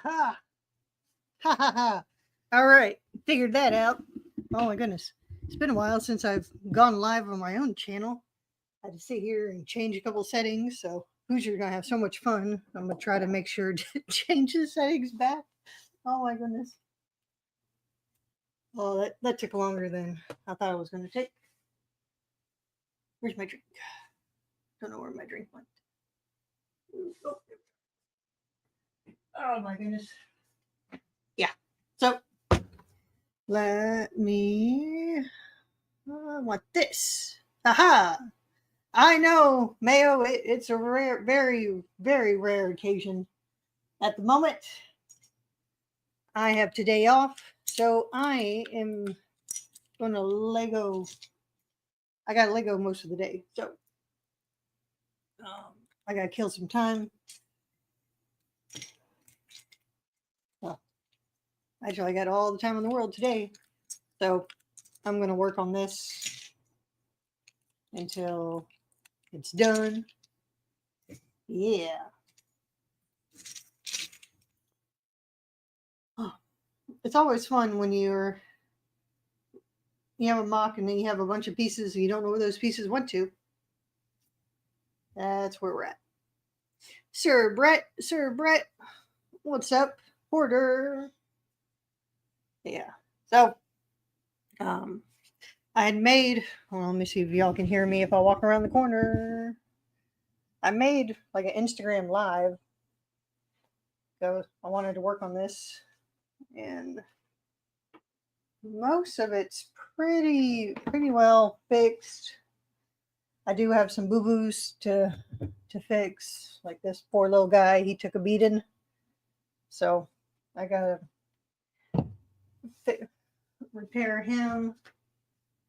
Ha! Ha ha ha! All right, figured that out. Oh my goodness. It's been a while since I've gone live on my own channel. I had to sit here and change a couple settings, so Hoosier gonna have so much fun. I'm gonna try to make sure to change the settings back. Oh my goodness. Oh, that took longer than I thought it was gonna take. Where's my drink? Don't know where my drink went. Oh, oh my goodness. Yeah. So let me want this. Aha! I know, Mayo. It's a rare, very, very rare occasion. At the moment, I have today off, so I am gonna Lego. I got Lego most of the day, so I gotta kill some time. Well, actually, I got all the time in the world today, so I'm gonna work on this until it's done. Yeah. Oh, it's always fun when you have a mock and then you have a bunch of pieces and you don't know where those pieces went to. That's where we're at. Sir Brett, what's up? Porter. Yeah. So, I had made, well, let me see if y'all can hear me if I walk around the corner. I made like an Instagram live. So I wanted to work on this, and most of it's pretty well fixed. I do have some boo-boos to fix, like this poor little guy. He took a beating, so I gotta repair him.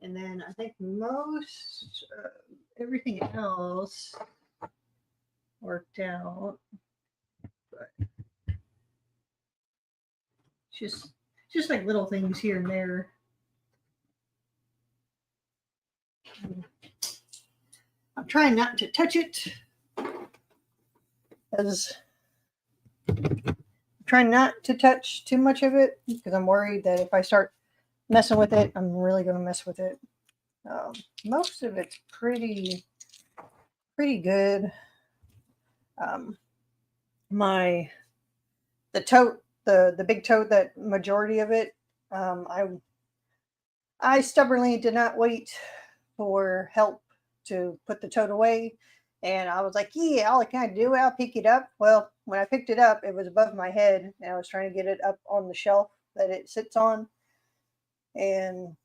And then I think most everything else worked out, but just like little things here and there. I'm trying not to touch it, as I'm trying not to touch too much of it because I'm worried that if I start messing with it, I'm really going to mess with it. Most of it's pretty good. The tote, the big tote, that majority of it, I stubbornly did not wait for help to put the tote away. And I was like, yeah, all I can do, I'll pick it up. Well, when I picked it up, it was above my head, and I was trying to get it up on the shelf that it sits on. And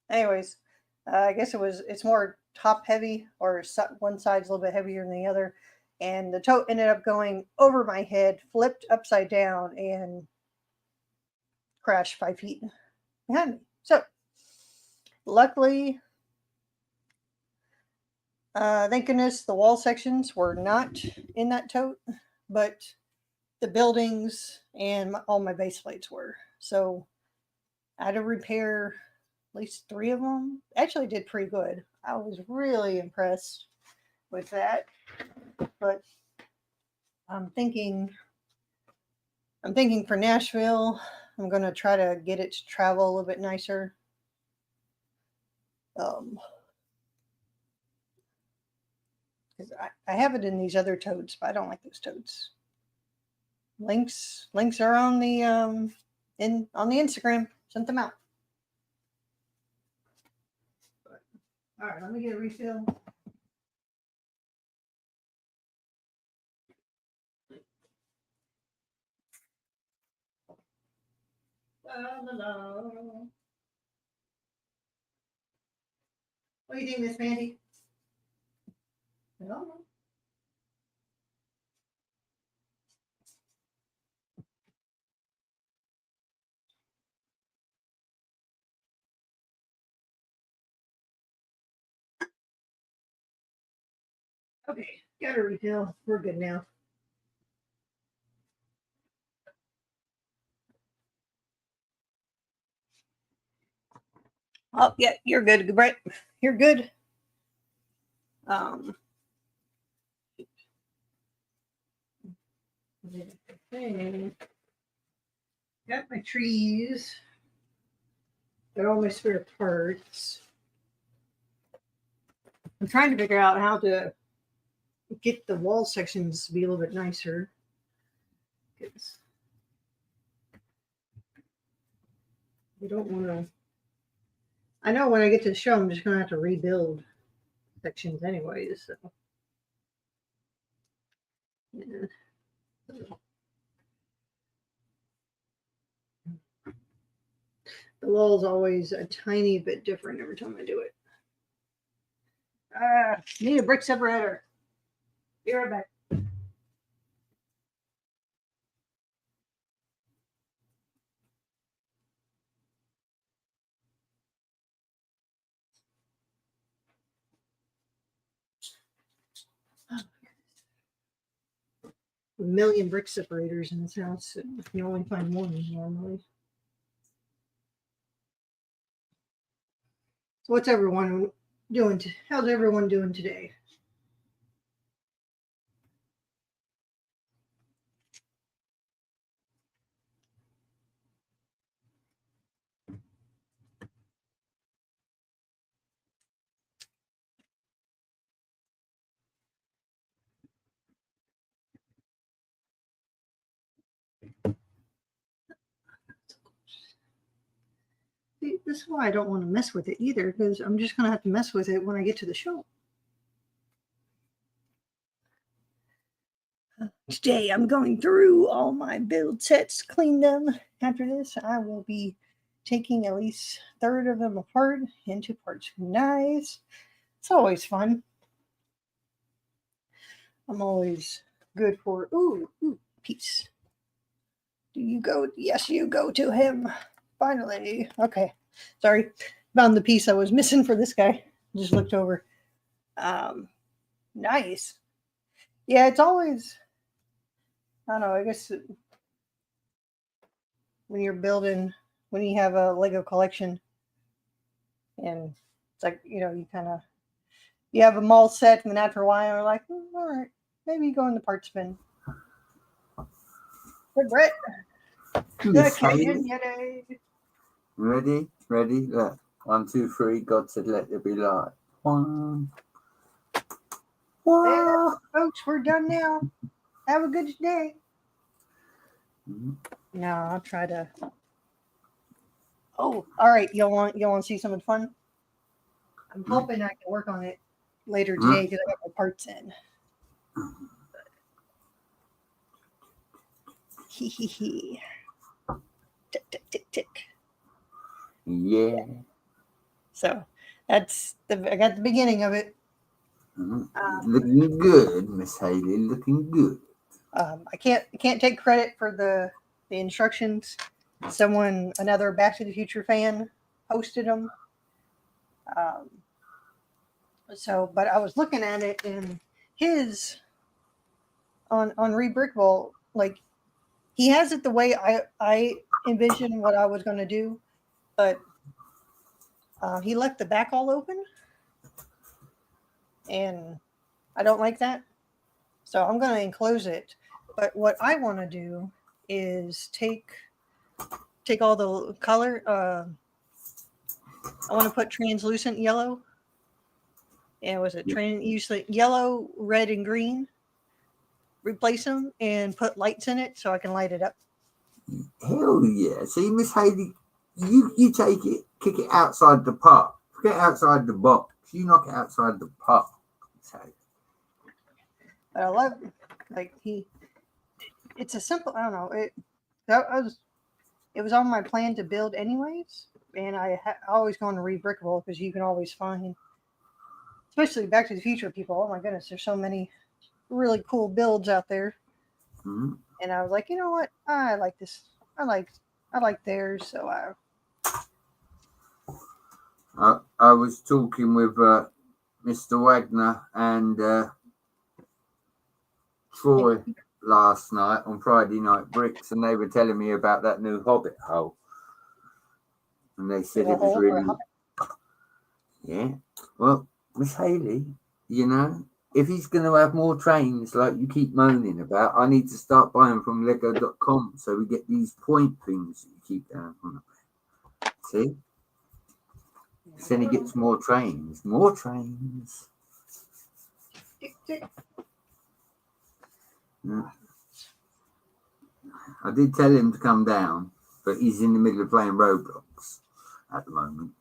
anyways, I guess it's more top heavy, or one side's a little bit heavier than the other. And the tote ended up going over my head, flipped upside down, and crashed 5 feet behind me. So, luckily, thank goodness the wall sections were not in that tote, but the buildings and all my base plates were. So, I had to repair at least 3 of them. Actually, did pretty good. I was really impressed with that. But I'm thinking for Nashville, I'm going to try to get it to travel a little bit nicer. Because I have it in these other totes, but I don't like those totes. Links are on the on the Instagram. Sent them out. But, all right, let me get a refill. La, la, la. What do you think, Miss Mandy? No. Okay, got a refill. We're good now. Oh, yeah, you're good, Brett. You're good. Okay. Got my trees. Got all my spare parts. I'm trying to figure out how to get the wall sections to be a little bit nicer. Because we don't want to. I know when I get to the show, I'm just going to have to rebuild sections anyways. So. Yeah. The wall's always a tiny bit different every time I do it. Need a brick separator. Be right back. A million brick separators in this house. You only find one normally. So what's everyone doing? How's everyone doing today? See, this is why I don't want to mess with it either, because I'm just going to have to mess with it when I get to the show. Today I'm going through all my build sets, clean them. After this, I will be taking at least a third of them apart into parts. Nice. It's always fun. I'm always good for, ooh, peace. Do you go? Yes, you go to him. Finally. Okay. Sorry. Found the piece I was missing for this guy. Just looked over. Nice. Yeah, it's always, I don't know, I guess when you're building, when you have a Lego collection, and it's like, you know, you have them all set, and then after a while, you're like, all right, maybe go in the parts bin. Hey, Brett. Ready? Look. 1, 2, 3. God said, let there be light. 1. Yeah, folks, we're done now. Have a good day. No, I'll try to. Oh, all right. You'll want to see something fun? I'm hoping I can work on it later today because I got my parts in. Hee hee hee. Tick tick tick tick. Yeah. So that's I got the beginning of it. Looking good, Miss Haley. Looking good. I can't take credit for the instructions. Another Back to the Future fan, posted them. But I was looking at it, and his on Rebrickable, like he has it the way I envisioned what I was going to do, but he left the back all open, and I don't like that. So I'm going to enclose it. But what I want to do is take all the color. I want to put translucent yellow. And was it usually yellow, red, and green? Replace them and put lights in it so I can light it up. Hell yeah! See, Miss Haley, you take it, kick it outside the park. Forget outside the box. You knock it outside the park. But I love, like it's a simple. I don't know. It was on my plan to build anyways, and I always go on to Rebrickable because you can always find, especially Back to the Future people. Oh my goodness, there's so many really cool builds out there. Mm-hmm. And I was like, you know what? I like this. I like theirs. So I was talking with Mr. Wagner and Troy last night on Friday Night Bricks, and they were telling me about that new Hobbit hole. And they said it was really. Yeah. Well, Miss Haley, you know, if he's going to have more trains like you keep moaning about, I need to start buying from Lego.com so we get these point things that you keep down on. See? Then he gets more trains. More trains. Yeah. I did tell him to come down, but he's in the middle of playing Roblox at the moment.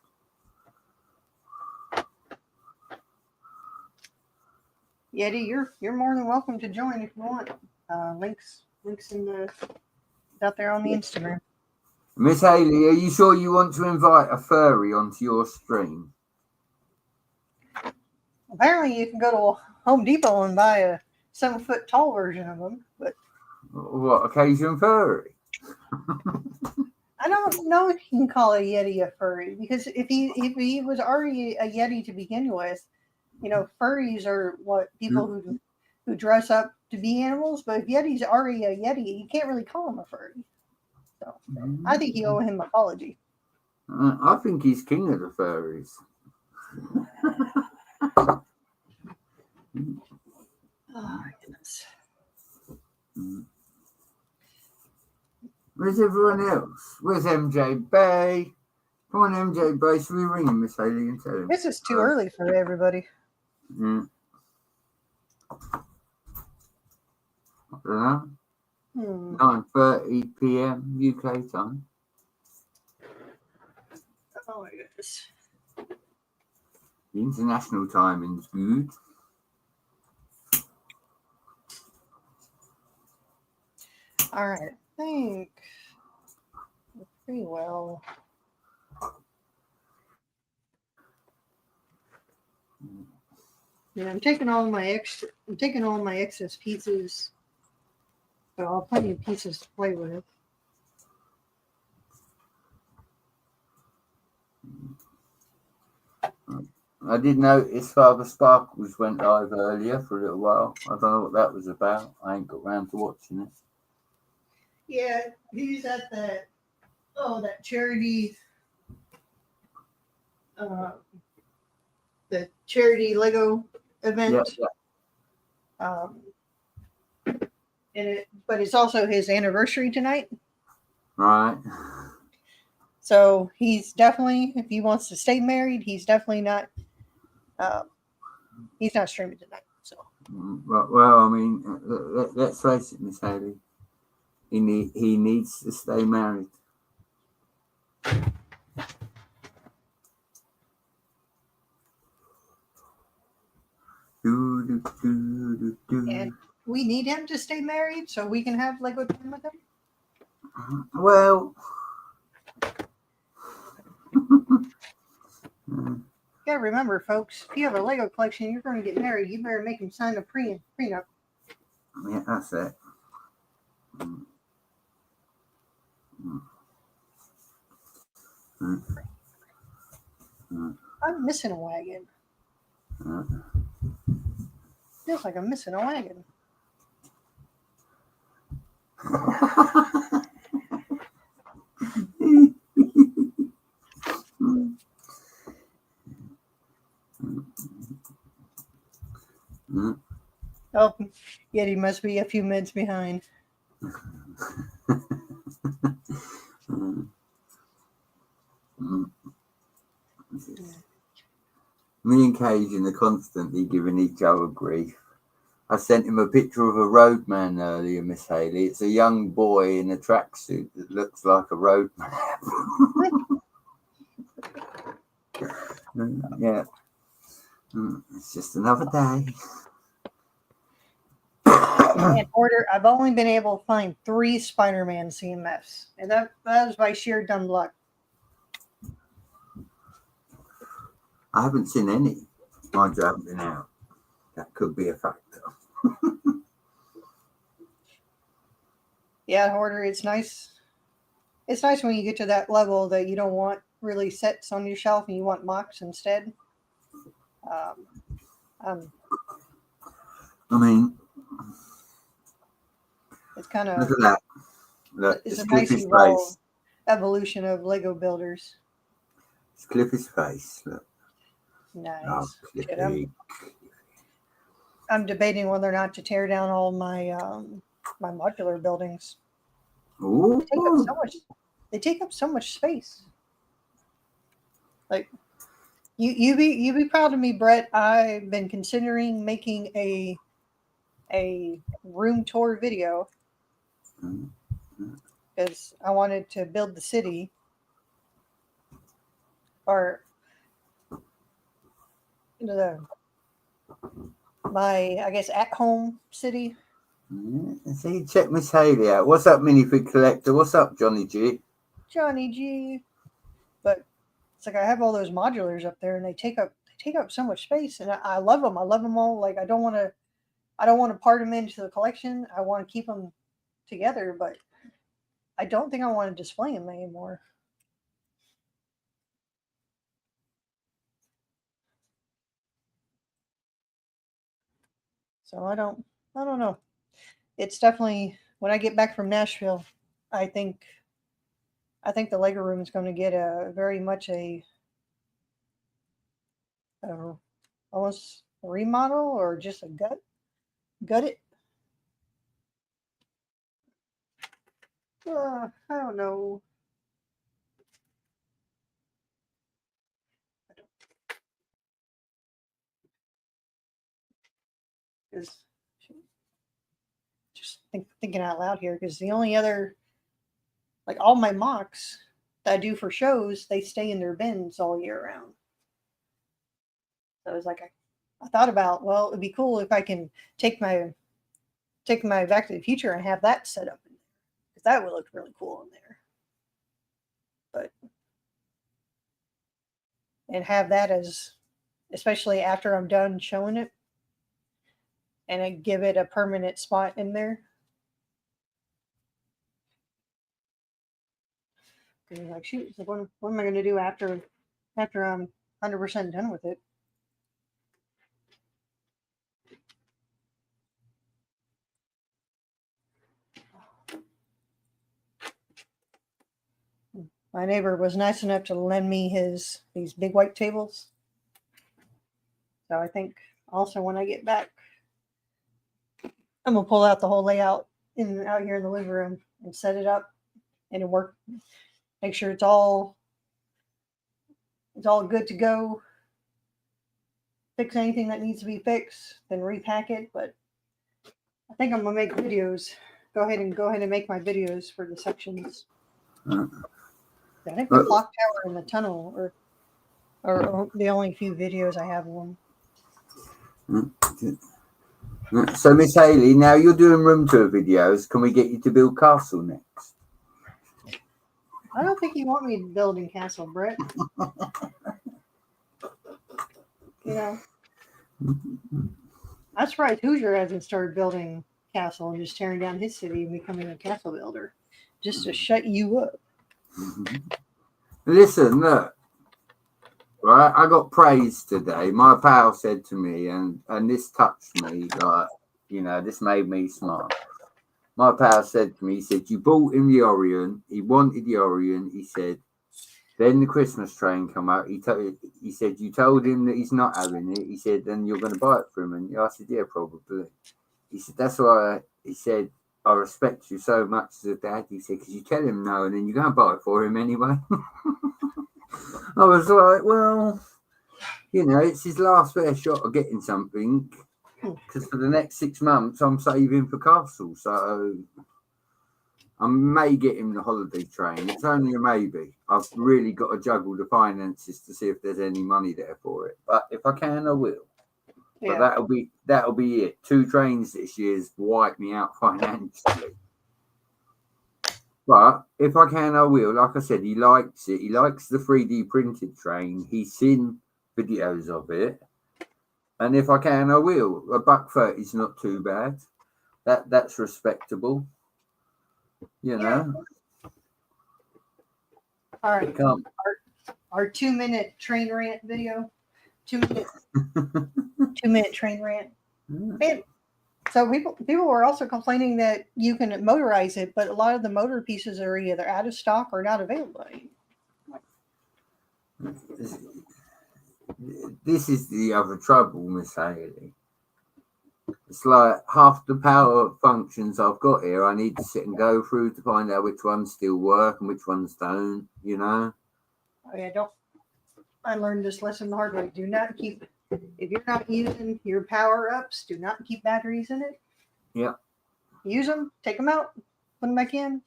Yeti, you're more than welcome to join if you want. Links in the out there on the Instagram. Miss Haley, are you sure you want to invite a furry onto your stream? Apparently, you can go to Home Depot and buy a 7-foot tall version of them, but What, a Cajun furry? I don't know if you can call a Yeti a furry, because if he was already a Yeti to begin with, furries are what people who dress up to be animals. But if Yeti's already a Yeti, you can't really call him a furry. So I think you owe him an apology. I think he's king of the furries. Oh my goodness. Where's everyone else? Where's MJ Bay? Come on, MJ Bay. Should we ring him, Miss Haley, and tell him? This is too early for everybody. I don't know. 9:30 p.m. UK time. Oh my goodness. The international timing's good. All right, I think pretty well. Yeah, I'm taking all my excess pieces, so I'll have plenty of pieces to play with. I did notice Father Sparkles went live earlier for a little while. I don't know what that was about. I ain't got round to watching it. Yeah, he's at that charity, the charity Lego event. Yeah. But it's also his anniversary tonight. Right. So he's definitely, if he wants to stay married, he's definitely not. He's not streaming tonight. So. Well, I mean, let's face it, Miss Haley. He needs to stay married. And we need him to stay married so we can have Lego time with him. Well, you gotta remember, folks, if you have a Lego collection, you're going to get married. You better make him sign a prenup. Yeah, that's it. I'm missing a wagon. Feels like I'm missing a wagon. Oh, Yeti must be a few minutes behind. Me and Cajun are constantly giving each other grief. I sent him a picture of a roadman earlier, Miss Haley. It's a young boy in a tracksuit that looks like a roadman. Yeah. It's just another day. In order, I've only been able to find 3 Spider-Man CMFs, and that is by sheer dumb luck. I haven't seen any. Mind you, I haven't been out. That could be a factor. Yeah, Hoarder, it's nice. It's nice when you get to that level that you don't want really sets on your shelf and you want mocs instead. I mean, it's kind of look at that. Look, it's a Cliffy's nice evolved evolution of Lego builders. It's Cliffy's face. Look. Nice. Oh, Cliffy. I'm debating whether or not to tear down all my my modular buildings. Ooh. They take up so much. They take up so much space. Like you be proud of me, Brett. I've been considering making a room tour video because I wanted to build the city, or my I guess at home city. See, check Miss Haley out. What's up, minifig collector? What's up, Johnny G? Johnny G. But it's like I have all those modulars up there, and they take up so much space, and I love them. I love them all. Like I don't want to part them into the collection. I want to keep them together, but I don't think I want to display them anymore. So I don't know. It's definitely when I get back from Nashville, I think the Lego room is going to get a very much a almost a remodel or just a gut it. I don't know. Because just thinking out loud here, because the only other, like all my mocs that I do for shows, they stay in their bins all year round. So it's like I thought about, well, it'd be cool if I can take my Back to the Future and have that set up in there, because that would look really cool in there. But and have that as, especially after I'm done showing it, and I give it a permanent spot in there. Like, shoot, so what am I going to do after I'm 100% done with it? My neighbor was nice enough to lend me these big white tables. So I think also when I get back, I'm gonna pull out the whole layout out here in the living room and set it up and work. Make sure it's all good to go. Fix anything that needs to be fixed, then repack it. But I think I'm gonna make videos. Go ahead and make my videos for the sections. I think the clock tower and the tunnel are the only few videos I have of them. So, Miss Haley, now you're doing room tour videos. Can we get you to build castle next? I don't think you want me building castle, Brett. You know, I'm surprised Hoosier hasn't started building castle and just tearing down his city and becoming a castle builder, just to shut you up. Listen, look. Right, I got praise today. My pal said to me, and this touched me, like, you know, this made me smile. My pal said to me, he said, you bought him the Orion. He wanted the Orion. He said, then the Christmas train come out. He said, you told him that he's not having it. He said, then you're going to buy it for him. And I said, yeah, probably. He said, that's why he said, I respect you so much as a dad. He said, because you tell him no, and then you're going to buy it for him anyway. I was like, well, you know, it's his last fair shot of getting something, because for the next 6 months I'm saving for castle, so I may get him the holiday train. It's only a maybe. I've really got to juggle the finances to see if there's any money there for it, but if I can, I will. Yeah. But that'll be it. 2 trains this year's wiped me out financially. But if I can, I will. Like I said, he likes it. He likes the 3D printed train. He's seen videos of it. And if I can, I will. $1.30 is not too bad. That's respectable. You know. All right. Our 2-minute train rant video. 2 minutes. 2-minute train rant. Man. So people were also complaining that you can motorize it, but a lot of the motor pieces are either out of stock or not available This is the other trouble, Miss Haley. It's like half the power functions I've got here. I need to sit and go through to find out which ones still work and which ones don't. You know. Oh yeah, don't. I learned this lesson the hard way. Do not keep, if you're not using your power ups, do not keep batteries in it. Yeah. Use them, take them out, put them back in.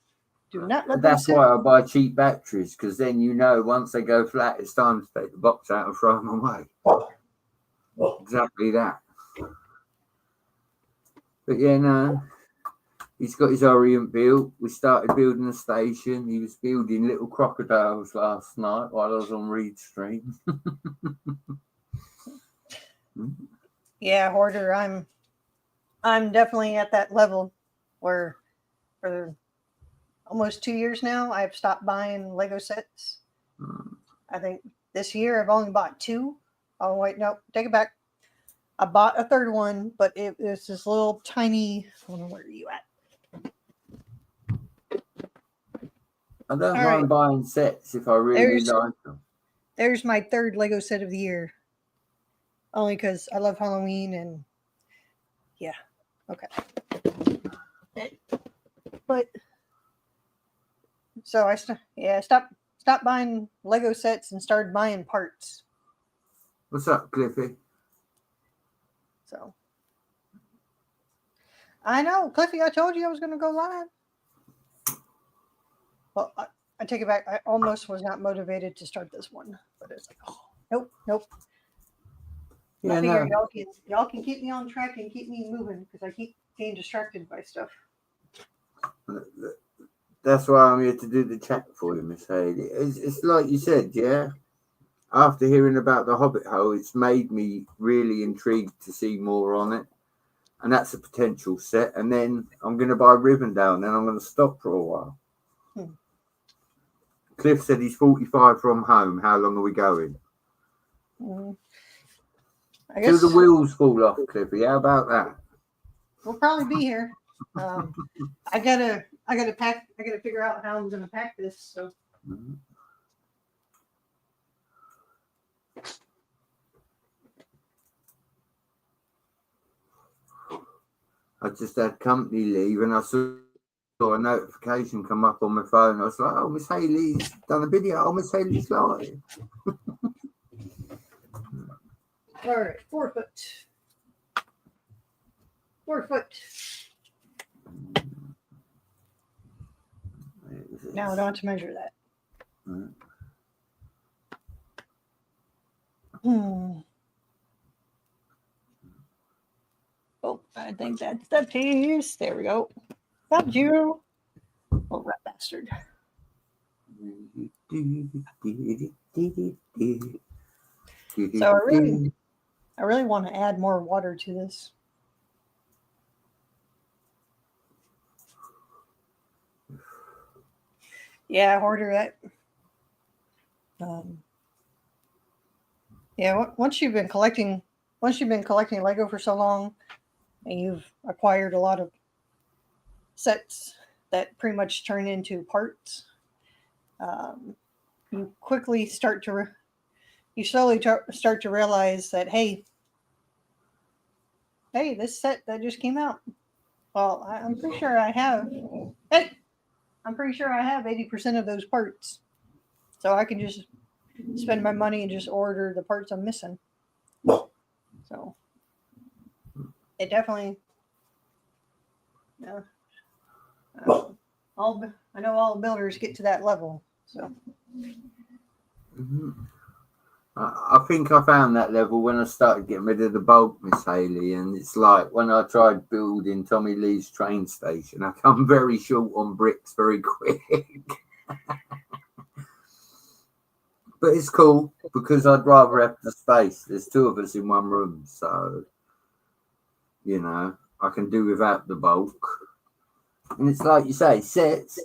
Do not let them That's sit. why I buy cheap batteries, because then you know once they go flat, it's time to take the box out and throw them away. Exactly that. But yeah, no, he's got his Orient built. We started building a station. He was building little crocodiles last night while I was on Reed Street. Yeah, hoarder. I'm definitely at that level where for almost 2 years now I've stopped buying Lego sets. I think this year I've only bought 2. Oh wait, no, take it back. I bought a third one, but it was this little tiny. Hold on, where are you at? I don't mind buying sets if I really like them. There's my third Lego set of the year. Only because I love Halloween and yeah, okay. But so I stopped buying Lego sets and started buying parts. What's up, Cliffy? So I know, Cliffy. I told you I was going to go live. Well, I take it back. I almost was not motivated to start this one, but it's like, oh, nope. Yeah, I figure y'all can keep me on track and keep me moving because I keep getting distracted by stuff. That's why I'm here to do the chat for you, Miss Haley. It's like you said, yeah. After hearing about the Hobbit Hole, it's made me really intrigued to see more on it. And that's a potential set. And then I'm going to buy Rivendell, and then I'm going to stop for a while. Cliff said he's 45 from home. How long are we going? I guess Till the wheels fall off, Cliffy. How about that? We'll probably be here. I gotta pack. I gotta figure out how I'm gonna pack this. So. I just had company leave and I saw a notification come up on my phone. I was like, oh, Miss Haley's done a video. Oh, Miss Haley's live. All right, 4 foot. 4 foot. Now I don't have to measure that. Oh, I think that's the piece. There we go. Got you. Oh, rat bastard. So I really want to add more water to this. Yeah, hoarder that. Yeah, once you've been collecting Lego for so long, and you've acquired a lot of sets that pretty much turn into parts, you quickly start to start to realize that hey, this set that just came out. Well, I'm pretty sure I have. Hey, I'm pretty sure I have 80% of those parts, so I can just spend my money and just order the parts I'm missing. So it definitely. I know all builders get to that level. So. I think I found that level when I started getting rid of the bulk, Miss Haley, and it's like when I tried building Tommy Lee's train station, I come very short on bricks very quick. But it's cool because I'd rather have the space. There's 2 of us in one room, so you know I can do without the bulk. And it's like you say, sets.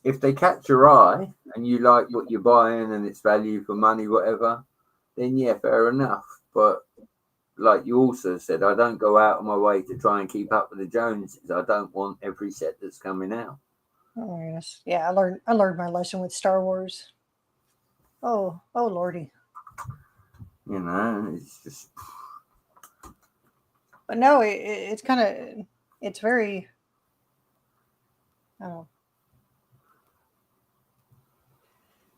If they catch your eye and you like what you're buying and it's value for money, whatever, then yeah, fair enough. But like you also said, I don't go out of my way to try and keep up with the Joneses. I don't want every set that's coming out. Oh yes, yeah. I learned my lesson with Star Wars. Oh lordy. You know, it's just. But no, it's kind of, it's very, I don't know.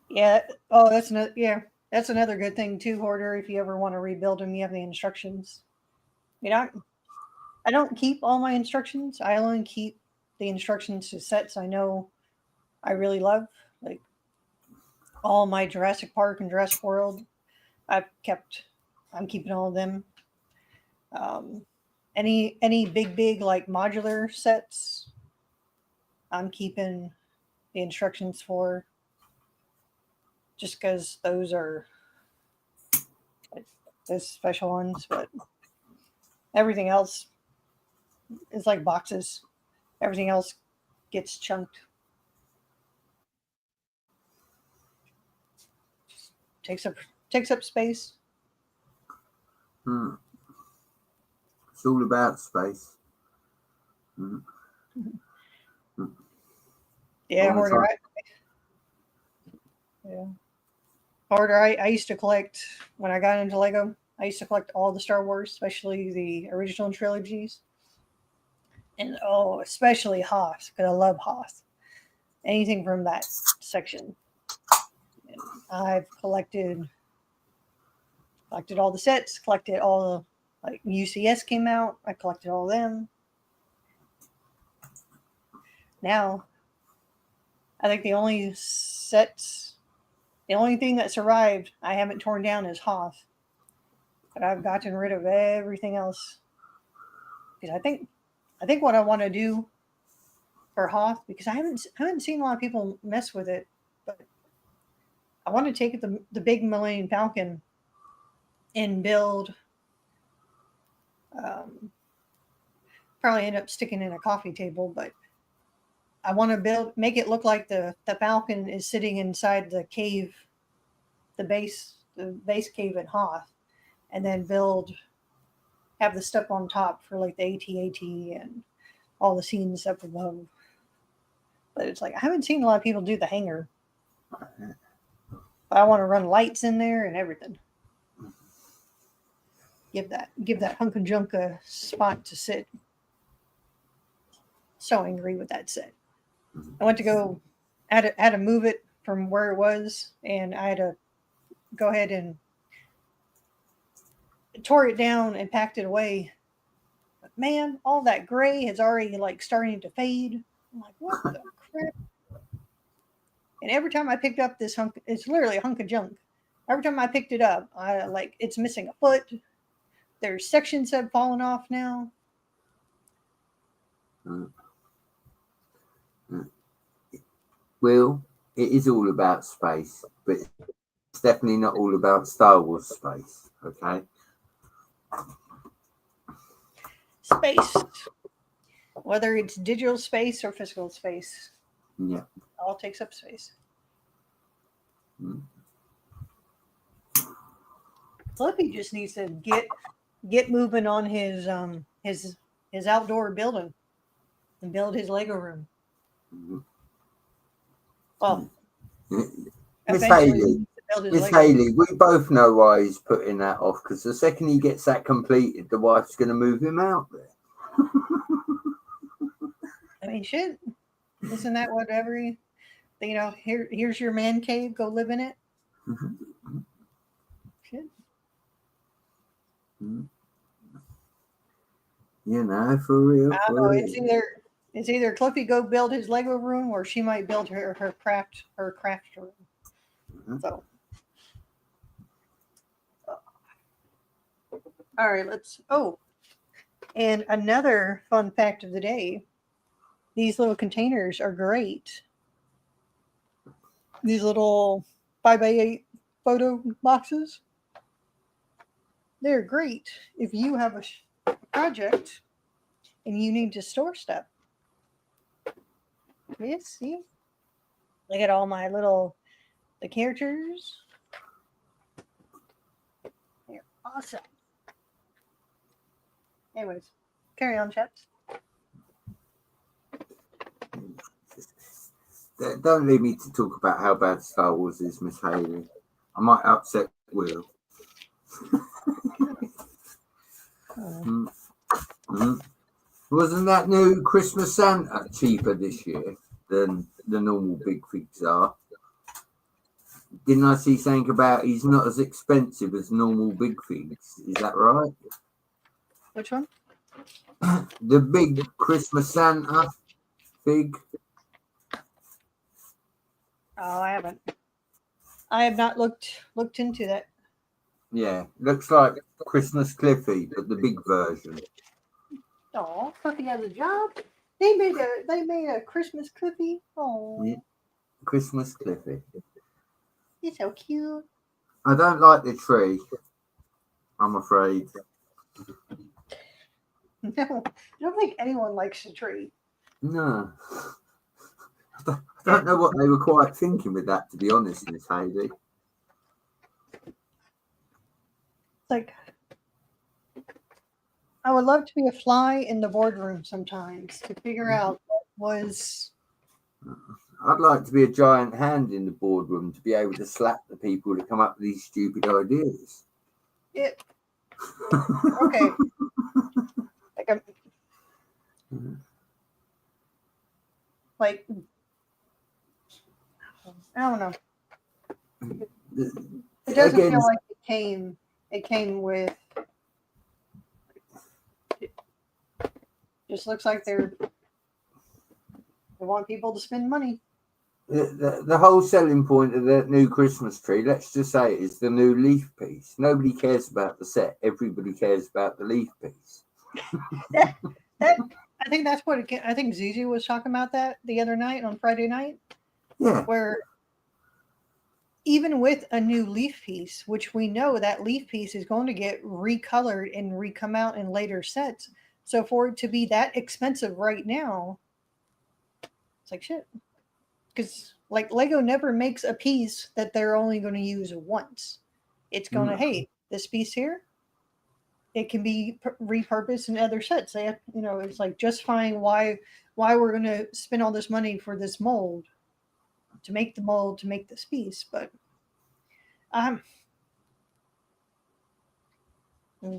Yeah. Oh, that's another good thing too, Hoarder. If you ever want to rebuild them, you have the instructions. You know, I don't keep all my instructions. I only keep the instructions to sets I know I really love, like all my Jurassic Park and Jurassic World. I've kept. I'm keeping all of them. Um, any big like modular sets, I'm keeping the instructions for, just because those are like, those special ones. But everything else is like boxes. Everything else gets chunked. Takes up takes up space. Hmm. It's all about space. Hmm. Yeah, All the Hoarder. time. Yeah. Hoarder. I used to collect when I got into Lego. I used to collect all the Star Wars, especially the original trilogies, and oh, especially Hoth, because I love Hoth. Anything from that section. And I've collected all the sets, collected all the, like UCS came out. I collected all of them. Now, I think the only thing that survived, I haven't torn down is Hoth, but I've gotten rid of everything else because I think what I want to do for Hoth, because I haven't seen a lot of people mess with it, but I want to take the big Millennium Falcon and build. Um, Probably end up sticking in a coffee table, but I want to make it look like the Falcon is sitting inside the cave, the base cave in Hoth, and then have the stuff on top for like the AT-AT and all the scenes up above. But it's like I haven't seen a lot of people do the hanger. But I want to run lights in there and everything. Give that hunk of junk a spot to sit. So angry with that set. I went to go had to move it from where it was, and I had to go ahead and tore it down and packed it away. But man, all that gray is already like starting to fade. I'm like, what the crap? And every time I picked up this hunk, it's literally a hunk of junk. Every time I picked it up, I like it's missing a foot. There's sections that have fallen off now. Well, it is all about space, but it's definitely not all about Star Wars space. Okay. Space, whether it's digital space or physical space, Yeah. all takes up space. Flippy just needs to get moving on his outdoor building and build his Lego room. Well, Miss eventually he Haley, needs to build his Miss Lego. Haley, we both know why he's putting that off, because the second he gets that completed, the wife's going to move him out there. I mean, shit. Isn't that what every, here's your man cave, go live in it? Shit. You know, for real. I don't know. It's either Cliffy go build his Lego room, or she might build her craft room. So, all right, let's. Oh, and another fun fact of the day: these little containers are great. These little 5x8 photo boxes. They're great if you have a project and you need to store stuff. Yes, see? Look at all my the characters. They're awesome. Anyways, carry on, chaps. Don't leave me to talk about how bad Star Wars is, Miss Haley. I might upset Will. Wasn't that new Christmas Santa cheaper this year than the normal big figs are? Didn't I see something about he's not as expensive as normal big figs? Is that right? Which one? The big Christmas Santa fig. Oh, I haven't. I have not looked into that. Yeah, looks like Christmas Cliffy, but the big version. Oh, Cliffy has a job. They made a Christmas Cliffy. Oh, Yeah, Christmas Cliffy. he's so cute. I don't like the tree. I'm afraid. No, I don't think anyone likes the tree. No. I don't know what they were quite thinking with that, to be honest, Miss Hayley. Like, I would love to be a fly in the boardroom sometimes to figure out what was. I'd like to be a giant hand in the boardroom to be able to slap the people that come up with these stupid ideas. It. Okay. Like I'm. Like, I don't know. It doesn't Again, feel like it came with. It just looks like they want people to spend money. the whole selling point of the new Christmas tree, let's just say, is the new leaf piece. Nobody cares about the set. Everybody cares about the leaf piece. that I think that's what I think Zuzu was talking about that the other night on Friday night. Yeah. Where even with a new leaf piece, which we know that leaf piece is going to get recolored and recome out in later sets. So for it to be that expensive right now, it's like shit. Because like Lego never makes a piece that they're only going to use once. It's going to, hey, this piece here, it can be repurposed in other sets. They have, it's like justifying why we're going to spend all this money for this mold to make the mold to make this piece. But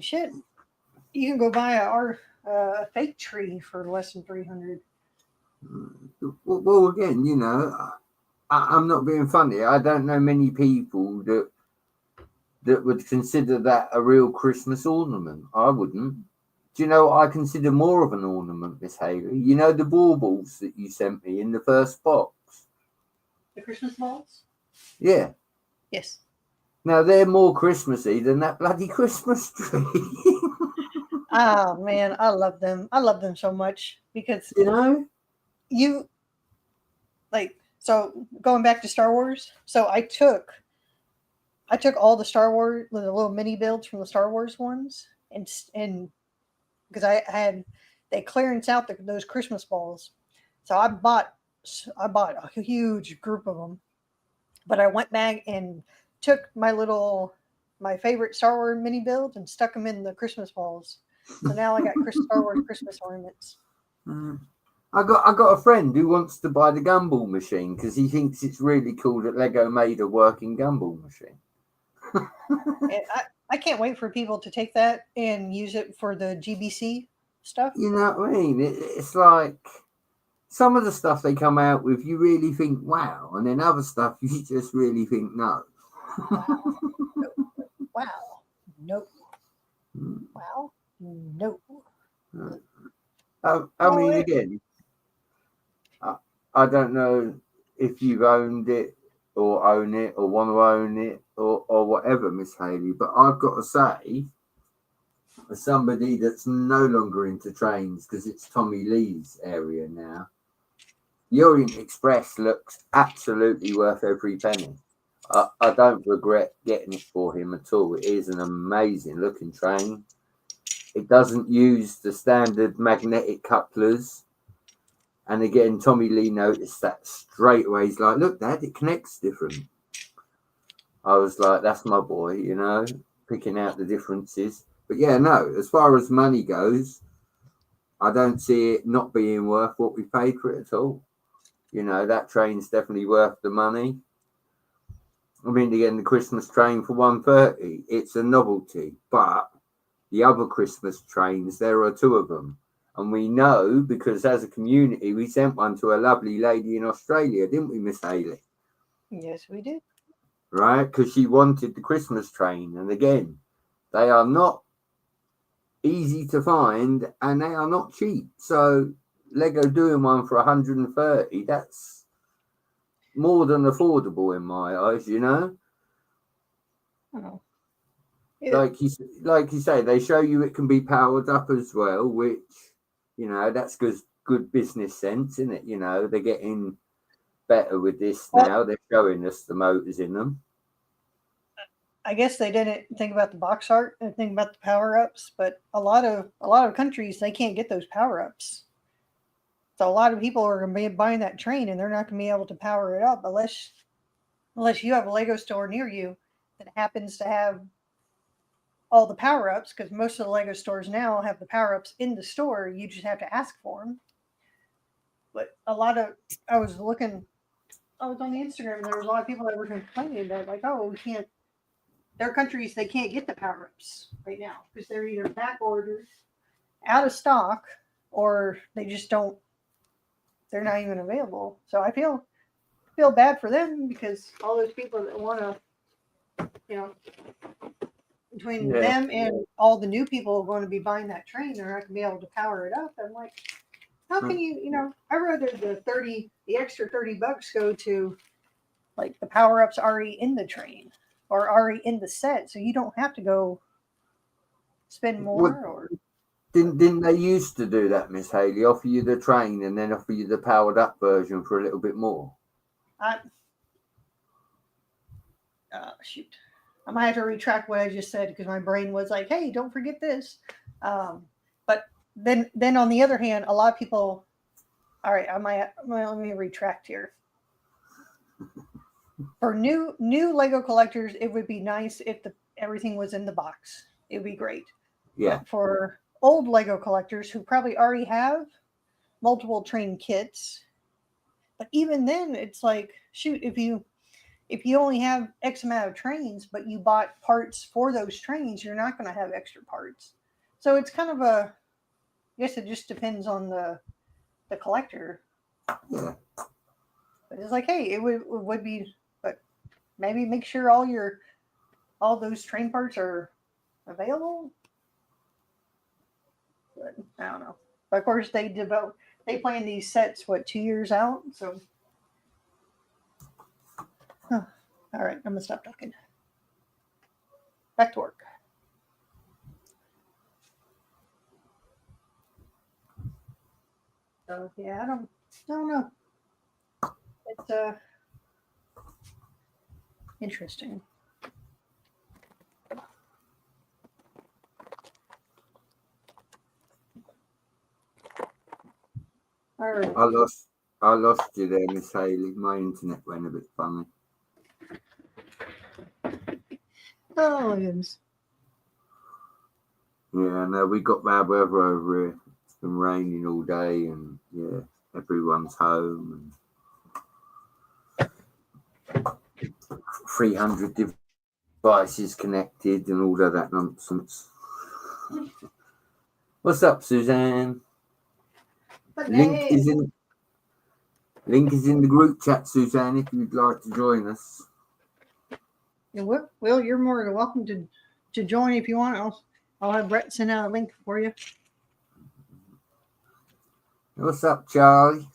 shit, you can go buy a fake tree for less than 300. Well, again, I'm not being funny. I don't know many people that would consider that a real Christmas ornament. I wouldn't. Do you know what I consider more of an ornament, Miss Hayley? You know the baubles that you sent me in the first box? The Christmas balls? Yeah. Yes. Now, they're more Christmassy than that bloody Christmas tree. Oh, man, I love them. I love them so much because, so going back to Star Wars, so I took all the Star Wars, the little mini builds from the Star Wars ones, and because they clearance out those Christmas balls, so I bought a huge group of them, but I went back and took my favorite Star Wars mini builds and stuck them in the Christmas balls. So now I got Star Wars Christmas ornaments. I got a friend who wants to buy the gumball machine because he thinks it's really cool that Lego made a working gumball machine. And I can't wait for people to take that and use it for the GBC stuff. You know what I mean? It's like some of the stuff they come out with, you really think, wow. And then other stuff, you just really think, no. Wow. Nope. Wow. Nope. I mean, again, I don't know if you've owned it or own it or want to own it or whatever, Miss Hayley, but I've got to say, as somebody that's no longer into trains because it's Tommy Lee's area now, the Orient Express looks absolutely worth every penny. I don't regret getting it for him at all. It is an amazing looking train. It doesn't use the standard magnetic couplers. And again, Tommy Lee noticed that straight away. He's like, look, Dad, it connects different. I was like, that's my boy, picking out the differences. But yeah, no, as far as money goes, I don't see it not being worth what we paid for it at all. That train's definitely worth the money. I mean, again, the Christmas train for $130, it's a novelty. But the other Christmas trains, there are two of them. And we know because as a community, we sent one to a lovely lady in Australia, didn't we, Miss Haley? Yes, we did. Right? Because she wanted the Christmas train. And again, they are not easy to find and they are not cheap. So Lego doing one for 130, that's more than affordable in my eyes, you know? Oh. Like you say, they show you it can be powered up as well, which, you know, that's good business sense, isn't it? You know, they're getting better with this now. They're showing us the motors in them. I guess they didn't think about the box art and think about the power ups, but a lot of countries they can't get those power ups. So a lot of people are going to be buying that train and they're not going to be able to power it up unless you have a Lego store near you that happens to have all the power ups. Because most of the Lego stores now have the power ups in the store. You just have to ask for them. But I was on the Instagram and there was a lot of people that were complaining that like, oh, we can't. There are countries they can't get the power ups right now because they're either back ordered, out of stock, or they just don't. They're not even available. So I feel bad for them because all those people that want to, you know, between them and all the new people who are going to be buying that train, they're not going to be able to power it up. I'm like, how can you know? I rather the extra $30 go to like the power ups already in the train or already in the set, so you don't have to go spend more. Or didn't they used to do that, Miss Haley? Offer you the train and then offer you the powered up version for a little bit more. Shoot, I might have to retract what I just said because my brain was like, "Hey, don't forget this." But then on the other hand, a lot of people. All right, let me retract here. For new Lego collectors, it would be nice if everything was in the box. It would be great. Yeah. But for old Lego collectors who probably already have multiple train kits, but even then, it's like, shoot, if you only have X amount of trains, but you bought parts for those trains, you're not going to have extra parts. So it's kind of I guess it just depends on the collector. Yeah. But it's like, hey, it would be, but maybe make sure all those train parts are available. But I don't know. But of course, they plan these sets 2 years out. So, all right, I'm gonna stop talking. Back to work. So yeah, I don't know. It's interesting. All right. I lost you there, Miss Haley. My internet went a bit funny. Oh my goodness. Yeah, no, we got bad weather over here. It's been raining all day, and yeah, everyone's home. And 300 devices connected, and all of that nonsense. What's up, Suzanne? Link is in the group chat, Suzanne, if you'd like to join us. Yeah, well, you're more than welcome to join if you want. I'll have Brett send out a link for you. What's up, Charlie?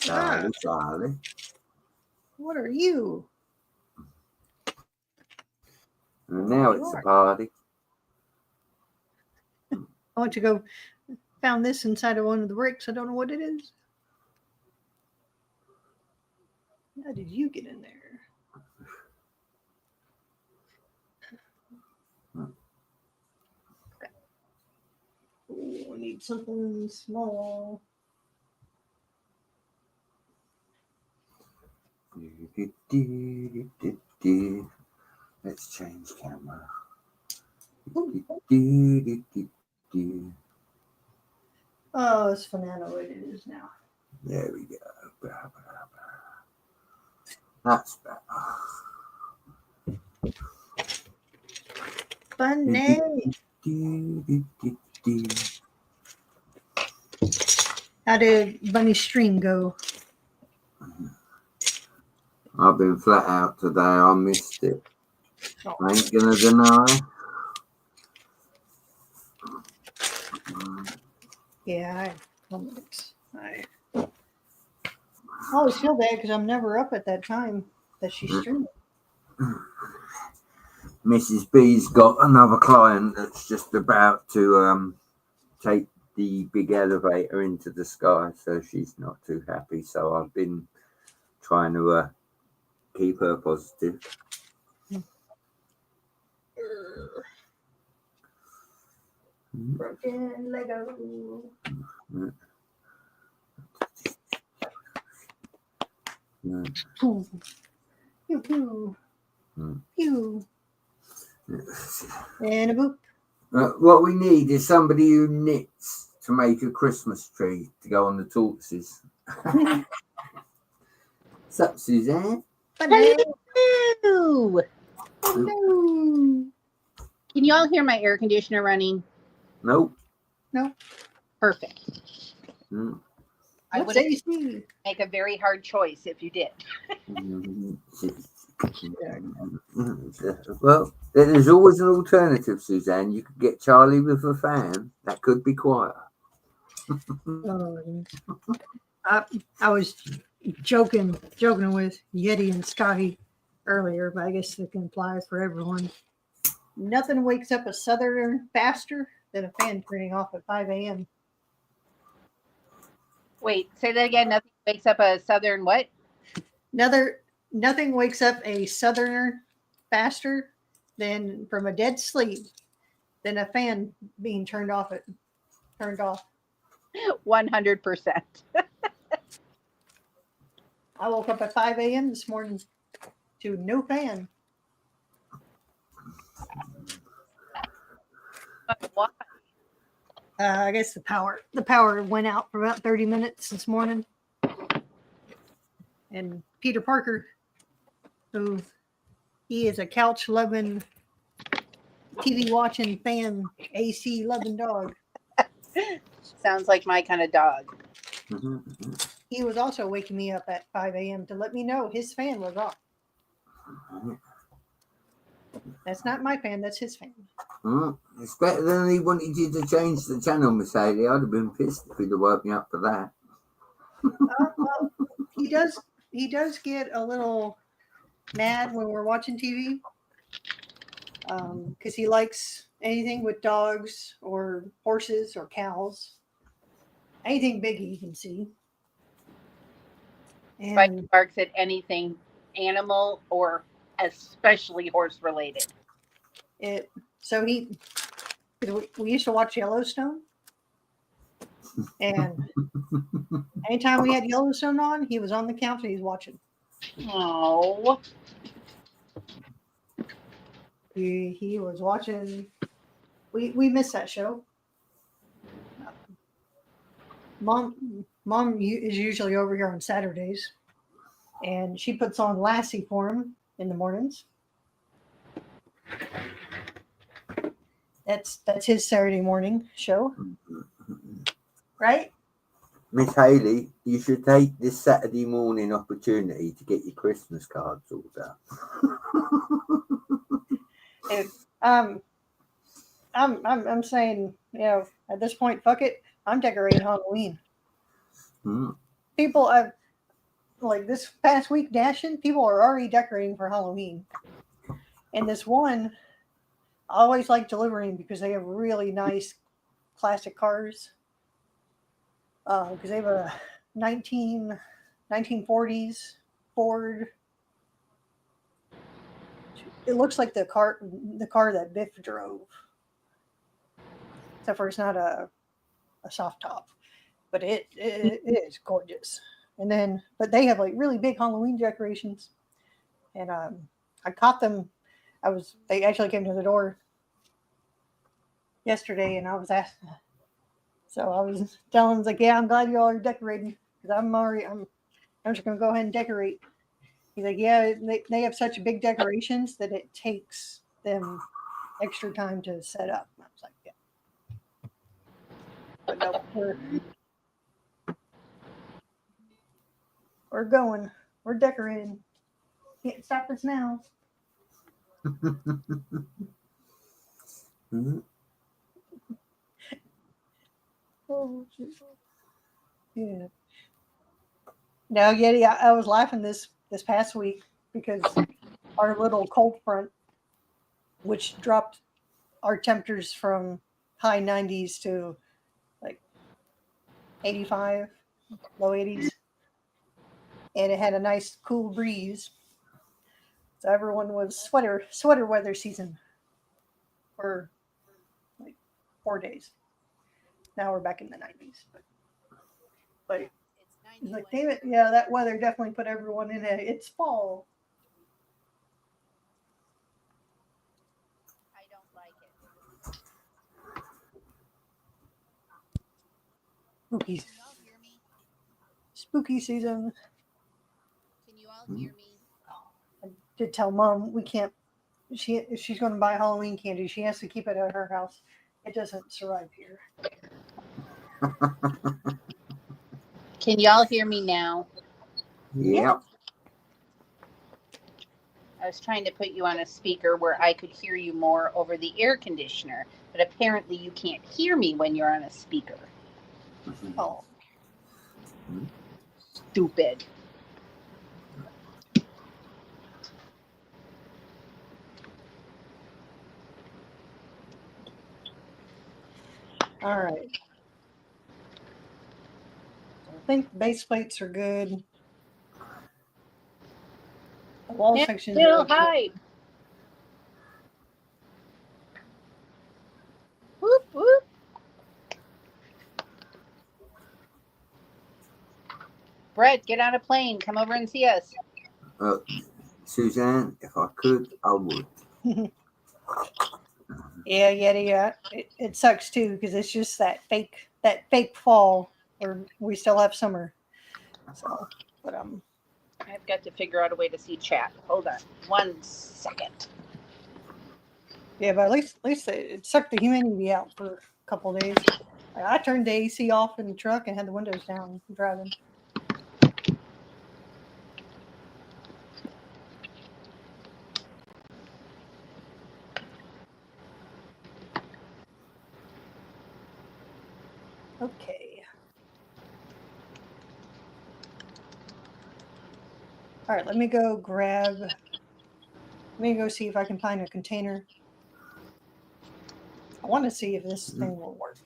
Charlie. What are you? And now it's a party. I want to go. Found this inside of one of the bricks. I don't know what it is. How did you get in there? Ooh, I need something small. Let's change camera. Oh, it's Fanano. It is now. There we go. That's better. Funny. How did Bunny Stream go? I've been flat out today. I missed it. Oh. I ain't gonna deny. Yeah, I have comments. I always feel bad because I'm never up at that time that she's streaming. Mrs. B's got another client that's just about to take the big elevator into the sky, so she's not too happy. So I've been trying to keep her positive. Broken Lego. Pew. Pew, pew. Pew. And a boop. What we need is somebody who knits to make a Christmas tree to go on the tortoises. What's up, Suzanne? Hello. Hello. Can you all hear my air conditioner running? Nope. No. Perfect. I What's would AC? make a very hard choice if you did. Well, there's always an alternative, Suzanne. You could get Charlie with a fan. That could be quieter. I was joking with Yeti and Scotty earlier, but I guess it can apply for everyone. Nothing wakes up a southerner faster than a fan turning off at 5 a.m. Wait, say that again. Nothing wakes up a southern what? Nothing wakes up a southerner faster than from a dead sleep than a fan being turned off. 100%. I woke up at 5 a.m. this morning to no fan. Why? I guess the power went out for about 30 minutes this morning. And Peter Parker, who he is a couch loving, TV watching, fan, AC loving dog. Sounds like my kind of dog. He was also waking me up at 5 a.m. to let me know his fan was off. That's not my fan, that's his fan. It's better than he wanted you to change the channel, Miss Haley. I'd have been pissed if he'd have woke me up for that. Well, he does get a little mad when we're watching TV because he likes anything with dogs or horses or cows, anything big he can see. Spike barks at anything animal or especially horse related. So we used to watch Yellowstone, and anytime we had Yellowstone on, he was on the couch and he's watching. Oh, he was watching. We missed that show. Mom is usually over here on Saturdays, and she puts on Lassie for him in the mornings. That's his Saturday morning show, right? Miss Haley, you should take this Saturday morning opportunity to get your Christmas cards ordered. I'm saying, at this point, fuck it. I'm decorating Halloween. People have, like this past week dashing, people are already decorating for Halloween. And this one, I always like delivering because they have really nice classic cars. Because they have a 1940s Ford. It looks like the car that Biff drove. Except for it's not a soft top, but it is gorgeous. And then, but they have like really big Halloween decorations. And I caught them. They actually came to the door yesterday, and I was asked. So I was telling them, like, yeah, I'm glad you all are decorating because I'm just gonna go ahead and decorate. He's like, yeah, they have such big decorations that it takes them extra time to set up. And I was like, yeah. But no, we're going. We're decorating. Can't stop us now. Mhm. Oh, yeah. No, Yeti, I was laughing this past week because our little cold front, which dropped our temperatures from high 90s to like 85, low 80s, and it had a nice cool breeze. So everyone was sweater weather season for like 4 days. Now we're back in the 90s, but it's like, damn it, yeah, that weather definitely put everyone in it. It's fall. I don't like it. Spooky, Can y'all hear me? spooky season. Can you all hear me? I did tell Mom we can't. If she's going to buy Halloween candy, she has to keep it at her house. It doesn't survive here. Can y'all hear me now? Yeah. I was trying to put you on a speaker where I could hear you more over the air conditioner, but apparently you can't hear me when you're on a speaker. Oh, Stupid. all right. I think the base plates are good. The wall It's section. still hype. Whoop, whoop. Brett, get on a plane. Come over and see us. Suzanne, if I could, I would. Yeah, yeah. It sucks too because it's just that fake fall where we still have summer. So, but I've got to figure out a way to see chat. Hold on 1 second. yeah, but at least it sucked the humidity out for a couple of days. Like, I turned the AC off in the truck and had the windows down driving. Okay. All right, let me go see if I can find a container. I want to see if this thing will work.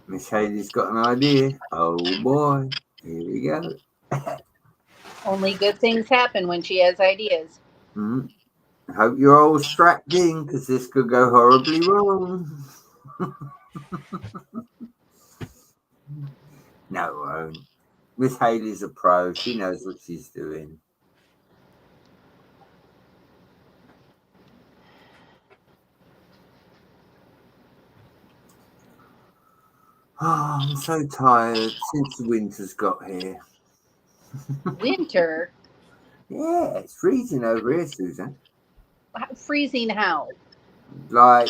Miss Haley's got an idea. Oh boy. Here we go. Only good things happen when she has ideas. I hope you're all strapped in because this could go horribly wrong. No, it won't. Miss Haley's a pro. She knows what she's doing. Oh, I'm so tired since the winter's got here. Winter? Yeah, it's freezing over here, Susan. Freezing how? Like,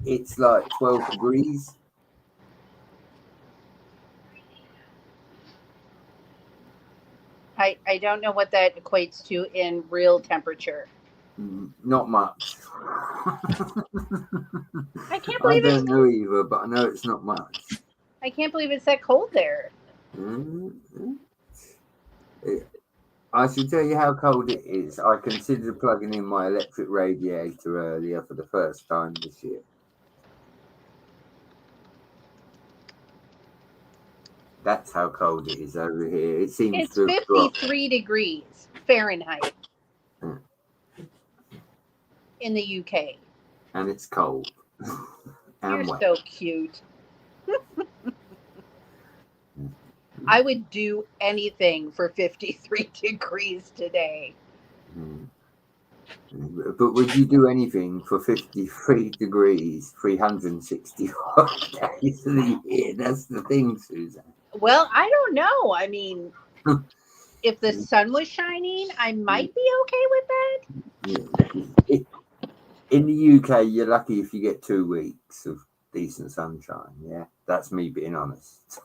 it's like 12 degrees. I don't know what that equates to in real temperature. Not much. I can't I believe don't know either, but I know it's not much. I can't believe it's that cold there. I should tell you how cold it is. I considered plugging in my electric radiator earlier for the first time this year. That's how cold it is over here. It seems It's to have dropped. 53 degrees Fahrenheit in the UK. And it's cold. You're wet. so cute. I would do anything for 53 degrees today. But would you do anything for 53 degrees, 365 days of the year? That's the thing, Susan. Well, I don't know. I mean, if the sun was shining, I might be okay with that. Yeah. In the UK, you're lucky if you get 2 weeks of decent sunshine. Yeah, that's me being honest.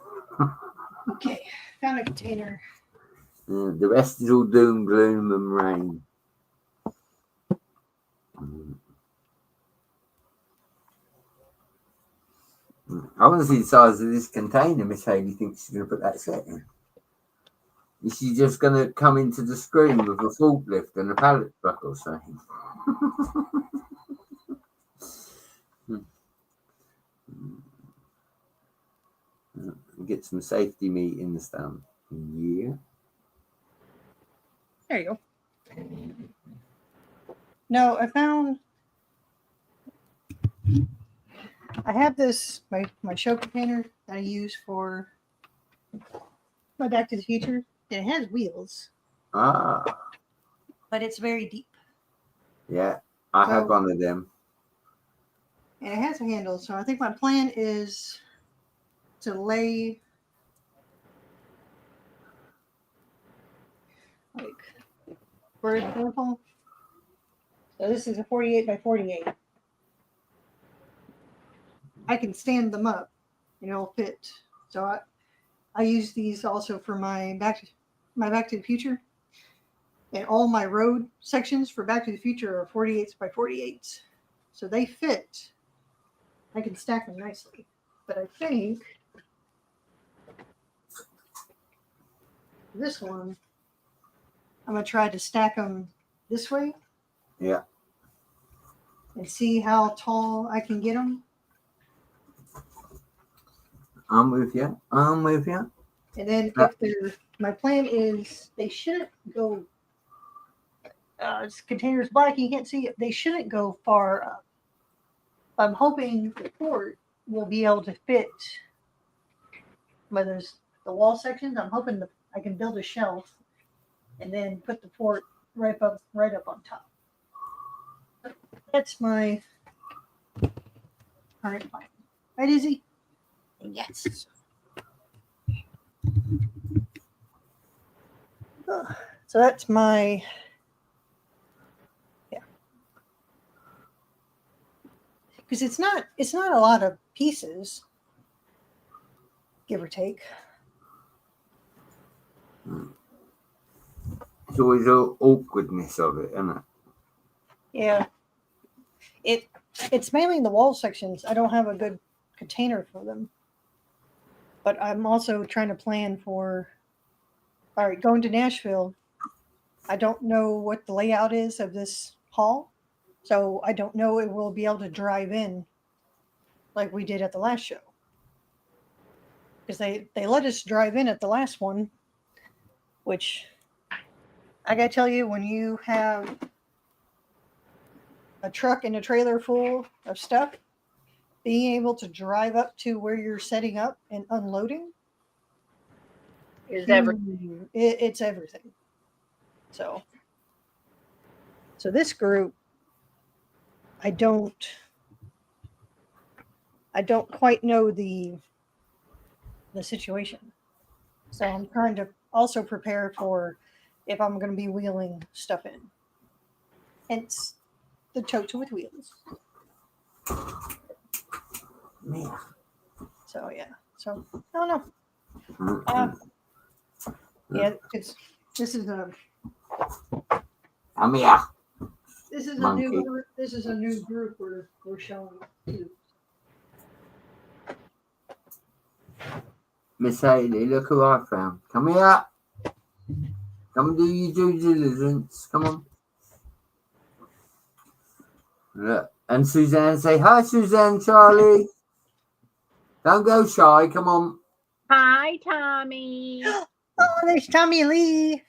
Okay, found a container. The rest is all doom, gloom, and rain. I want to see the size of this container. Miss Haley thinks she's going to put that set in. Is she just going to come into the screen with a forklift and a pallet truck or something? Get some safety meat in the stand. Yeah. There you go. No, I have this, my show container that I use for my Back to the Future. And it has wheels, Ah, but it's very deep. yeah. I have one of them. And it has a handle. So I think my plan is to lay like, for example, so this is a 48 by 48. I can stand them up and it'll fit. So I use these also for my Back to the Future. And all my road sections for Back to the Future are 48s by 48s. So they fit. I can stack them nicely. But I think this one, I'm going to try to stack them this way. Yeah. And see how tall I can get them. I'm with you. And then if they're, my plan is they shouldn't go, this container's black, you can't see it. They shouldn't go far up. I'm hoping the port will be able to fit, whether it's the wall sections, I'm hoping that I can build a shelf and then put the port right up on top. That's my current plan. Right, Izzy? Yes. So that's my, yeah. Because it's not a lot of pieces, give or take. It's always the awkwardness of it, isn't it? Yeah. It's mainly in the wall sections. I don't have a good container for them. But I'm also trying to plan for, all right, going to Nashville. I don't know what the layout is of this hall. So I don't know if we'll be able to drive in like we did at the last show. Because they let us drive in at the last one, which I got to tell you, when you have a truck and a trailer full of stuff, being able to drive up to where you're setting up and unloading Is everything. It's everything. So this group, I don't quite know the situation. So I'm trying to also prepare for if I'm going to be wheeling stuff in. Hence the totes with wheels. Yeah. So yeah. So I don't know. Yeah, this is a I'm here. this is Monkey. a new group we're showing too. Miss Haley, look who I found. Come here. Come and do your due diligence. Come on. Look. And Suzanne, say hi, Suzanne, Charlie. Don't go shy. Come on. Hi, Tommy. Oh, there's Tommy Lee.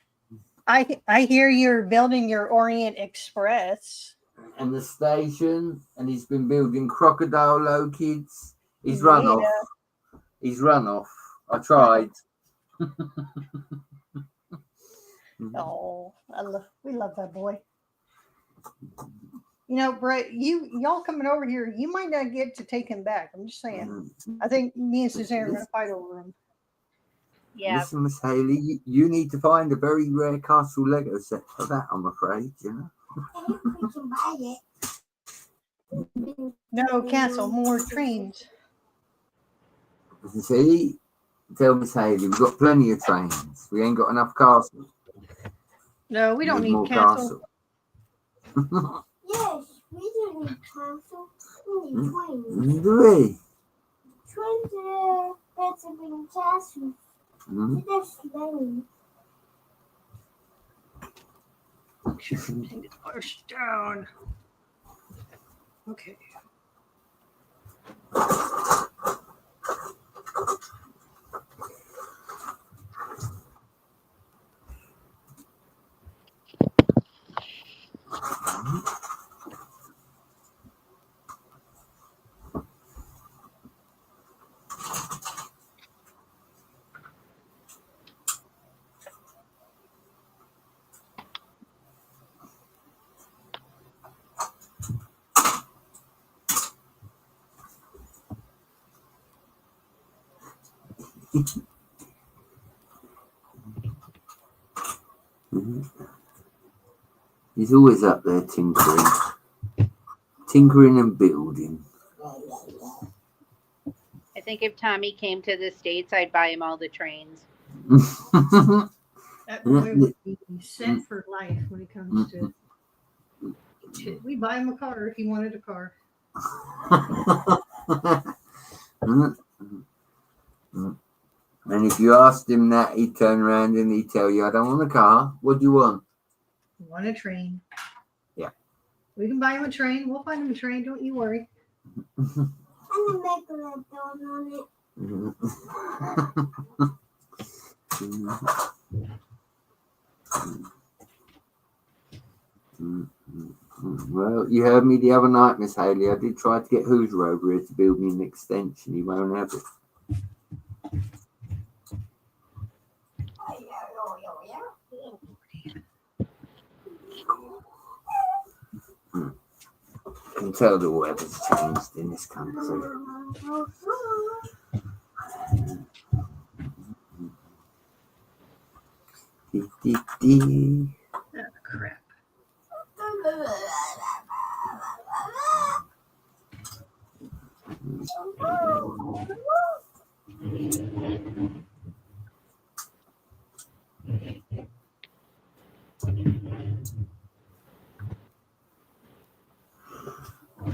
I hear you're building your Orient Express. And the station, and he's been building Crocodile Low Kids. He's run off. He's run off. I tried. Oh, we love that boy. You know, Brett, y'all coming over here, you might not get to take him back. I'm just saying. I think me and Suzanne are going to fight over him. Yeah. Listen, Miss Haley, you need to find a very rare castle Lego set for that, I'm afraid, you know. We can buy it. No, cancel more trains. See? Tell Miss Haley, we've got plenty of trains. We ain't got enough castles. No, we don't need more cancel. castle. Yes, we don't need castle. We need trains. Do we? Trains are better than castles. Mm. They're slow. Push down. Okay. He's always up there tinkering and building. I think if Tommy came to the States, I'd buy him all the trains. That boy would be set for life when it comes to. We buy him a car if he wanted a car. And if you asked him that, he'd turn around and he'd tell you, I don't want a car. What do you want? I want a train. Yeah. We can buy him a train. We'll find him a train. Don't you worry. And a megalodon on it. Well, you heard me the other night, Miss Haley. I did try to get Hoover over here to build me an extension. He won't have it. I can tell the weather's changed in this country. Oh, crap.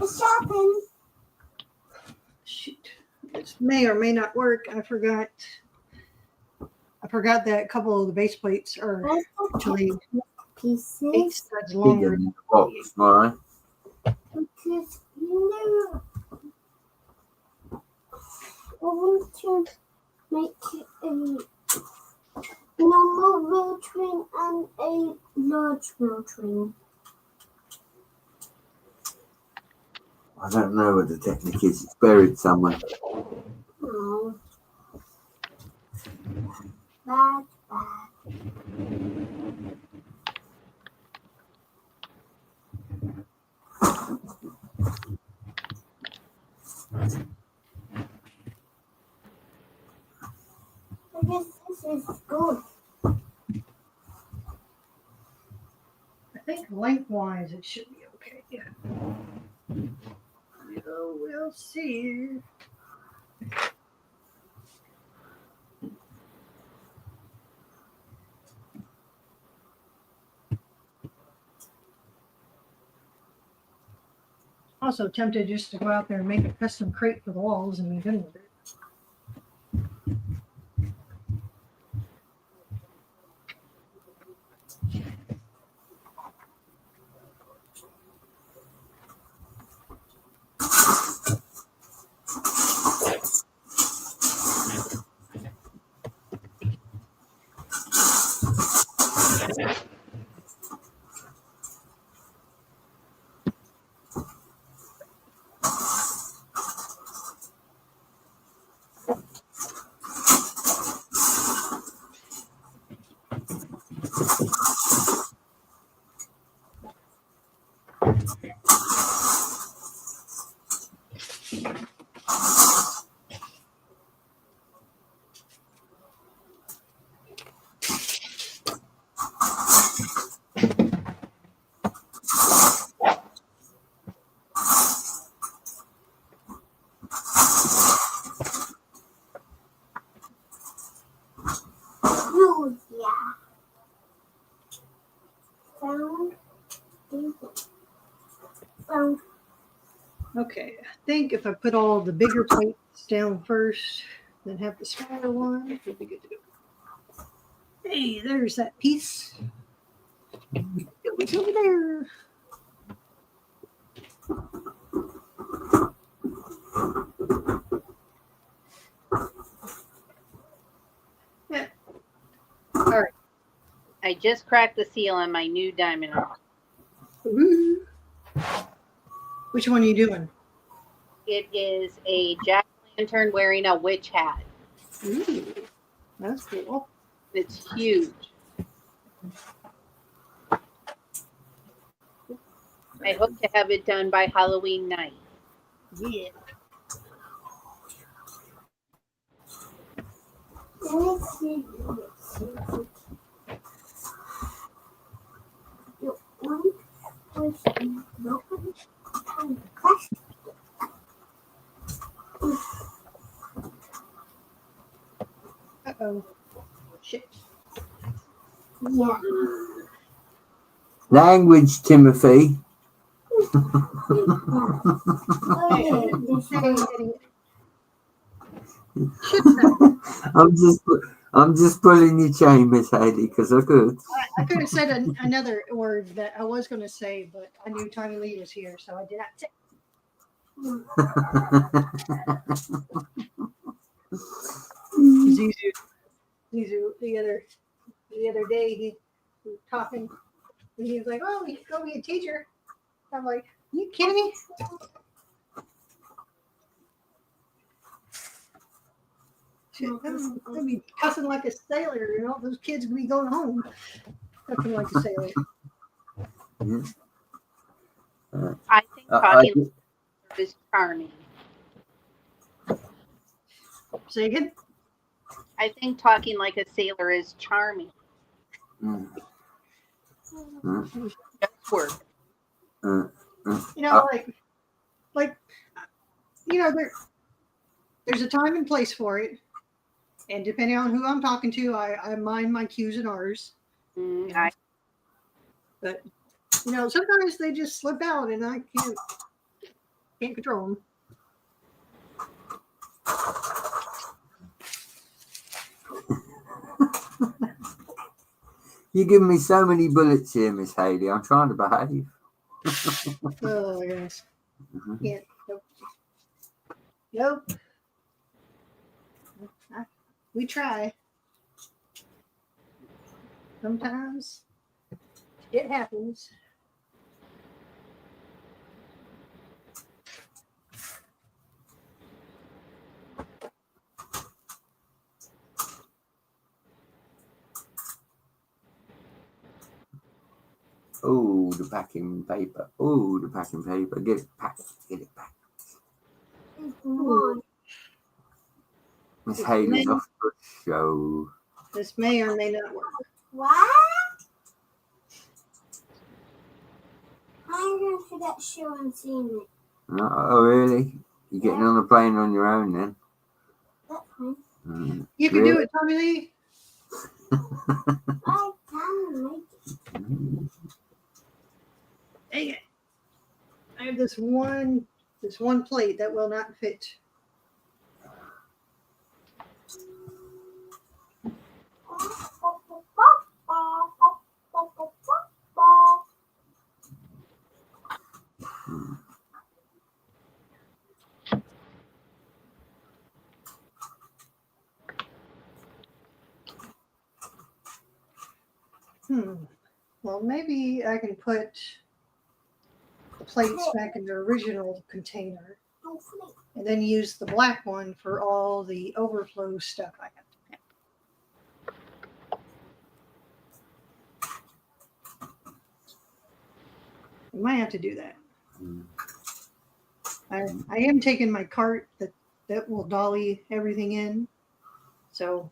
It's shopping. Shoot. This may or may not work. I forgot that a couple of the base plates are actually 8 Pieces. studs Bigger longer. than the box, right? Because I want to make a normal wheel train and a large wheel train. I don't know what the technique is. It's buried somewhere. Oh. Bad. I guess this is good. I think lengthwise it should be okay. Yeah. So we'll see. Also tempted just to go out there and make a custom crate for the walls and be done with it. Okay, I think if I put all the bigger plates down first, then have the smaller one, we'll be good to go. Hey, there's that piece. It's over there. Yeah. All right. I just cracked the seal on my new diamond ring. Woo. Which one are you doing? It is a jack-o'-lantern wearing a witch hat. Ooh, that's cool. It's huge. I hope to have it done by Halloween night. Yeah. Let's see. You want with broken and crushed. Uh-oh. Shit. Yeah. Language, Timothy. Hey, This hey, one. Eddie. Shouldn't I? I'm just pulling your chain, Miss Haley, because I could. I could have said another word that I was going to say, but I knew Tommy Lee was here, so I did not say. Zizu, the other day, he was talking, and he was like, "Oh, we could go be a teacher." I'm like, "You kidding me?" Shit, I'd be cussing like a sailor, you know. Those kids would be going home cussing like a sailor. I think talking is charming. Say again. I think talking like a sailor is charming. That's word. You know, like you know, there's a time and place for it, and depending on who I'm talking to, I mind my Q's and R's. But you know, sometimes they just slip out, and I can't control them. You give me so many bullets here, Miss Haley. I'm trying to behave. Oh yes, can't. Nope. We try. Sometimes it happens. Oh, the packing paper. Oh, the packing paper. Get it packed. Get it packed. One. Miss Haley's off the show. This may or may not work. What? I'm going to that show and seeing it. Oh, really? You're getting on a plane on your own then? That's fine. You can do it, Tommy Lee. I can make it. Dang it. I have this one plate that will not fit. Well, maybe I can put the plates back in their original container and then use the black one for all the overflow stuff I have to pack. I might have to do that. I am taking my cart that will dolly everything in. So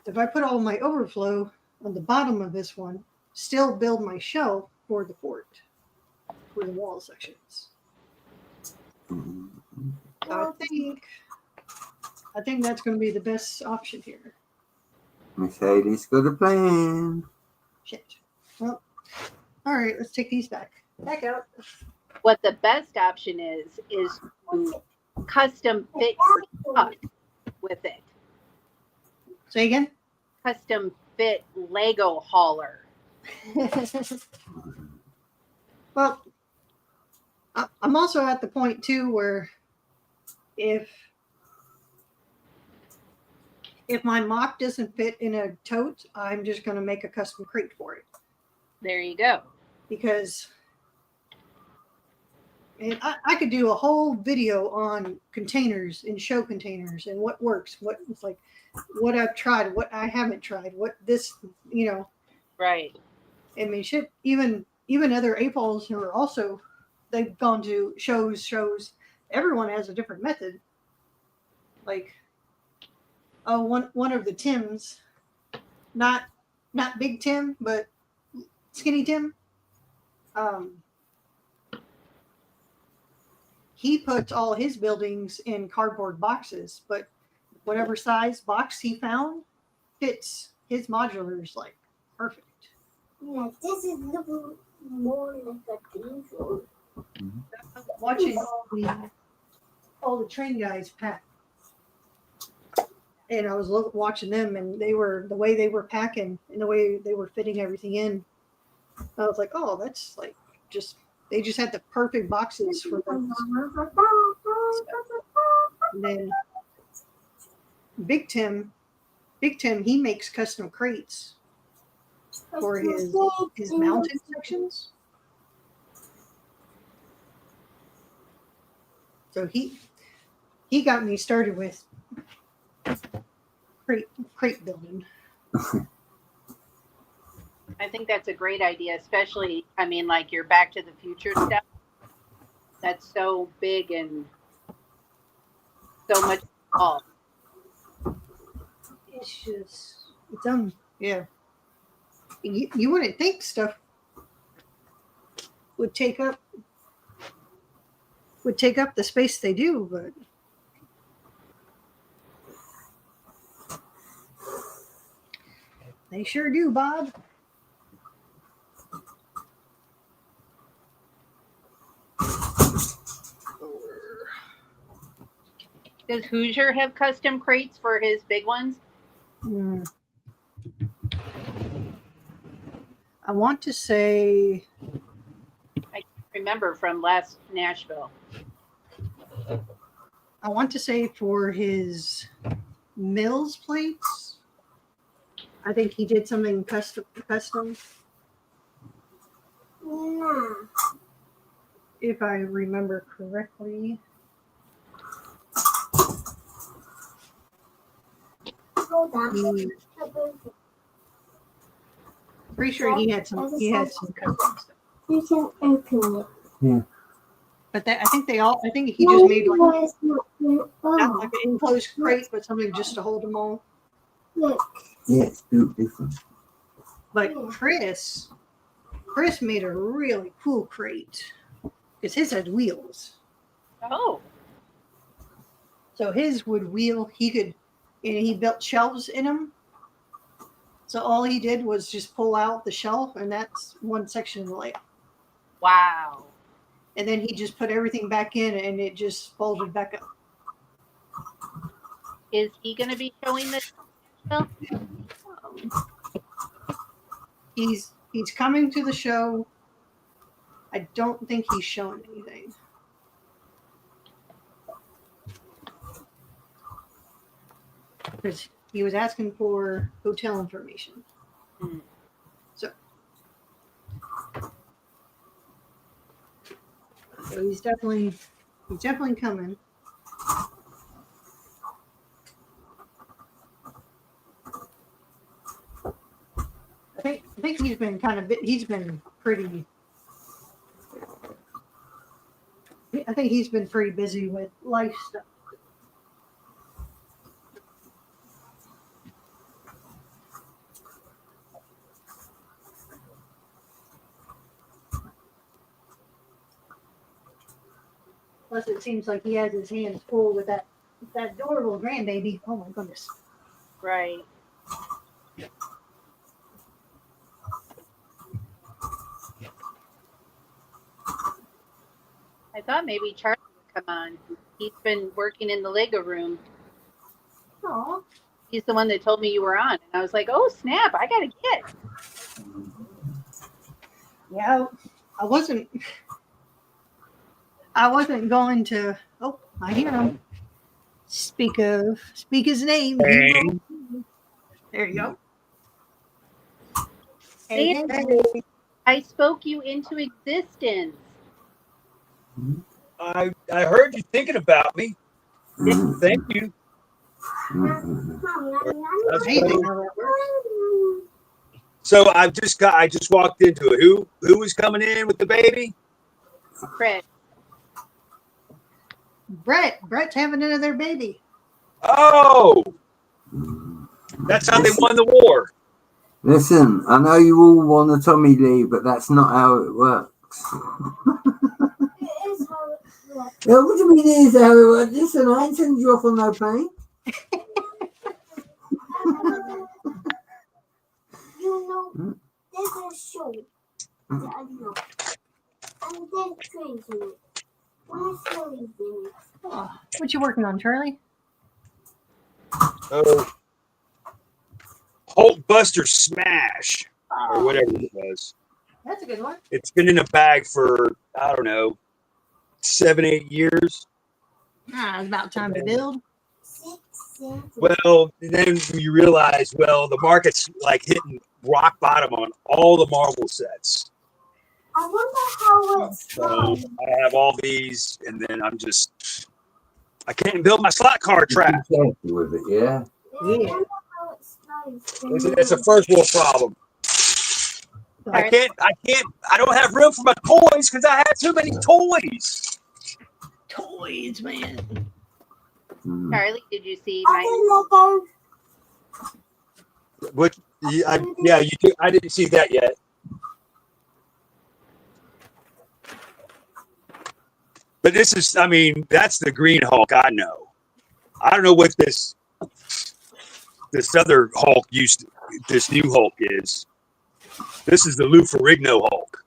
if I put all my overflow on the bottom of this one, still build my shelf for the fort, for the wall sections. So I think that's going to be the best option here. Miss Haley's got a plan. Shit. Well, All right, let's take these back out. What the best option is to custom fit your truck with it. Say again. Custom fit Lego hauler. Well, I'm also at the point too where if my mock doesn't fit in a tote, I'm just going to make a custom crate for it. There you go. Because and I could do a whole video on containers and show containers and what works, what it's like, what I've tried, what I haven't tried, what this, Right. I mean, shit, even other APOLs who are also, they've gone to shows. Everyone has a different method. Like, one of the Tims, not Big Tim, but Skinny Tim. He puts all his buildings in cardboard boxes, but whatever size box he found fits his modulars like perfect. Yeah, this is looking more like a diesel. Watching all the train guys pack, and I was watching them, and the way they were packing and the way they were fitting everything in. I was like, oh, that's like they just had the perfect boxes for them. And then Big Tim, he makes custom crates for his mountain sections. So he got me started with crate building. I think that's a great idea, especially, I mean, like your Back to the Future stuff. That's so big and so much involved. It's yeah. You wouldn't think stuff would take up the space they do, but they sure do, Bob. Does Hoosier have custom crates for his big ones? I want to say, I can't remember from last Nashville. I want to say for his Mills plates, I think he did something custom. Yeah. If I remember correctly. Hold on. Pretty sure he had some custom stuff. You can open it. Yeah. But I think he just made like Why is not not oh, like an enclosed crate, but something just to hold them all. look. Yeah, it's built different. But Chris made a really cool crate because his had wheels. Oh, So his would wheel. He built shelves in them. So all he did was just pull out the shelf, and that's one section of the layout. wow. And then he just put everything back in, and it just folded back up. Is he going to be showing this? He's coming to the show. I don't think he's shown anything. Because he was asking for hotel information. Hmm. So he's definitely coming. I think he's been pretty. I think he's been pretty busy with life stuff. Plus, it seems like he has his hands full with that adorable grandbaby. Oh my goodness! Right. I thought maybe Charlie would come on. He's been working in the Lego room. Aw. He's the one that told me you were on. And I was like, oh, snap, I got to get. Yeah, I wasn't going to. Oh, I hear him. Speak his name. Hey. There you go. Hey, I spoke you into existence. I heard you thinking about me. Thank you. That's Amazing funny. how that works. So I just walked into it. Who was coming in with the baby? Fred. Brett's having another baby. Oh, that's how they won the war. Listen, I know you all want a Tommy Lee, but that's not how it works. It is how it works. Yeah, what do you mean it is how it works? Listen, I ain't sending you off on no plane. You know, there's a show that I know. And there's trains in it. Why Charlie's in it? Oh, what you working on, Charlie? Oh, Hulkbuster Smash or whatever it was. That's a good one. It's been in a bag for I don't know 7-8 years. It's about time to build. 6 cents. Well, then you realize, the market's like hitting rock bottom on all the Marvel sets. I wonder how it's So from. I have all these, and then I can't build my slot car track. Be careful with it, yeah. I wonder how it smells. It's a first world problem. I don't have room for my toys because I have too many toys. Toys, man. Mm. Charlie, did you see my. I Lego. What? Yeah, you do. I didn't see that yet. But this is, that's the Green Hulk I know. I don't know what this other Hulk this new Hulk is. This is the Lou Ferrigno Hulk.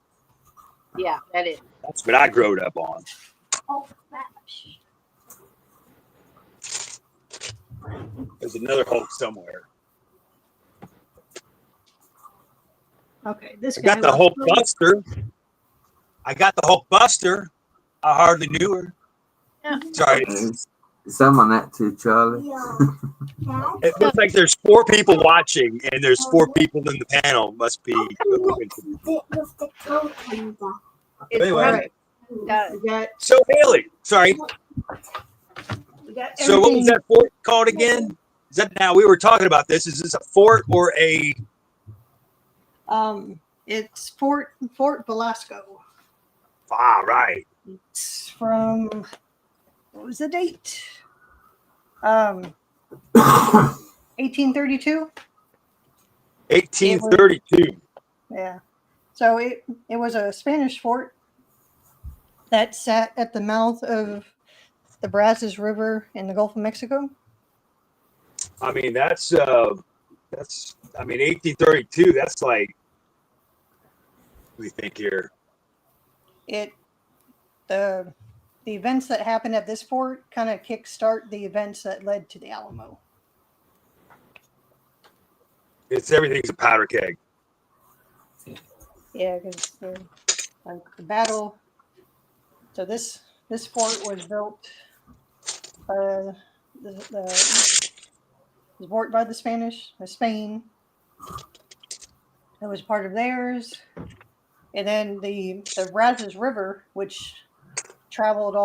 Yeah, that is. That's what I growed up on. Oh, crap. There's another Hulk somewhere. Okay, this I guy. got the Hulk Buster. I hardly knew her. Yeah. Sorry. Someone that too, Charlie. Yeah. Dad? It looks like there's 4 people watching, and there's 4 people in the panel. Must be. With the coat on the. It's Anyway. right. We got, So Haley, sorry. we got So what was everything. that fort called again? Is that now we were talking about this? Is this a fort or a? It's Fort Velasco. Ah, right. It's from, what was the date? 1832. 1832. Yeah. So it was a Spanish fort that sat at the mouth of the Brazos River in the Gulf of Mexico. That's 1832. That's like, what do you think here? The events that happened at this fort kind of kickstart the events that led to the Alamo. Everything's a powder keg. Yeah, because the battle. So this fort was built. Was bought by the Spanish, Spain. It was part of theirs, and then the Brazos River, which traveled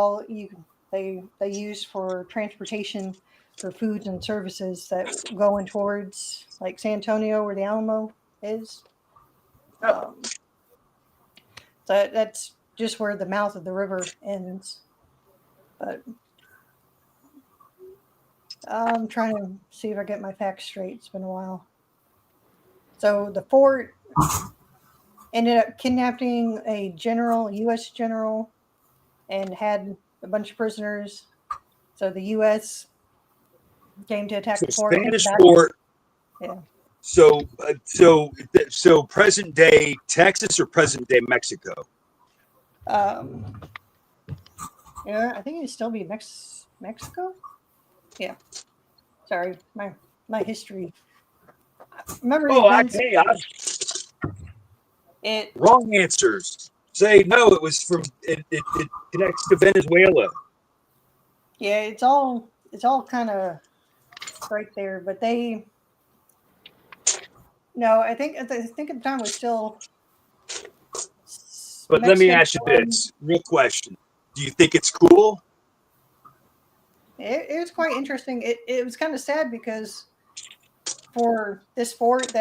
they used for transportation for foods and services that going towards like San Antonio where the Alamo is. So that's just where the mouth of the river ends. But I'm trying to see if I get my facts straight. It's been a while. So the fort ended up kidnapping a U.S. general, and had a bunch of prisoners. So the U.S. came to attack So the fort. Spanish fort. Yeah. So present day Texas or present day Mexico? Yeah, I think it'd still be Mexico. Yeah. Sorry, my history. Remember the Oh, events? hey, It wrong answers. Say no. It was from. It connects to Venezuela. yeah, it's all kind of right there, but they no, I think at the time was still But let me Mexican. ask you this real question: do you think it's cool? It was quite interesting. It was kind of sad because for this fort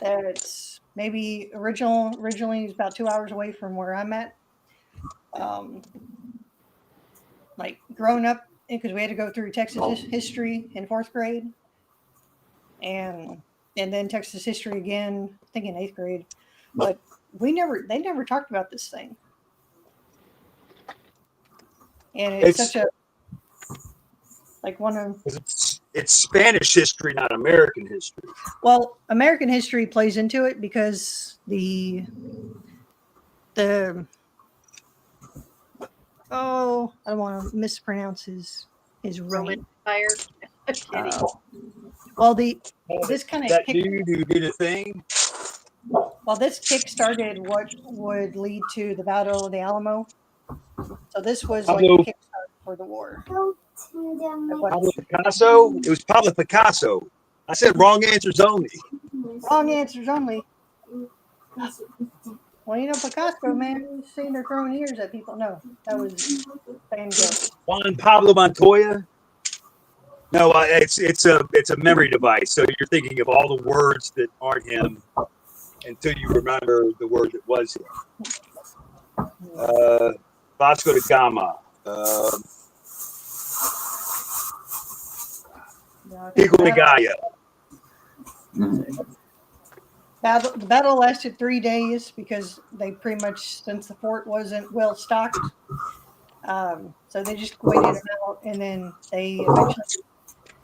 that's maybe originally is about 2 hours away from where I'm at. Um, like growing up, because we had to go through Texas history in fourth grade, and then Texas history again, I think in eighth grade. But they never talked about this thing, and it's It's such a like one of it's Spanish history, not American history. well, American history plays into it because the oh, I don't want to mispronounce his Roman reign. Empire. Kidding. Well, this kind of That kick dude who did a thing. well, this kick started what would lead to the Battle of the Alamo. So this was like the Pablo kickstart for the war. Go to the Like what, Pablo Picasso. It was Pablo Picasso. I said wrong answers only. wrong answers only. Well, Picasso, man, he's sitting there throwing ears at people. No, that was Van Gogh. Juan Pablo Montoya. No, it's a memory device. So you're thinking of all the words that aren't him until you remember the word that was him. Vasco da Gama. Pico de Gallo. The battle lasted 3 days because they pretty much, since the fort wasn't well stocked, so they just waited it out, and then they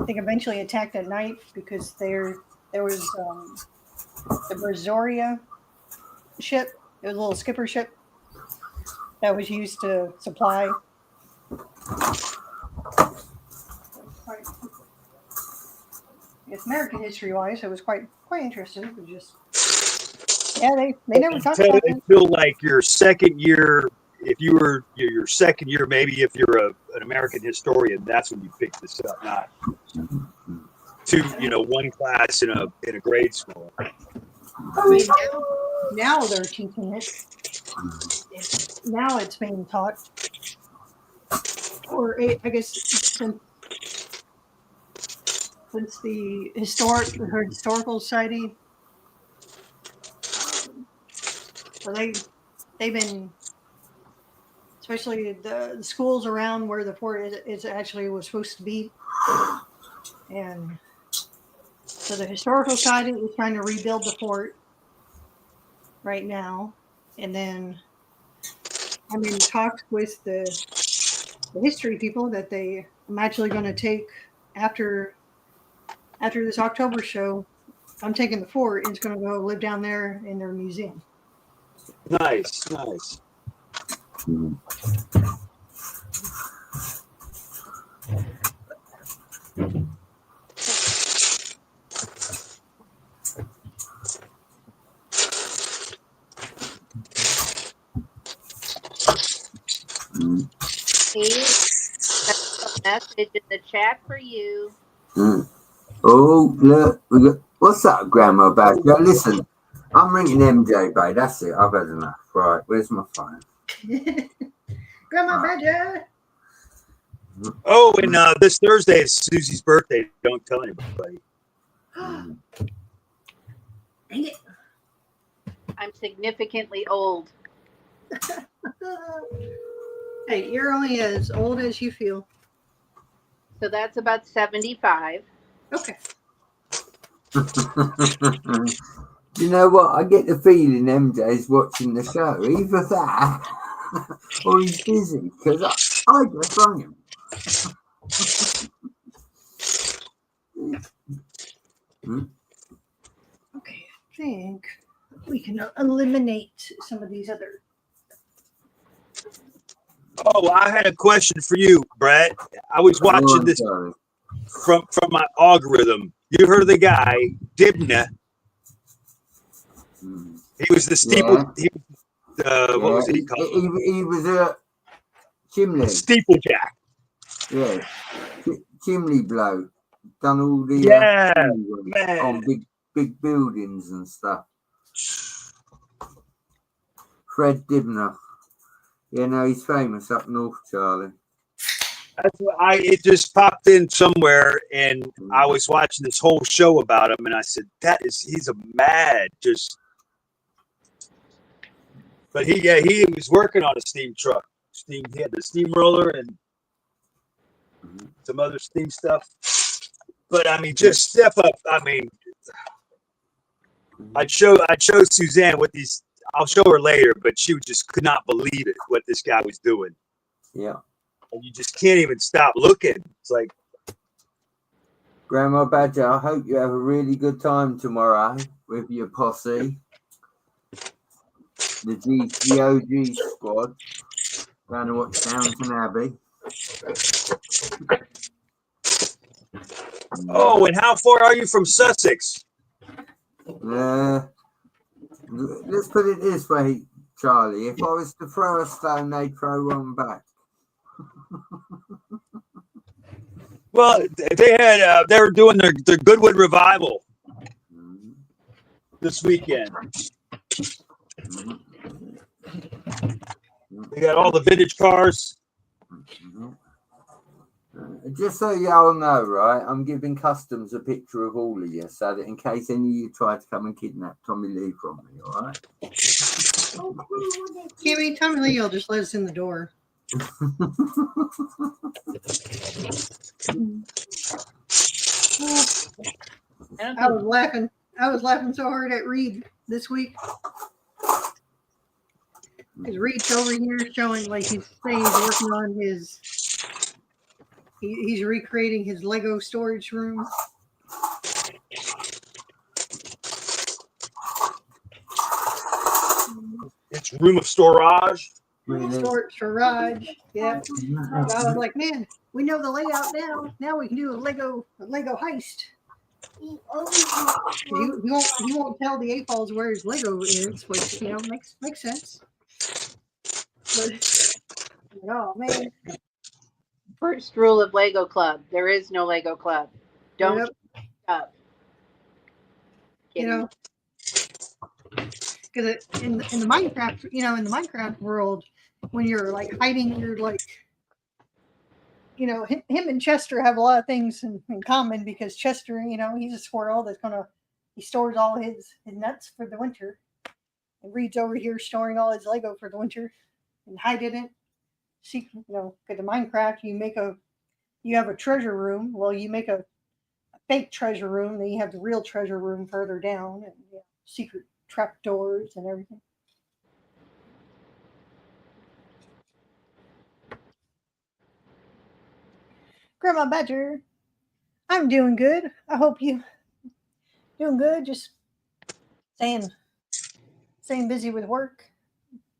eventually attacked at night because there was the Brazoria ship. It was a little skipper ship that was used to supply. I guess American history wise, it was quite interesting. It was just they never talked about that. Until like your second year, if you were your second year, maybe if you're an American historian, that's when you pick this up, not one class in a grade school. I mean, now they're teaching it. Now it's being taught, or I guess since the historical society, so they've been, especially the schools around where the fort is actually was supposed to be, and so the historical society is trying to rebuild the fort right now, and then I'm in talks with the history people that I'm actually going to take after this October show. I'm taking the fort and it's going to go live down there in their museum. Nice. A message in the chat for you. Oh, look, what's that, Grandma Badger? Listen, I'm ringing MJ, babe. That's it. I've had enough. Right, where's my phone? Grandma Badger. Oh, and this Thursday is Susie's birthday. Don't tell anybody. Dang it. I'm significantly old. Hey, you're only as old as you feel. So that's about 75. Okay. You know what? I get the feeling MJ's watching the show. Either that or he's busy, because I just rang him. Okay, I think we can eliminate some of these other. Oh, I had a question for you, Brett. I was watching this from my algorithm. You heard of the guy Dibna? He was the steeple. Yeah. What was he called? He was a chimney. Steeplejack. Yeah. Chimney bloke. Done all the Man. on big buildings and stuff. Fred Dibner. Yeah, no, he's famous up north, Charlie. That's what it just popped in somewhere, and I was watching this whole show about him, and I said, he's a mad but he was working on a steam truck. He had the steamroller and some other steam stuff. But I mean, just step up. I mean, I'd show Suzanne what these. I'll show her later, but she just could not believe it what this guy was doing. Yeah. And you just can't even stop looking. It's like, Grandma Badger, I hope you have a really good time tomorrow with your posse. The OG squad. Going to watch Downton Abbey. oh, and how far are you from Sussex? Let's put it this way, Charlie. If I was to throw a stone, they'd throw one back. Well, they were doing their Goodwood revival this weekend. They got all the vintage cars. Just so y'all know, right, I'm giving Customs a picture of all of you so that in case any of you try to come and kidnap Tommy Lee from me, all right? Kimmy, Tommy Lee will just let us in the door. I was laughing so hard at Reed this week. Because Reed's over here showing, like, he's saying he's working on his, he's recreating his Lego storage room. It's room of storage. Storage, yeah. So I was like, man, we know the layout now. Now we can do a Lego heist. He won't tell the A-Falls where his Lego is, which, you know, makes sense. But, oh man. First rule of Lego Club: there is no Lego Club. Don't shut up. You know, because in the Minecraft, you know, in the Minecraft world, when you're like hiding, you're like, you know, him and Chester have a lot of things in common because Chester, you know, he's a squirrel that's he stores all his nuts for the winter, and Reed's over here storing all his Lego for the winter and hiding it. See, you know, because in Minecraft, you have a treasure room. Well, you make a fake treasure room, then you have the real treasure room further down, and you know, secret trap doors and everything. Grandma Badger, I'm doing good. I hope you doing good. Just staying busy with work.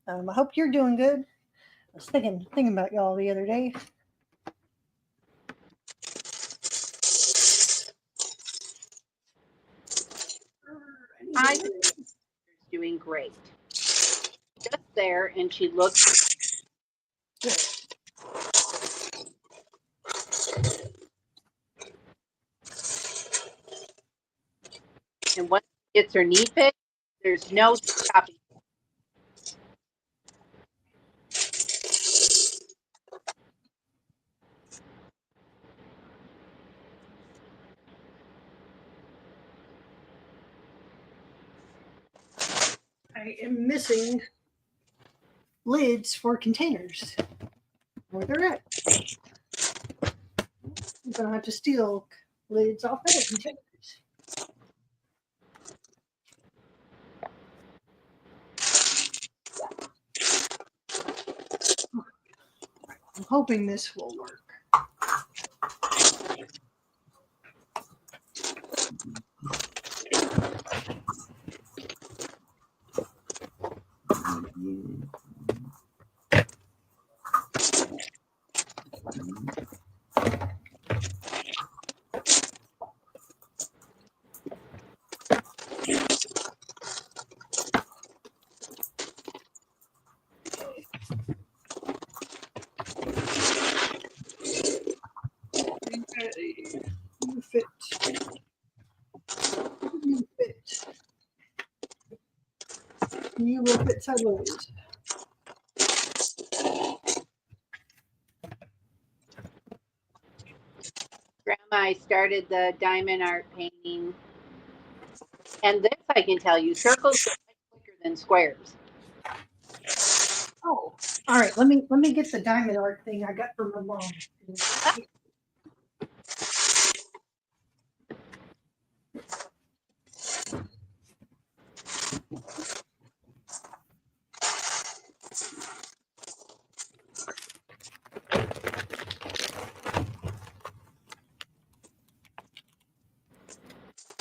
I hope you're doing good. I was thinking about y'all the other day. I'm doing great. Just there, and she looks. And once she gets her knee fixed, there's no stopping. I am missing lids for containers. Where they're at. I'm gonna have to steal lids off other containers. I'm hoping this will work. You fit. You fit. You will fit sideways. Grandma, I started the diamond art painting. And this I can tell you, circles go much quicker than squares. Oh, all right. Let me get the diamond art thing I got from my mom.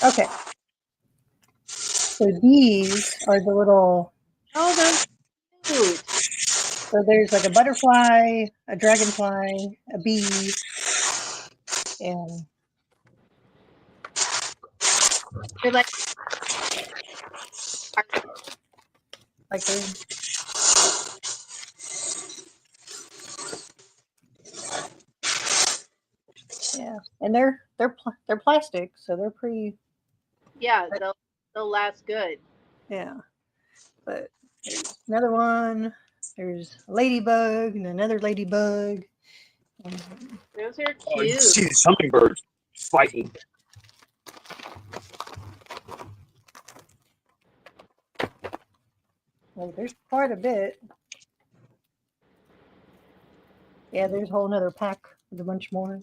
Okay. So these are the little. Oh, those cute. So there's like a butterfly, a dragonfly, a bee, and They're like, like they. Yeah, and they're plastic, so they're pretty. yeah, they'll last good. Yeah, but there's another one. There's a ladybug and another ladybug. Those are Oh, you cute. see the hummingbirds fighting. Well, there's quite a bit. Yeah, there's a whole nother pack with a bunch more.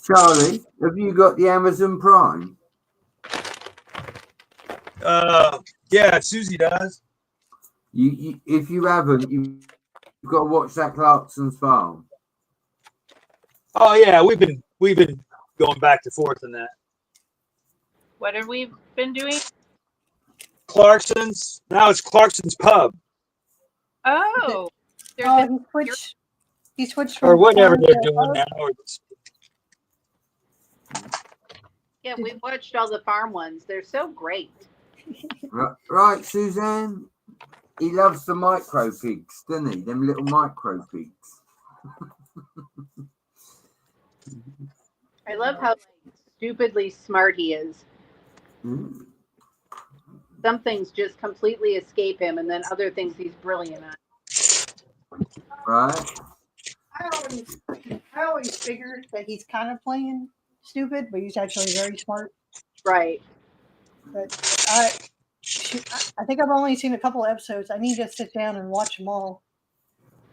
Charlie, have you got the Amazon Prime? Yeah, Susie does. You if you haven't, you've got to watch that Clarkson's Farm. Oh yeah, we've been going back and forth on that. What have we been doing? Clarkson's. Now it's Clarkson's Pub Oh, there's Oh, a, he switched or from whatever farm they're to doing hub. now. Or yeah, we watched all the farm ones. They're so great. Right, Suzanne? He loves the micro pigs, doesn't he? Them little micro pigs. I love how like, stupidly smart he is. Mm. Some things just completely escape him, and then other things he's brilliant on. Right? I always figured that he's kind of playing stupid, but he's actually very smart. Right. But I think I've only seen a couple of episodes. I need to sit down and watch them all.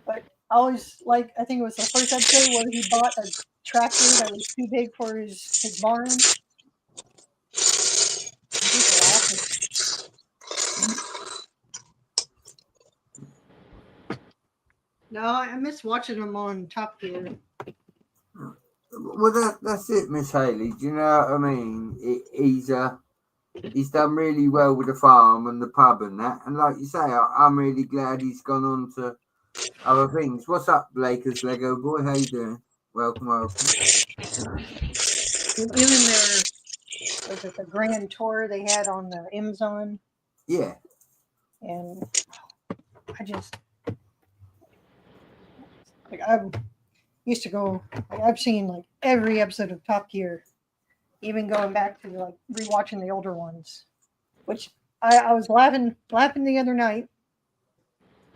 But I always I think it was the first episode where he bought a tractor that was too big for his barn. No, I miss watching them on Top Gear. Well, that's it, Miss Haley. Do you know what I mean? He's done really well with the farm and the pub and that. And like you say, I'm really glad he's gone on to other things. What's up, Lakers Lego boy? How you doing? Welcome. Even their the grand tour they had on the Amazon, Yeah. and I just I used to go. I've seen like every episode of Top Gear, even going back to like rewatching the older ones, which I was laughing the other night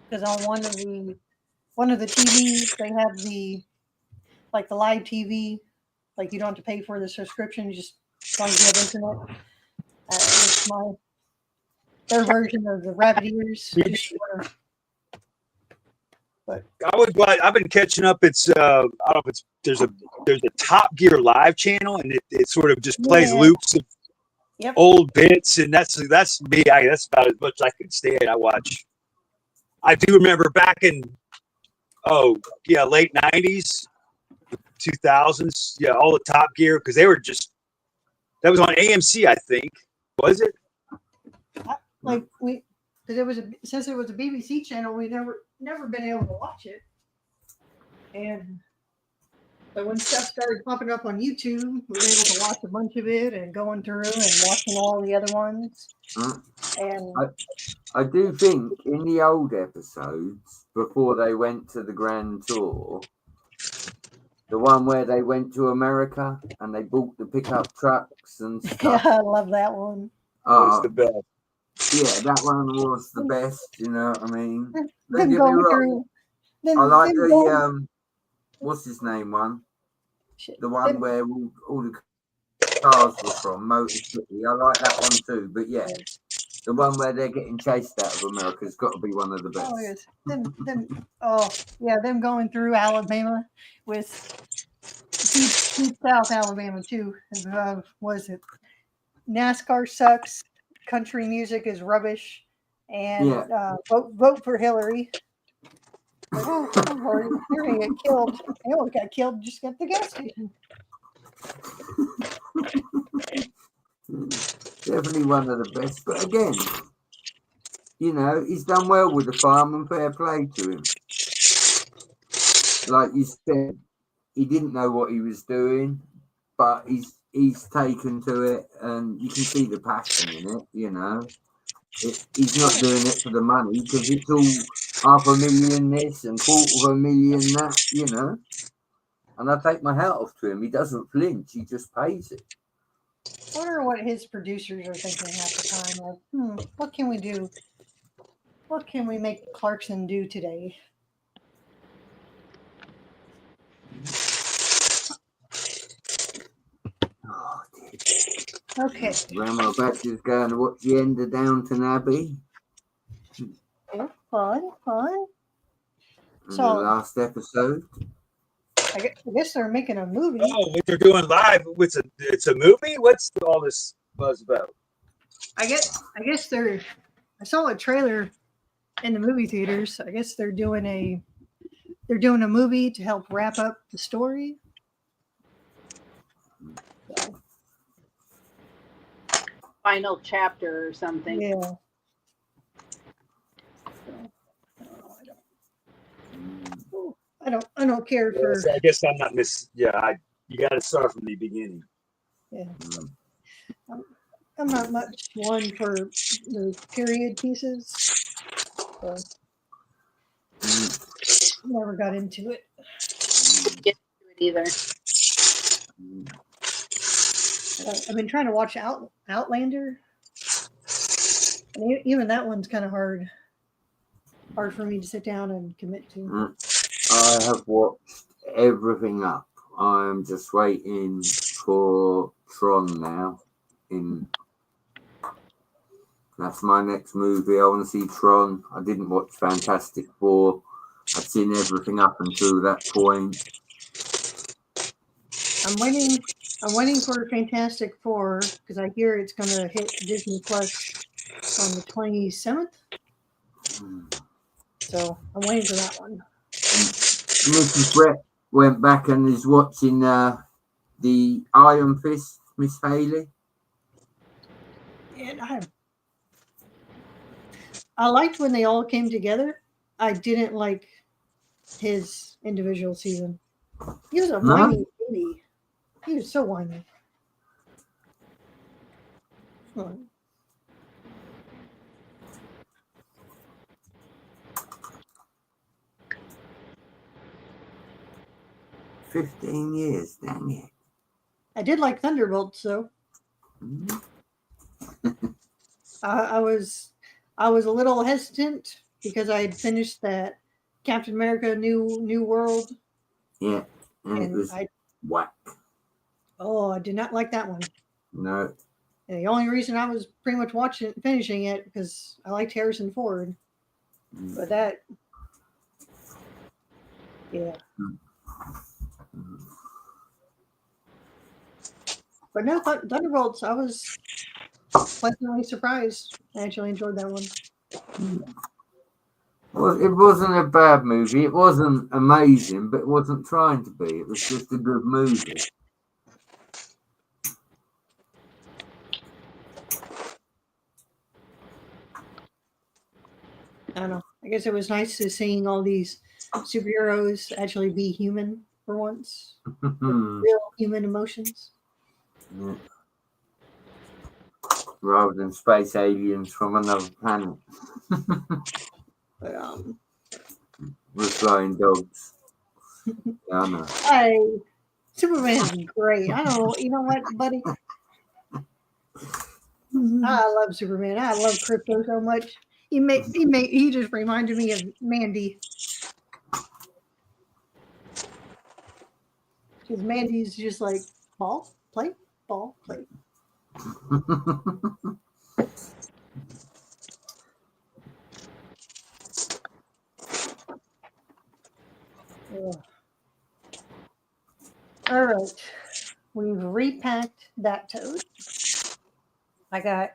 because on one of the TVs they have the live TV, like you don't have to pay for the subscription, just as long as you have internet. It's their version of the rabbit ears. But I've been catching up. It's I don't know if it's there's a Top Gear Live channel, and it sort of just plays loops of old bits, and that's me. That's about as much as I can stand. I do remember back in late '90s, 2000s, all the Top Gear, because they were that was on AMC, I think. Was it? Since it was a BBC channel, we never been able to watch it, and But when stuff started popping up on YouTube, we were able to watch a bunch of it and going through and watching all the other ones. And I do think in the old episodes, before they went to the Grand Tour, the one where they went to America and they bought the pickup trucks and yeah, stuff. I love that one. Was the best. Yeah, that one was the best. You know what I mean? Don't Them get me going wrong. through. I like them the going- what's his name one? Shit, The one them- where all the cars were from Motor City. I like that one too. But yeah, the one where they're getting chased out of America has got to be one of the best. Oh yes, them going through Alabama with deep South Alabama too. Was it NASCAR sucks, country music is rubbish, and Yeah. vote for Hillary. Like, oh, Lord, you're gonna get killed. I almost got killed just at the gas station. Definitely one of the best. But again, you know, he's done well with the farm and fair play to him. Like you said, he didn't know what he was doing, but he's taken to it, and you can see the passion in it. You know, he's not doing it for the money because it's all $500,000 this and $250,000 that. You know, and I take my hat off to him. He doesn't flinch. He just pays it. I wonder what his producers are thinking half the time. Like, what can we do? What can we make Clarkson do today? Oh, Okay. Grandma Baxter's going to watch the end of Downton Abbey. Oh, fun. In So- the last episode. I guess they're making a movie. Oh, what they're doing live? It's a movie. What's all this buzz about? I guess they're. I saw a trailer in the movie theaters. I guess they're doing a movie to help wrap up the story. So, Final chapter or something. yeah. I don't care for. So I guess I'm not you got to start from the beginning. Yeah. I'm not much one for the period pieces. So never got into it. Get to it either. I've been trying to watch Outlander. And even that one's kind of hard for me to sit down and commit to. I have watched everything up. I'm just waiting for Tron now. That's my next movie. I want to see Tron. I didn't watch Fantastic Four. I've seen everything up until that point. I'm waiting for Fantastic Four because I hear it's going to hit Disney Plus on the 27th. So I'm waiting for that one. Mrs. Brett went back and is watching the Iron Fist, Miss Haley. And I liked when they all came together. I didn't like his individual season. He was a whiny baby. He was so whiny. Oh. $15 years, dang it. I did like Thunderbolts though. I was a little hesitant because I had finished that Captain America New World. Yeah, and it was whack. I did not like that one. No. And the only reason I was pretty much finishing it because I liked Harrison Ford. But that, yeah. But no, Thunderbolts, I was pleasantly surprised. I actually enjoyed that one. Well, it wasn't a bad movie. It wasn't amazing, but it wasn't trying to be. It was just a good movie. I don't know. I guess it was nice to seeing all these superheroes actually be human for once. Hmm. Real human emotions. Yeah. Rather than space aliens from another planet But with flying dogs. Yeah, I know. Superman's great. I don't know. You know what, buddy? I love Superman. I love Crypto so much. He just reminded me of Mandy. Because Mandy's just like ball, play, ball, play. Ugh. All right. We've repacked that toad. I got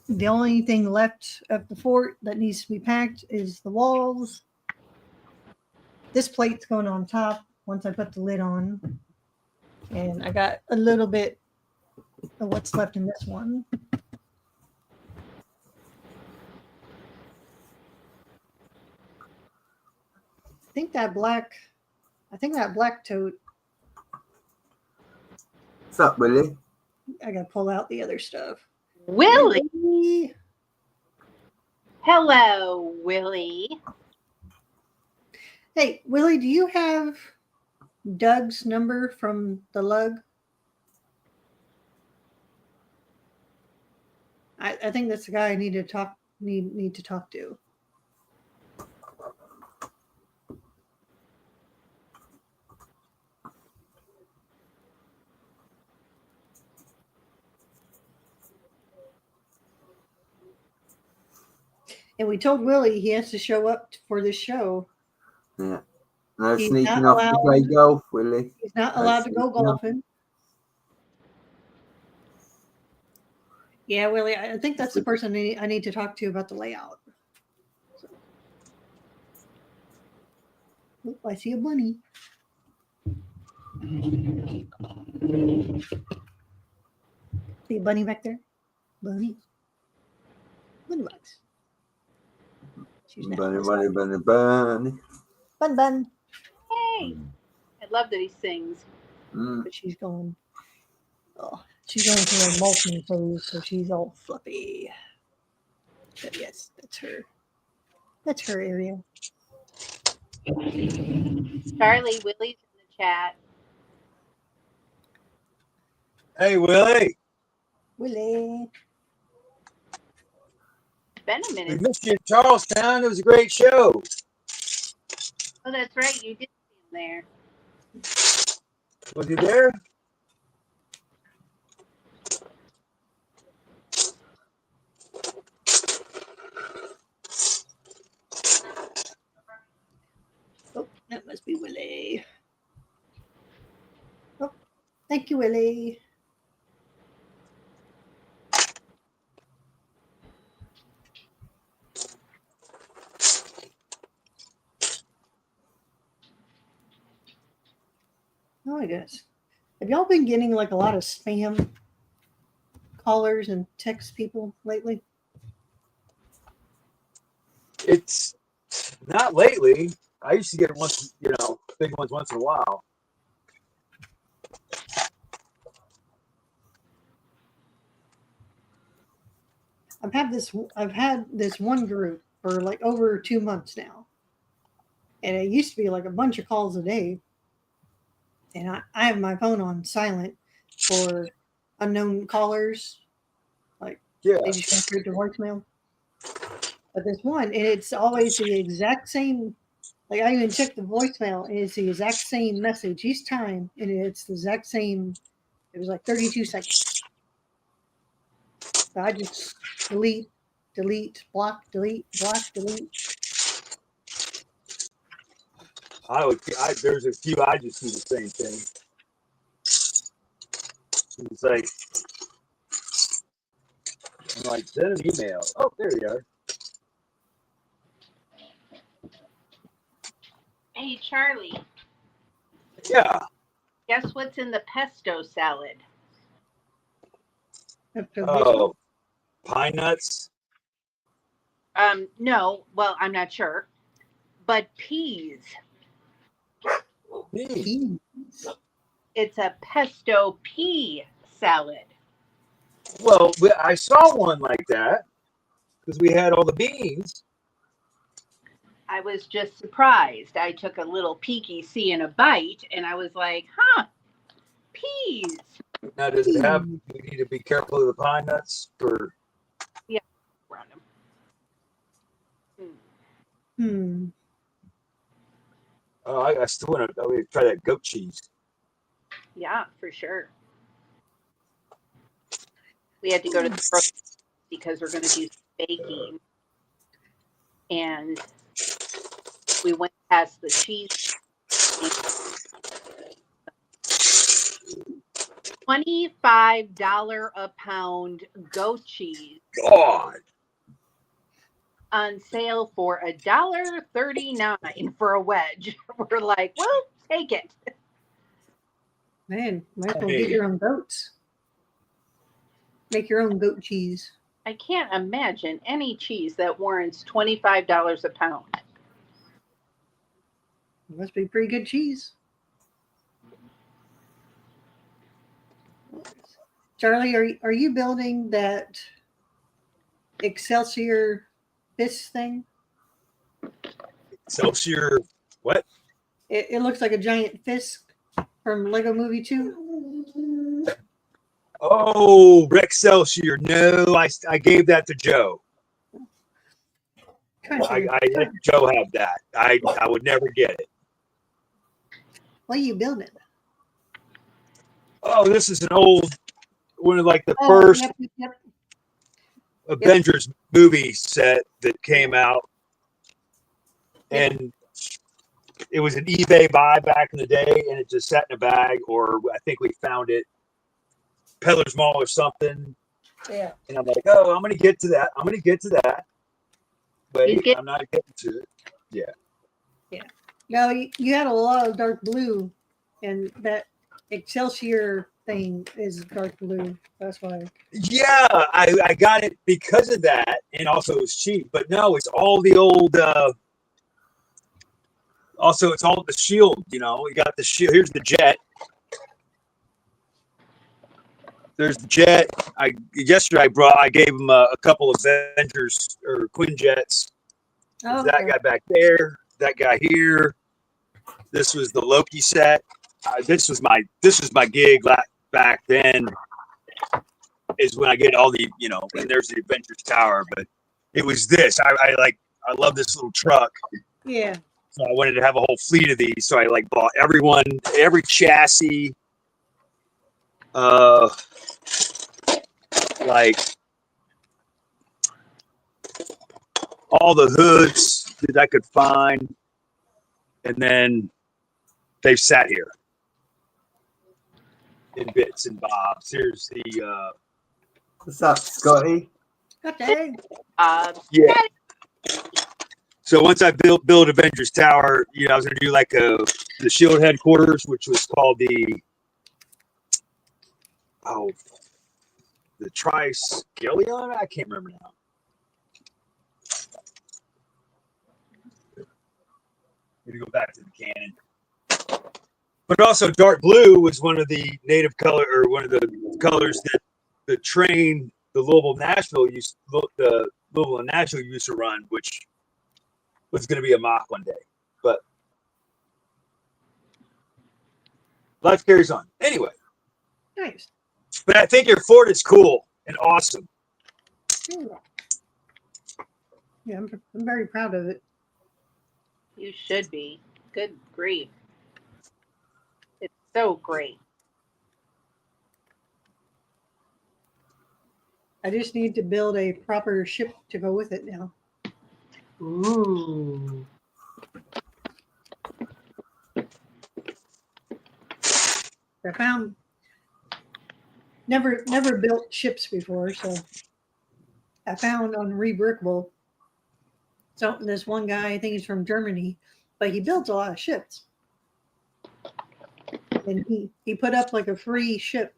the only thing left of the fort that needs to be packed is the walls. This plate's going on top once I put the lid on. And I got a little bit of what's left in this one. I think that black toad, What's up, Willie? I gotta pull out the other stuff. Willie. Hello, Willie. Hey, Willie, do you have Doug's number from the lug? I think that's the guy I need to talk to. And we told Willie he has to show up for this show. Yeah. No He's sneaking not off to allowed- play golf, Willie. He's not No allowed to go sneaking off. golfing. Yeah, Willie, I think that's the person I need to talk to about the layout. So. Oop, I see a bunny. See a bunny back there? Bunny. Bunny box. She's not Bunny, this bunny, side. bunny, bunny. Bun bun. Hey, I love that he sings. Mm. But she's going. Oh, she's going through a molting phase, so she's all fluffy. But yes, that's her. That's her area. Charlie, Willie's in the chat. Hey, Willie. Willie. It's been a We minute. missed you in Charlestown. It was a great show. Oh, that's right. You did see him there. Was you there? Oh, that must be Willie. Oh, thank you, Willie. Oh my goodness. Have y'all been getting like a lot of spam callers and text people lately? It's not lately. I used to get once, big ones once in a while. I've had this one group for like over 2 months now. And it used to be like a bunch of calls a day. And I have my phone on silent for unknown callers. Like Yeah. they just go straight to voicemail. But this one, and it's always the exact same. Like I even checked the voicemail, and it's the exact same message each time, and it's the exact same. It was like 32 seconds. So I just delete, block, delete, block, delete. There's a few I just do the same thing. It's like, I'm like, send an email. Oh, there you are. Hey, Charlie, Yeah. guess what's in the pesto salad? Oh, pine nuts. No, well, I'm not sure. but peas. Neat. It's a pesto pea salad. Well, I saw one like that because we had all the beans. I was just surprised. I took a little peeky see and a bite, and I was like, huh, peas. Now, does it have? Do we need to be careful of the pine nuts? Or Around them. Hmm. oh, I still want to try that goat cheese. Yeah, for sure. We had to go to the grocery because we're going to do baking, and we went past the cheese. $25 a pound goat cheese God. on sale for $1.39 for a wedge. We're like, well, take it. Man, might as well get your own goats. Make your own goat cheese. I can't imagine any cheese that warrants $25 a pound. Must be pretty good cheese. Charlie, are you building that Excelsior fist thing? Excelsior, what? It looks like a giant fist from Lego Movie 2. Oh, Excelsior. No, I gave that to Joe. Country. I let Joe have that. I would never get it. What are you building? Oh, this is an old one of like the Oh, first yep. Avengers movie set that came out. And it was an eBay buy back in the day, and it just sat in a bag, or I think we found it Peddler's Mall or something. Yeah. And I'm like, oh, I'm going to get to that. Wait, I'm not getting to it. Yeah. No, you had a lot of dark blue, and that Excelsior thing is dark blue. That's why. Yeah, I got it because of that, and also it was cheap. But no, it's all the old. Also, it's all the shield. You know, you got the shield. Here's the jet. There's the jet. Yesterday I gave him a couple of Avengers or Quinjets. Oh, That guy back there. That guy here. This was the Loki set. This was my gig back then. Is when I get all the when there's the Avengers Tower, but it was this. I love this little truck. Yeah. So I wanted to have a whole fleet of these. So I bought every chassis. Like all the hoods that I could find, and then they've sat here in bits and bobs. Here's the What's up, Scotty? Okay. yeah. So once I build Avengers Tower, I was going to do like the Shield headquarters, which was called the Triskelion. I can't remember now. Maybe go back to the canon. But also, dark blue was one of the native color, or one of the colors that the train, the Louisville and Nashville used to run, which was going to be a mock one day. But life carries on. Anyway. Nice. But I think your fort is cool and awesome. Yeah, I'm very proud of it. You should be. Good grief. It's so great. I just need to build a proper ship to go with it now. Ooh. I found never built ships before, so I found on Rebrickable this one guy, I think he's from Germany, but he builds a lot of ships. And he put up like a free ship,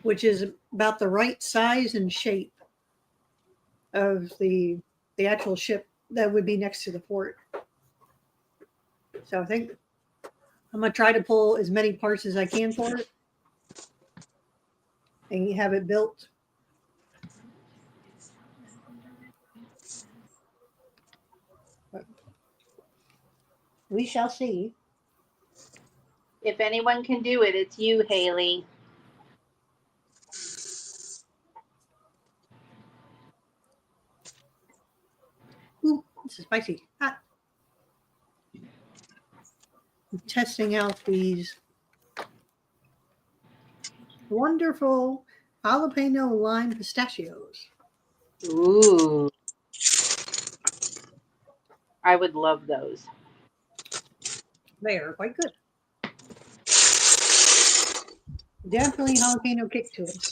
which is about the right size and shape of the actual ship that would be next to the fort. So I think I'm gonna try to pull as many parts as I can for it and have it built. But we shall see. If anyone can do it, it's you, Haley. Ooh, this is spicy. Hot. I'm testing out these wonderful jalapeno lime pistachios. Ooh. I would love those. They are quite good. Definitely jalapeno kick to it.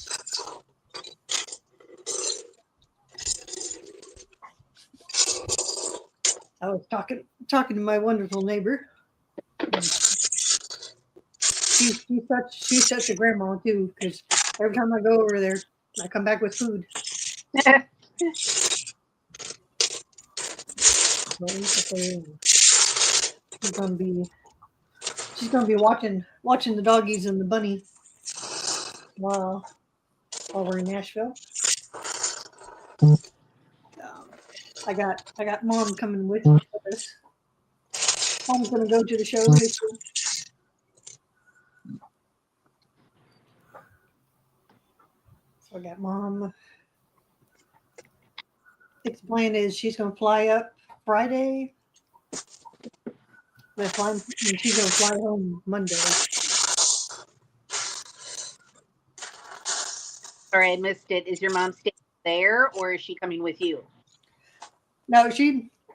I was talking to my wonderful neighbor. She's such a grandma too, because every time I go over there, I come back with food. She's gonna be watching the doggies and the bunny while we're in Nashville. I got mom coming with us. Mom's gonna go to the show this year. So I got mom. The plan is she's gonna fly up Friday. And she's gonna fly home Monday. Sorry, I missed it. Is your mom staying there or is she coming with you? No,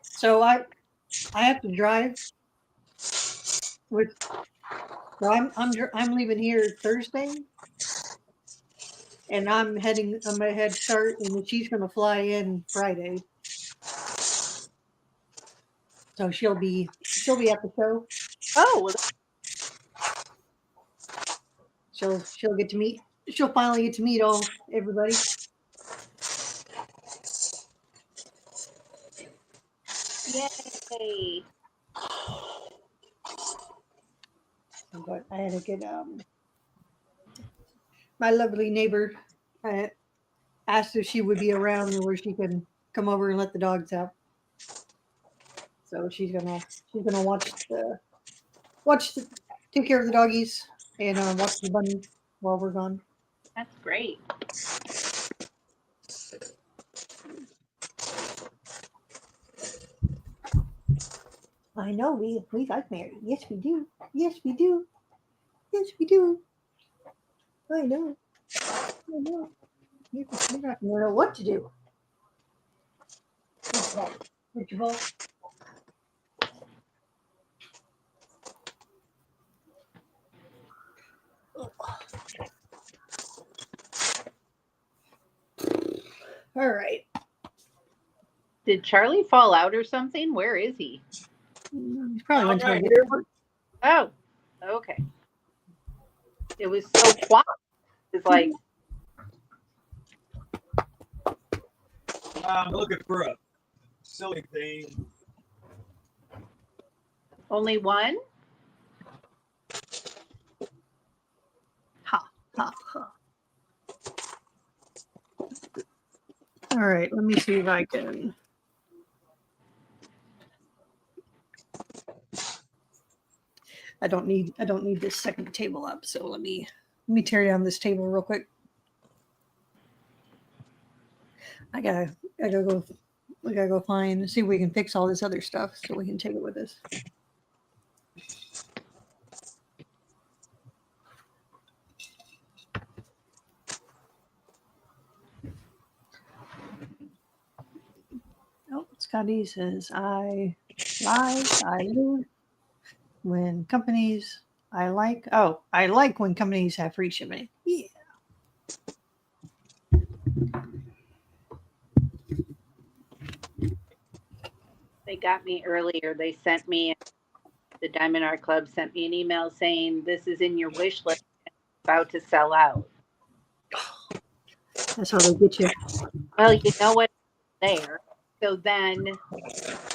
so I have to drive with. So I'm leaving here Thursday, and I'm gonna head start, and then she's gonna fly in Friday. So she'll be at the show. Oh, well, She'll get to meet. She'll finally get to meet everybody. yay. But I had to get my lovely neighbor. I asked if she would be around where she can come over and let the dogs out. So she's gonna take care of the doggies and watch the bunny while we're gone. That's great. I know we got married. Yes, we do. Yes, we do. Yes, we do. I know. You're not gonna know what to do. First of all, all right. Did Charlie fall out or something? Where is he? He's probably went to Right go here. get Oh, okay. It was so quiet. It's like, I'm looking for a silly thing. only one? ha. All right, let me see if I can. I don't need this second table up, so let me tear down this table real quick. We gotta go find, see if we can fix all this other stuff so we can take it with us. Oh, Scotty says I live when companies I like when companies have free shipping. Yeah. They got me earlier. They sent me, the Diamond Art Club sent me an email saying, this is in your wish list, about to sell out. That's how they get you. Well, you know what's there. So then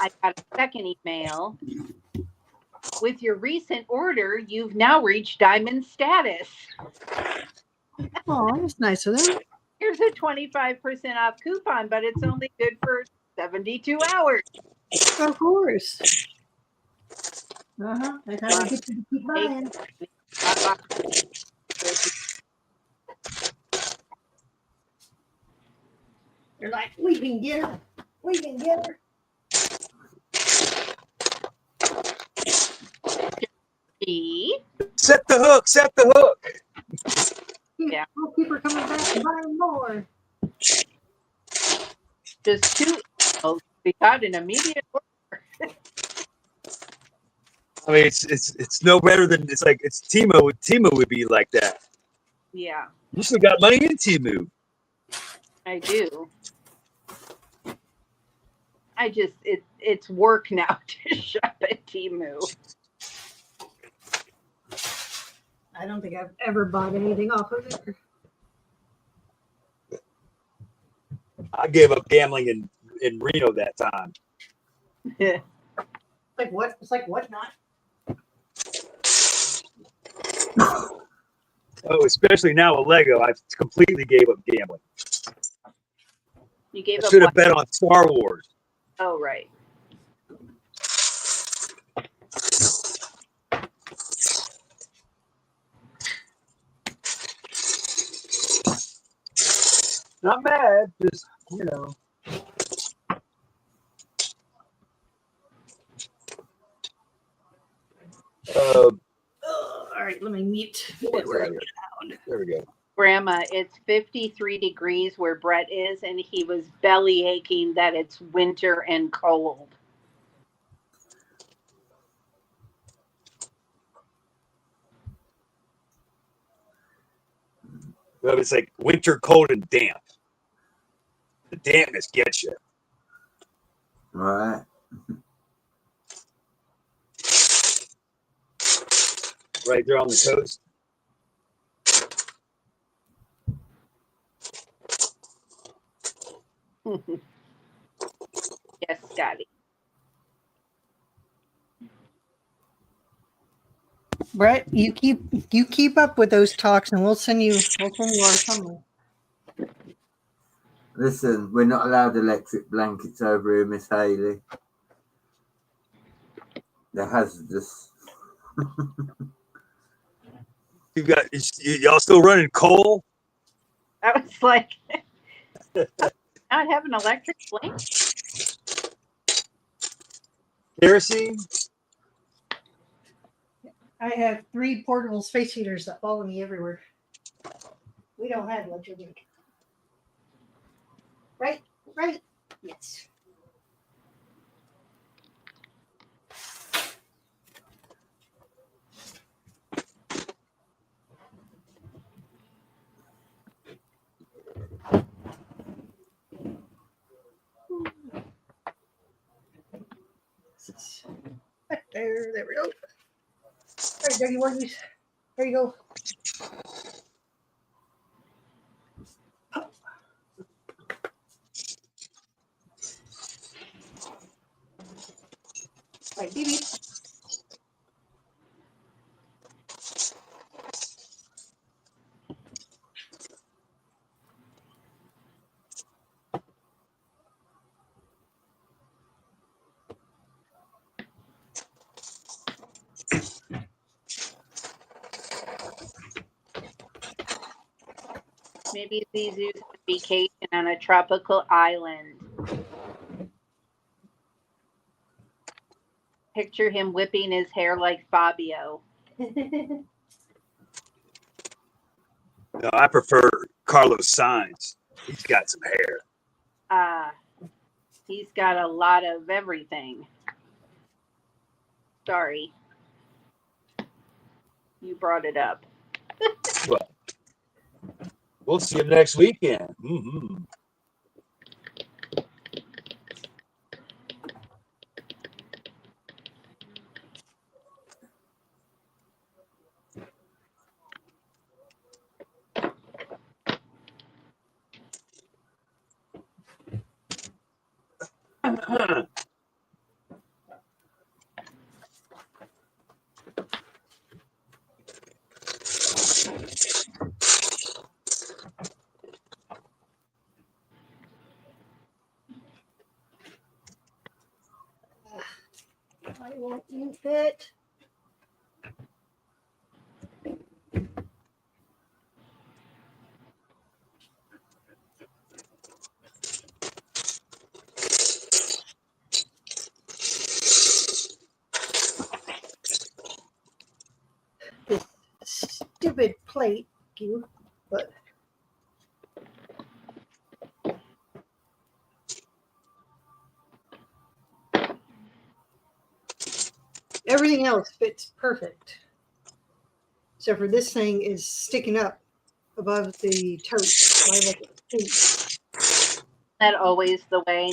I got a second email With your recent order, you've now reached diamond status. Oh, that's nice of them. Here's a 25% off coupon, but it's only good for 72 hours. Of course. That's how we get you to keep buying. They're like, we can get her. We can get her. Set the hook. Set the hook. Yeah. We'll keep her coming back and buying more. Just 2 emails. We got an immediate order. I mean, it's no better than it's like it's Timo. Timo would be like that. Yeah, You still got money in Timo. I do. I just it's work now to shop at Temu. I don't think I've ever bought anything off of it. I gave up gambling in Reno that time. Like what? It's like what not? Oh, especially now with Lego, I completely gave up gambling. You gave I up should have what? bet on Star Wars. Oh, right. Not mad, just you know. All right, let me mute. There we go. Grandma, it's 53 degrees where Brett is, and he was belly aching that it's winter and cold. Well, it's like winter, cold, and damp. The dampness gets you. Right. Right there on the coast. Yes, Scotty. Brett, you keep up with those talks, and we'll send you our summary. Listen, we're not allowed electric blankets over here, Miss Haley. They're hazardous. Y'all still running coal? I was like, not have an electric blanket. Kerosene? I have 3 portable space heaters that follow me everywhere. We don't have electric. Right? Right? Yes. There we go. All right, Dougie Wargies. There you go. All right, BB. Maybe Zizou's on vacation on a tropical island. Picture him whipping his hair like Fabio. No, I prefer Carlos Sainz. He's got some hair. He's got a lot of everything. Sorry. You brought it up. Well, we'll see him next weekend. Mm-hmm. I won't you fit. This stupid plate, but everything else fits perfect. Except for this thing is sticking up above the tote. So I like it. That always the way.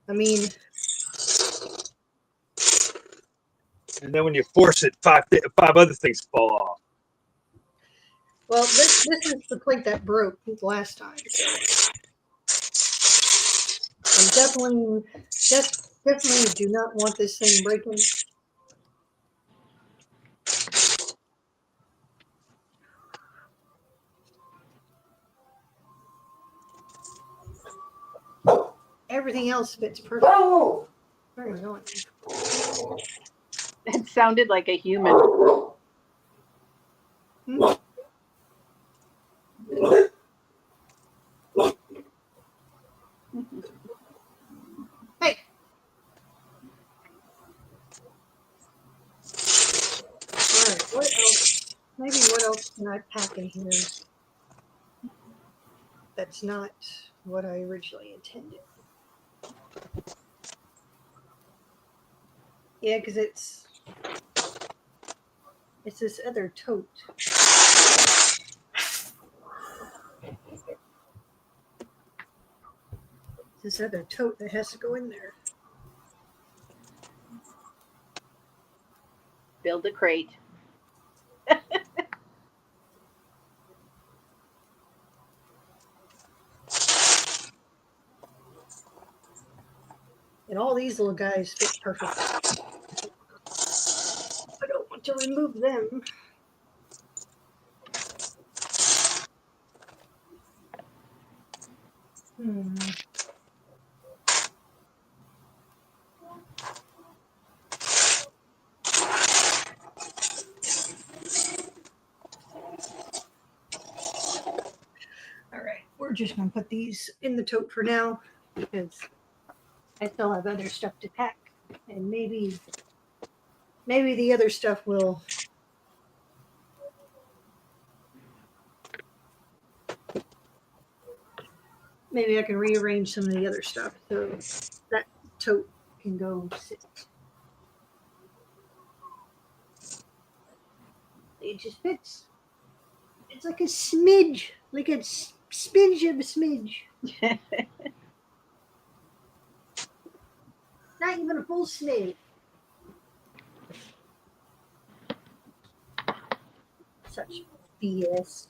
I mean, And then when you force it, five other things fall off. well, this is the plate that broke last time. So I definitely do not want this thing breaking. Everything else fits perfect. Very annoying. It sounded like a human. Hey. All right. What else? Maybe what else can I pack in here? That's not what I originally intended. Yeah, because it's this other tote. This other tote that has to go in there. Build a crate. And all these little guys fit perfect. I don't want to remove them. All right, we're just going to put these in the tote for now because I still have other stuff to pack. And maybe the other stuff will... Maybe I can rearrange some of the other stuff so that tote can go sit. It just fits. It's like a smidge, like a smidge of a smidge. Not even a full smidge. Such BS.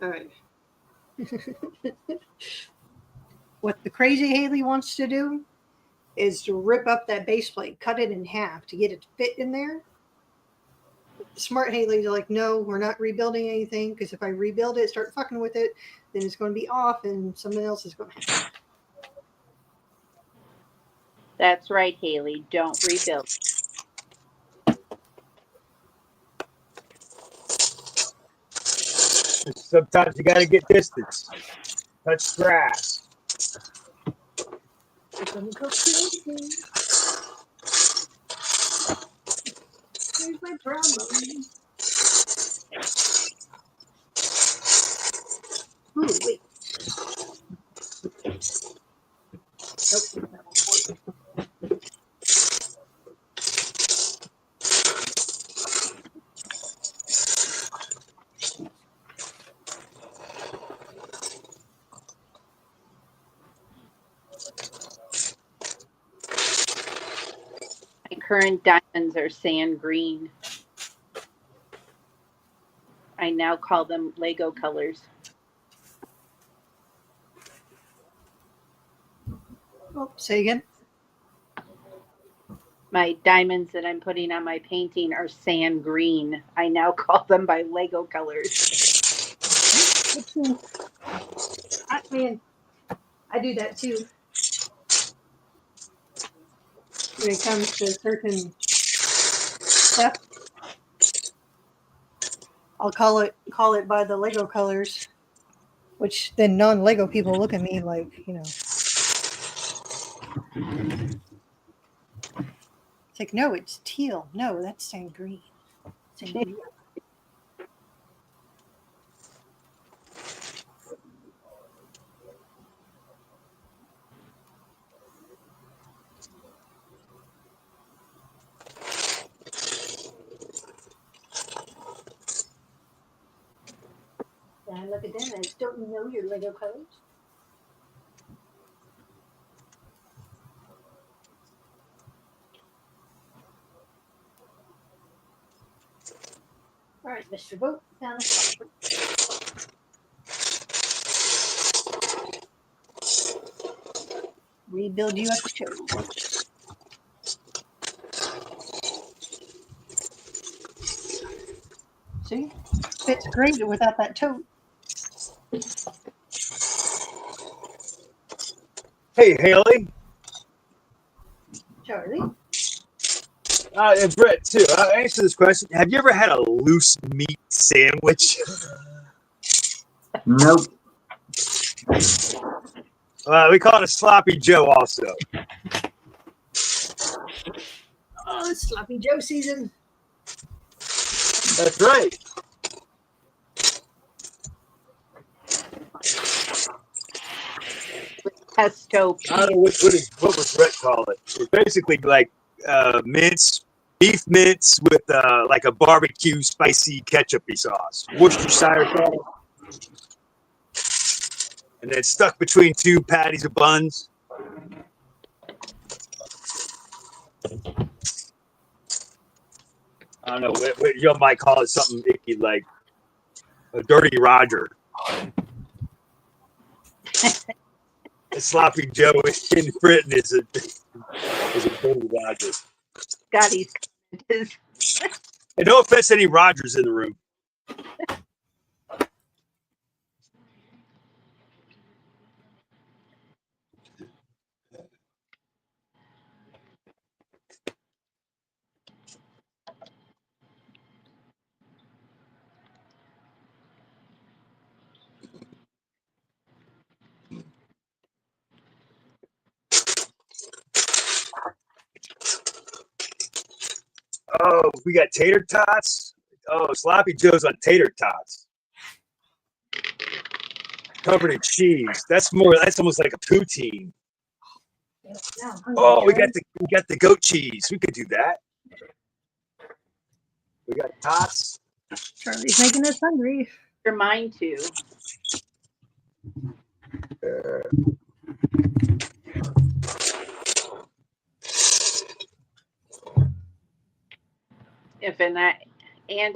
All right. What the crazy Haley wants to do is to rip up that base plate, cut it in half to get it to fit in there. The smart Haley's like, no, we're not rebuilding anything because if I rebuild it, start fucking with it, then it's going to be off and someone else is going to have it. That's right, Haley. Don't rebuild. Sometimes you got to get distance. Touch grass. It's going to go crazy. Here's my problem. Ooh, wait. Nope, that won't work. My current diamonds are sand green. I now call them Lego colors. Oh, say again. My diamonds that I'm putting on my painting are sand green. I now call them by Lego colors. Man, I do that too. When it comes to certain stuff, I'll call it by the Lego colors, which then non-Lego people look at me like, it's like, no, it's teal. No, that's sand green. Sangria. And I look at them as, don't you know your Lego colors? All right, Mr. Boat, found a spot. Rebuild you at the show. See? Fits great without that tote. Hey, Haley. Charlie? And Brett, too. Answer this question. Have you ever had a loose meat sandwich? Nope. We call it a sloppy Joe also. Oh, it's Sloppy Joe season. That's right. Pesto. I don't know what would Brett call it. It's basically like beef mince with like a barbecue spicy ketchupy sauce, Worcestershire sauce, and then stuck between two patties of buns. I don't know what you might call it, something icky like a dirty Roger. A sloppy Joe in Britain is a dirty Roger. Scotty's. And no offense to any Rogers in the room. Oh, we got tater tots. Oh, sloppy Joe's on tater tots, covered in cheese. That's almost like a poutine. Oh, we got the goat cheese. We could do that. We got tots. Charlie's making us hungry. You're mine too.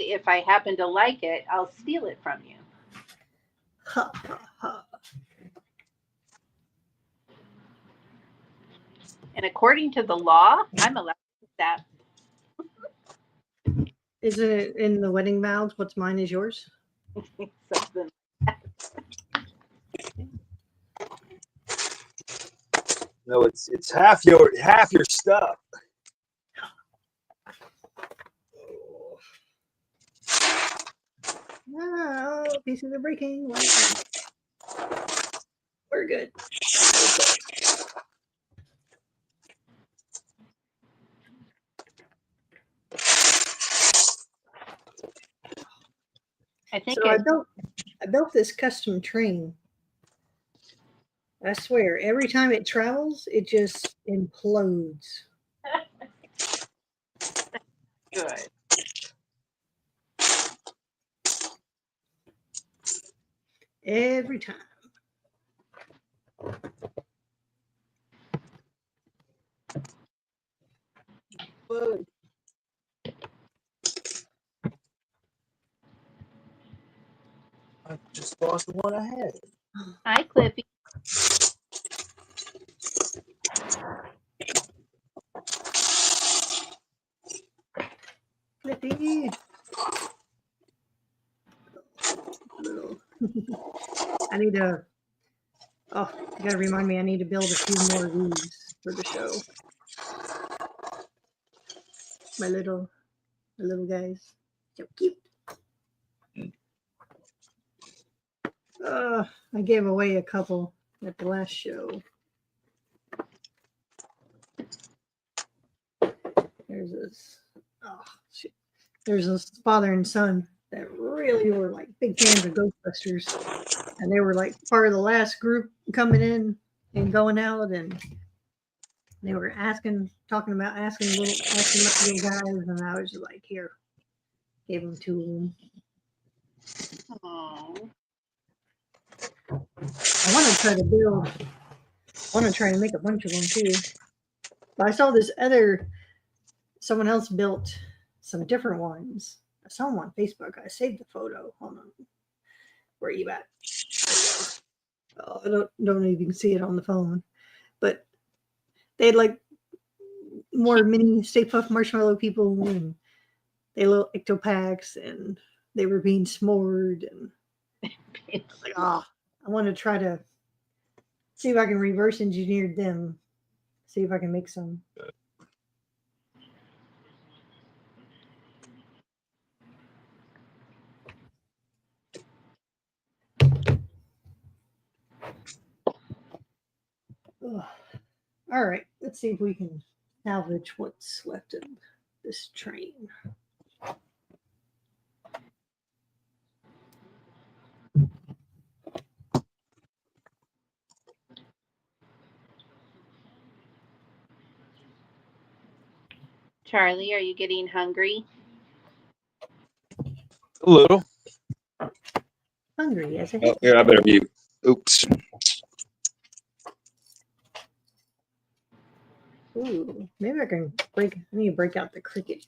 If I happen to like it, I'll steal it from you. Ha, ha, ha. And according to the law, I'm allowed to do that. Isn't it in the wedding vows? What's mine is yours? Something. No, it's half your stuff. No, pieces are breaking. We're good. I think So I built this custom train. I swear, every time it travels, it just implodes. good. Every time. Good. I just lost the one I had. Hi, Cliffy. Flippy. Little. I need to. Oh, you gotta remind me. I need to build a few more of these for the show. My little guys, so cute. I gave away a couple at the last show. There's this. Oh shit. There's this father and son that really were like big fans of Ghostbusters, and they were like part of the last group coming in and going out, and they were asking little guys, and I was just like, here, gave them two of them. Aww. I want to try to make a bunch of them too. But I saw someone else built some different ones. I saw them on Facebook. I saved the photo. Hold on. Where are you at? Oh, I don't even see it on the phone. But they had like more mini Stay Puft Marshmallow people, and they had little ectopacks, and they were being s'mored, and like, I want to try to see if I can reverse engineer them. See if I can make some. Ugh. All right, let's see if we can salvage what's left of this train. Charlie, are you getting hungry? A little. Hungry as a Oh, here, I better mute. Oops. Ooh, maybe I can I need to break out the cricket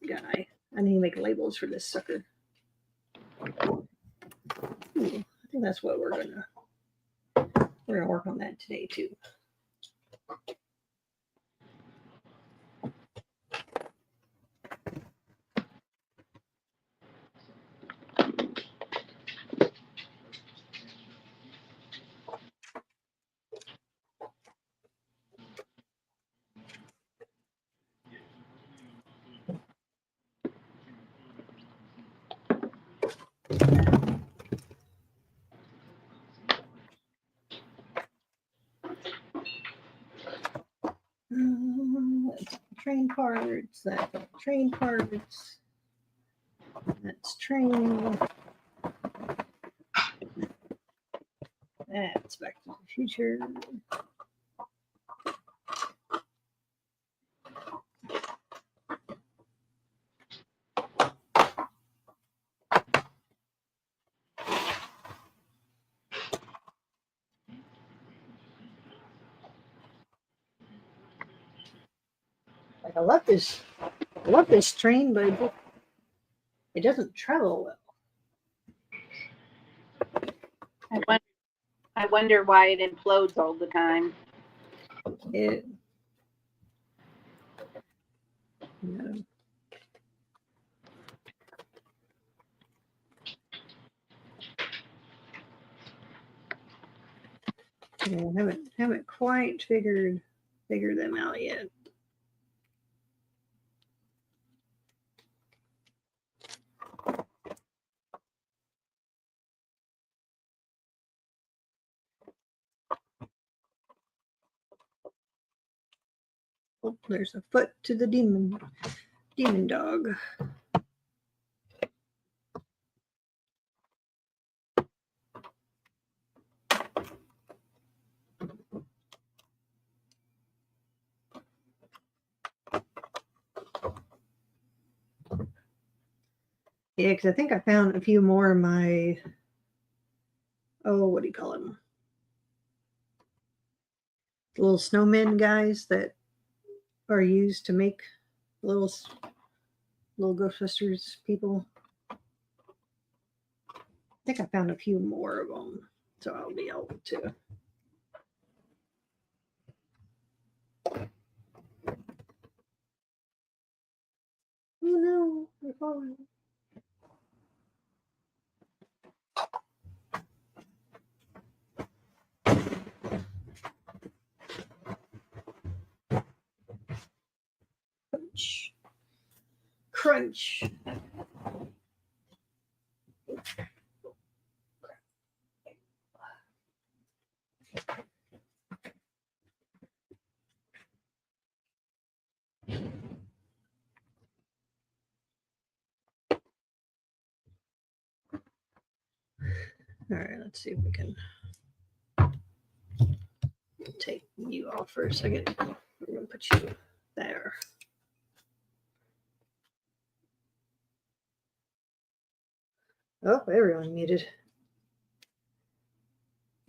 guy. I need to make labels for this sucker. Ooh, I think that's what we're gonna work on that today too. Train parts, that's train parts, that's train, that's Back to the Future. Like I love this train, but it doesn't travel well. I wonder why it implodes all the time. It, yeah. Yeah, haven't quite figured them out yet. Oh, there's a foot to the demon dog. Yeah, because I think I found a few more of my, what do you call them? Little snowmen guys that are used to make little Ghostbusters people. I think I found a few more of them, so I'll be able to. Oh no. phone. Crunch. Crunch. All right, let's see if we can take you off for a second. We're gonna put you there. Oh, everyone muted.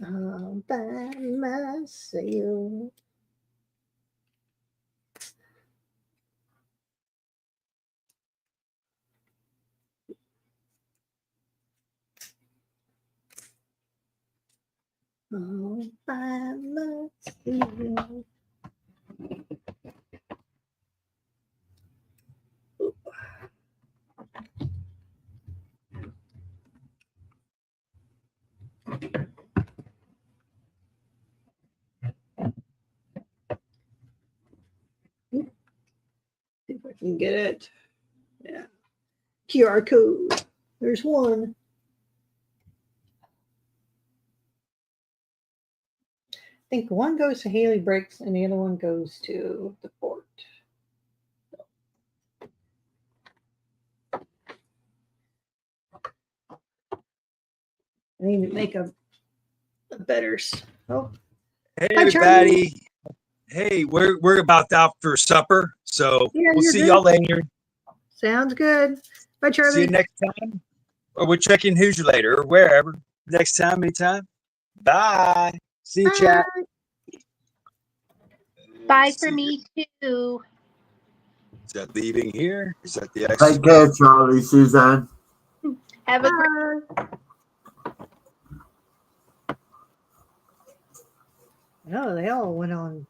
All by myself. All by myself. See if I can get it. Yeah. QR code. There's one. I think one goes to Haley Bricks and the other one goes to the port. I need to make a better. Oh, Hey, Hi, Charlie. everybody. Hey, we're about out for supper, so Yeah, we'll you're see good. y'all later. Sounds good. Bye, Charlie. See you next time. Or we'll check in Hoosier later or wherever. Next time, anytime. Bye. See you, chat. Bye See for me too. Is that leaving here? Is that the exit? Take care, Charlie, Suzanne. Have a great Bye. Oh, they all went on.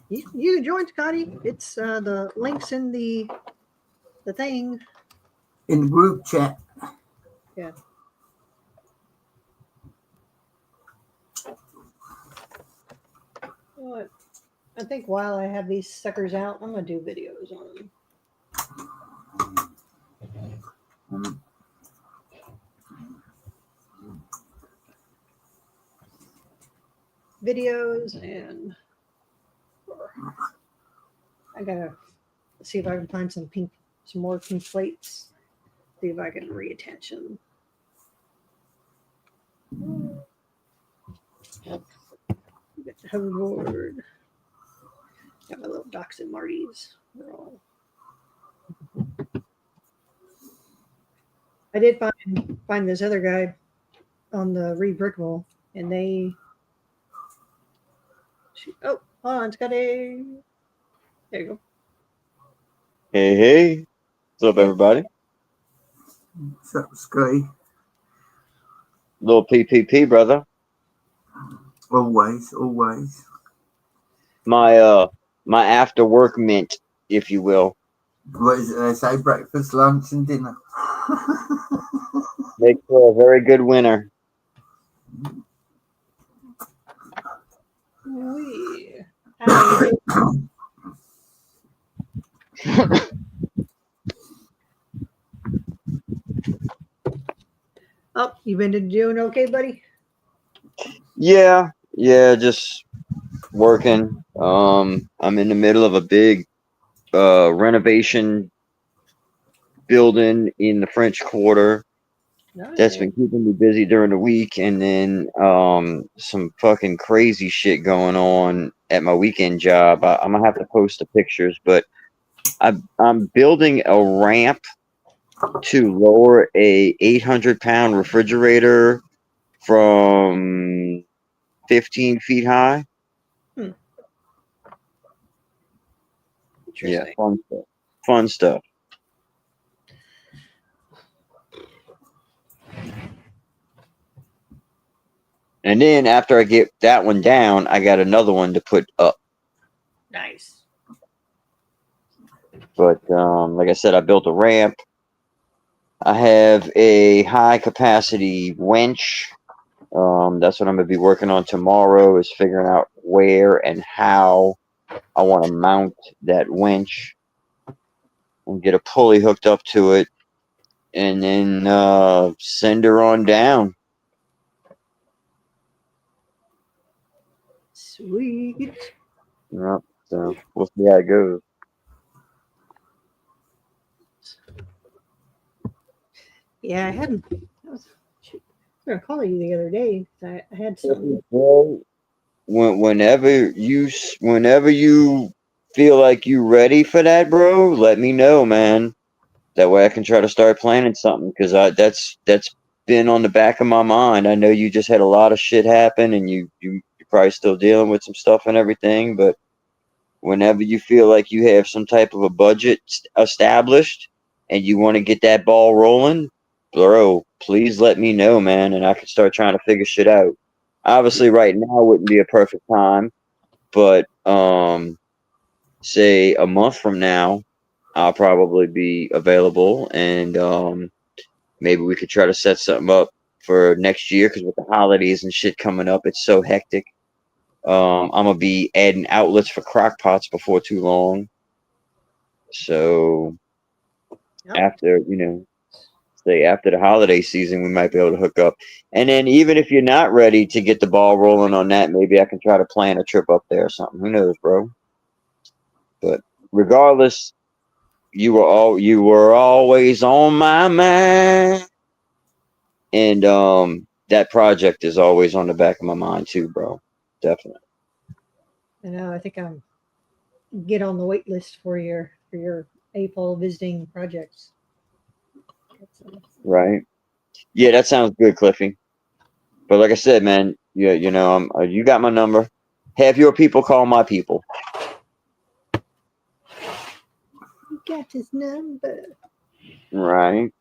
You can join, Scotty. It's the links in the thing. In the group chat. Yeah. You know what? I think while I have these suckers out, I'm gonna do videos on them. Videos and I gotta see if I can find some more pink plates. See if I can reattach them. Get the hoverboard. Got my little Docs and Martys. They're all. I did find this other guy on the Rebrickable, and they. Oh, hold on, Scotty. There you go. Hey, hey. What's up, everybody? What's up, Scotty? Little PPP, brother. Always, always. My after work mint, if you will. What is it they say? Breakfast, lunch, and dinner. Makes for a very good winner. Wee. Oh, you been doing okay, buddy? Yeah, just working. I'm in the middle of a big renovation building in the French Quarter. Nice. That's been keeping me busy during the week, and then some fucking crazy shit going on at my weekend job. I'm gonna have to post the pictures, but I'm building a ramp to lower a 800-pound refrigerator from 15 feet high. Yeah, Interesting. fun stuff. Fun stuff. And then after I get that one down, I got another one to put up. Nice. But like I said, I built a ramp. I have a high capacity winch. That's what I'm gonna be working on tomorrow, is figuring out where and how I want to mount that winch and get a pulley hooked up to it, and then send her on down. Sweet. Yep. So we'll see how it goes. Yeah, I hadn't. I was going to call you the other day. I had some. Well, whenever you feel like you ready for that, bro, let me know, man. That way I can try to start planning something, because that's been on the back of my mind. I know you just had a lot of shit happen, and you're probably still dealing with some stuff and everything, but whenever you feel like you have some type of a budget established and you want to get that ball rolling, bro, please let me know, man, and I can start trying to figure shit out. Obviously, right now wouldn't be a perfect time, but say a month from now, I'll probably be available, and maybe we could try to set something up for next year, because with the holidays and shit coming up, it's so hectic. I'm gonna be adding outlets for crock pots before too long. So Yep. after, say after the holiday season, we might be able to hook up. And then even if you're not ready to get the ball rolling on that, maybe I can try to plan a trip up there or something. Who knows, bro? But regardless, you were always on my mind. And that project is always on the back of my mind too, bro. Definitely. I know. I think I'm get on the wait list for your APOL visiting projects. Right. Yeah, that sounds good, Cliffy. But like I said, man, you got my number. Have your people call my people. You got his number. Right.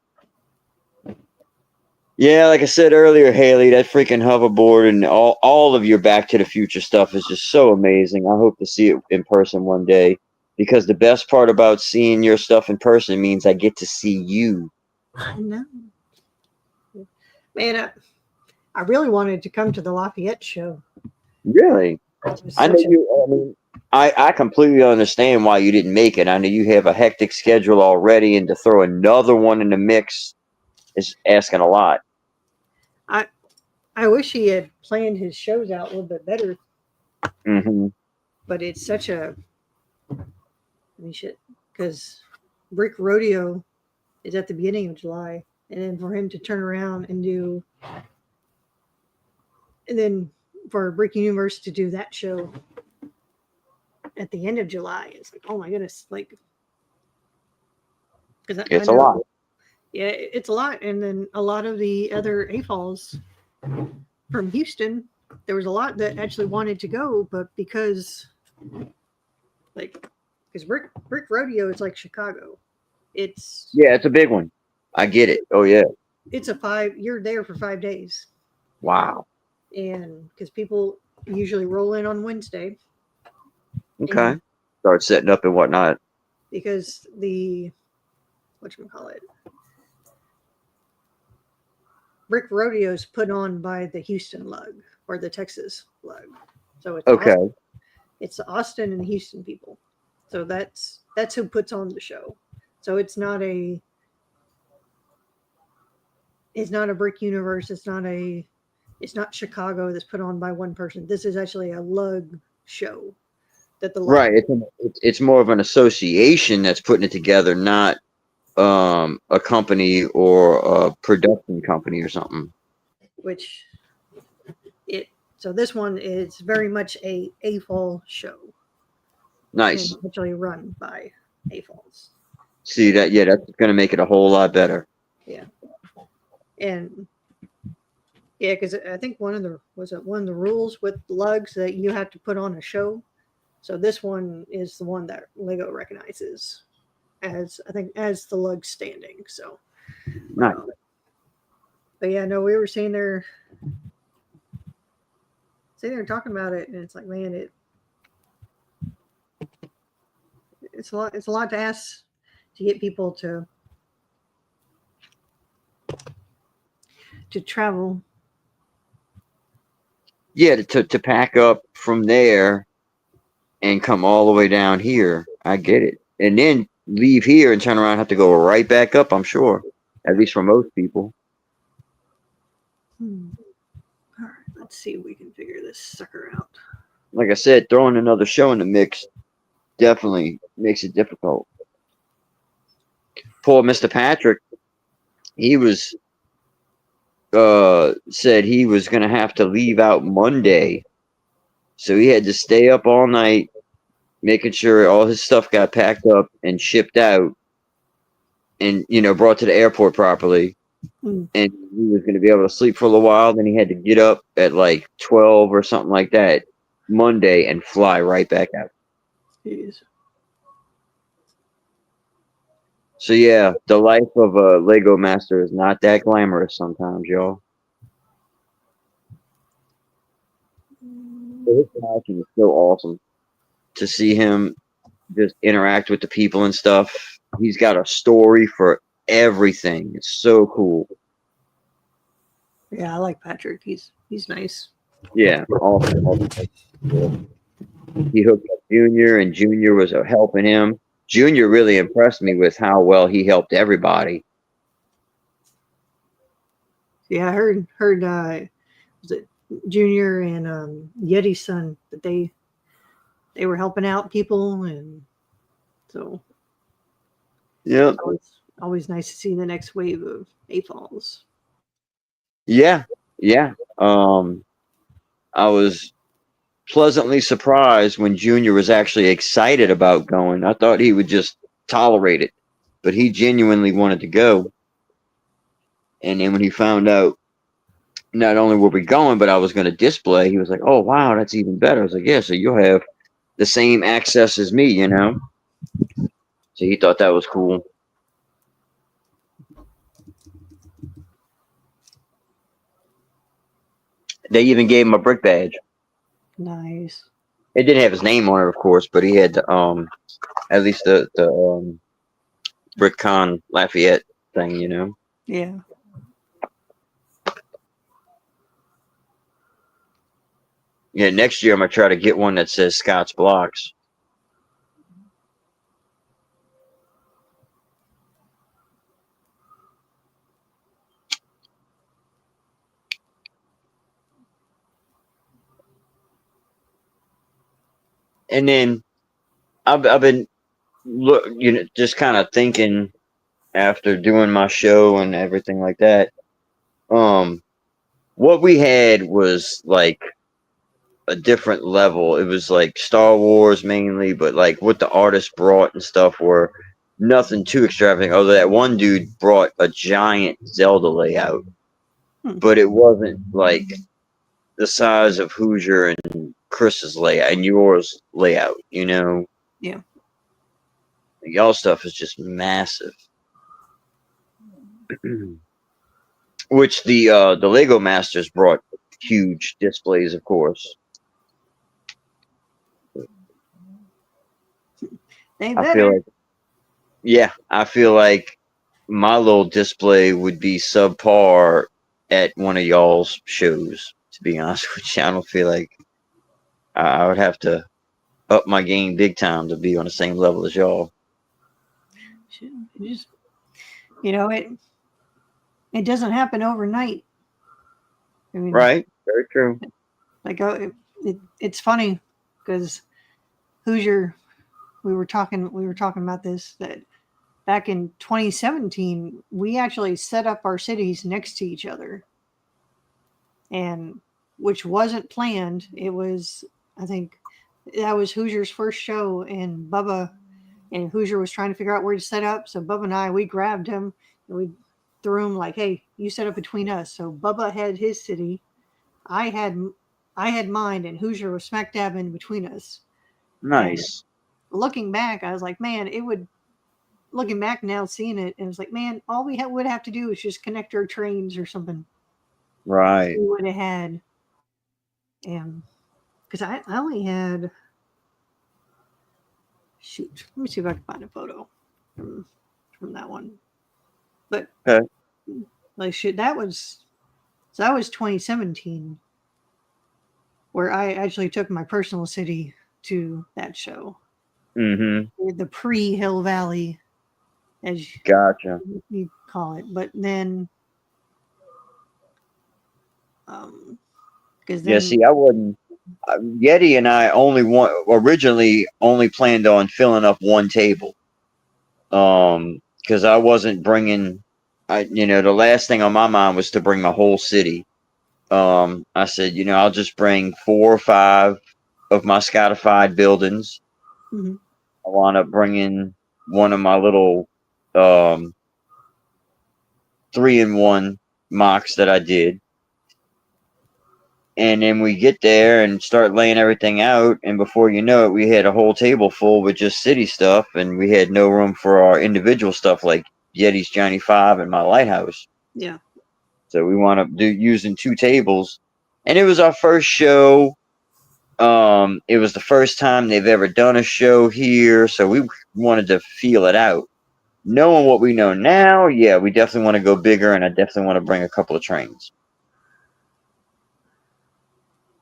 Yeah, like I said earlier, Haley, that freaking hoverboard and all of your Back to the Future stuff is just so amazing. I hope to see it in person one day, because the best part about seeing your stuff in person means I get to see you. I know. Man, I really wanted to come to the Lafayette show. Really? It was I know such a- you. I mean, I completely understand why you didn't make it. I know you have a hectic schedule already, and to throw another one in the mix is asking a lot. I wish he had planned his shows out a little bit better, Mm-hmm. but it's such a. I mean, shit. Because Brick Rodeo is at the beginning of July, and then for him to turn around and do. And then for Brick Universe to do that show at the end of July, it's like, oh my goodness. Like, because It's a lot. Yeah, it's a lot. And then a lot of the other AFOLs from Houston, there was a lot that actually wanted to go, but because Brick Rodeo is like Chicago. It's Yeah, it's a big one. I get it. Oh yeah. it's you're there for 5 days. Wow. And because people usually roll in on Wednesday. Okay. And Start setting up and whatnot. because the whatchamacallit, Brick Rodeo is put on by the Houston Lug or the Texas Lug. So it's Okay. it's the Austin and the Houston people. So that's who puts on the show. So it's not a Brick Universe. It's not Chicago that's put on by one person. This is actually a lug show that the lug. Right. It's more of an association that's putting it together, not a company or a production company or something. Which so this one is very much a AFOL show. Nice. And actually run by AFOLs. See that? Yeah, that's going to make it a whole lot better. Yeah. And yeah, because I think one of the rules with lugs that you have to put on a show. So this one is the one that Lego recognizes as the lug standing. So Nice. But yeah, no, we were sitting there talking about it, and it's like, man, it's a lot. It's a lot to ask to get people to travel. Yeah, to pack up from there and come all the way down here. I get it. And then leave here and turn around and have to go right back up, I'm sure. At least for most people. All right, let's see if we can figure this sucker out. Like I said, throwing another show in the mix definitely makes it difficult. Poor Mr. Patrick, he was said he was gonna have to leave out Monday. So he had to stay up all night making sure all his stuff got packed up and shipped out and brought to the airport properly. Mm. And he was going to be able to sleep for a little while. Then he had to get up at like 12 or something like that Monday and fly right back out. Jeez. So yeah, the life of a Lego master is not that glamorous sometimes, y'all. But his passion is so awesome to see him just interact with the people and stuff. He's got a story for everything. It's so cool. Yeah, I like Patrick. He's nice. Yeah, awesome. He hooked up Junior, and Junior was helping him. Junior really impressed me with how well he helped everybody. Yeah, I heard was it Junior and Yeti's son that they were helping out people, and so Yep. always nice to see the next wave of AFOLs. Yeah. I was pleasantly surprised when Junior was actually excited about going. I thought he would just tolerate it, but he genuinely wanted to go. And then when he found out not only were we going, but I was going to display, he was like, "Oh wow, that's even better." I was like, "Yeah, so you'll have the same access as me, you know." So he thought that was cool. They even gave him a brick badge. Nice. It didn't have his name on it, of course, but he had at least the BrickCon Lafayette thing, you know. Yeah. Yeah, next year I'm gonna try to get one that says Scott's Blocks. And then I've been just kind of thinking after doing my show and everything like that. What we had was like a different level. It was like Star Wars mainly, but like what the artists brought and stuff were nothing too extravagant. Although that one dude brought a giant Zelda layout, but it wasn't like the size of Hoosier and Chris's layout and yours layout, you know. Yeah. Y'all stuff is just massive. Which the Lego Masters brought huge displays, of course. They I feel better. like, I feel like my little display would be subpar at one of y'all's shows. To be honest with you, I don't feel like I would have to up my game big time to be on the same level as y'all. It just, it doesn't happen overnight. I mean, Right? Very true. like it's funny because Hoosier, we were talking about this, that back in 2017 we actually set up our cities next to each other, and which wasn't planned. It was, I think that was Hoosier's first show, and Bubba and Hoosier was trying to figure out where to set up. So Bubba and I, we grabbed him and we threw him like, "Hey, you set up between us." So Bubba had his city, I had mine, and Hoosier was smack dab in between us. Nice. And looking back, I was like, man, looking back now, seeing it, and it was like, man, all we would have to do is just connect our trains or something. Right. We would have had, and because I only had, Shoot, let me see if I can find a photo from that one. But Okay. like shit, that was 2017, where I actually took my personal city to that show. Mm-hmm. The pre-Hill Valley, as Gotcha. you call it. But then, because Yeah, then, see, I wouldn't. Yeti and I originally only planned on filling up one table. Because I wasn't bringing. The last thing on my mind was to bring my whole city. I said, I'll just bring 4 or 5 of my Scottified buildings. Mhm. I wound up bringing one of my little 3-in-1 mocs that I did. And then we get there and start laying everything out. And before you know it, we had a whole table full with just city stuff. And we had no room for our individual stuff like Yeti's Johnny 5 and my Lighthouse. Yeah. So we wound up using 2 tables. And it was our first show. It was the first time they've ever done a show here. So we wanted to feel it out. Knowing what we know now, yeah, we definitely want to go bigger. And I definitely want to bring a couple of trains.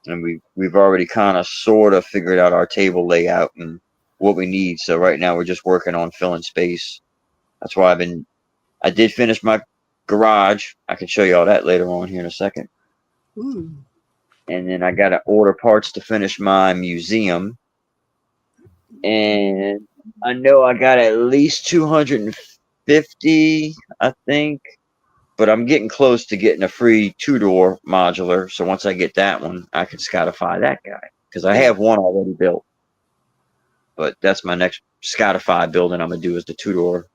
And we've already kind of sort of figured out our table layout and what we need. So right now we're just working on filling space. That's why I did finish my garage. I can show you all that later on here in a second. Ooh. And then I got to order parts to finish my museum. And I know I got at least 250, I think. But I'm getting close to getting a free 2-door modular. So once I get that one, I can Scottify that guy. Because I have one already built. But that's my next Scottify building I'm going to do is the 2-door.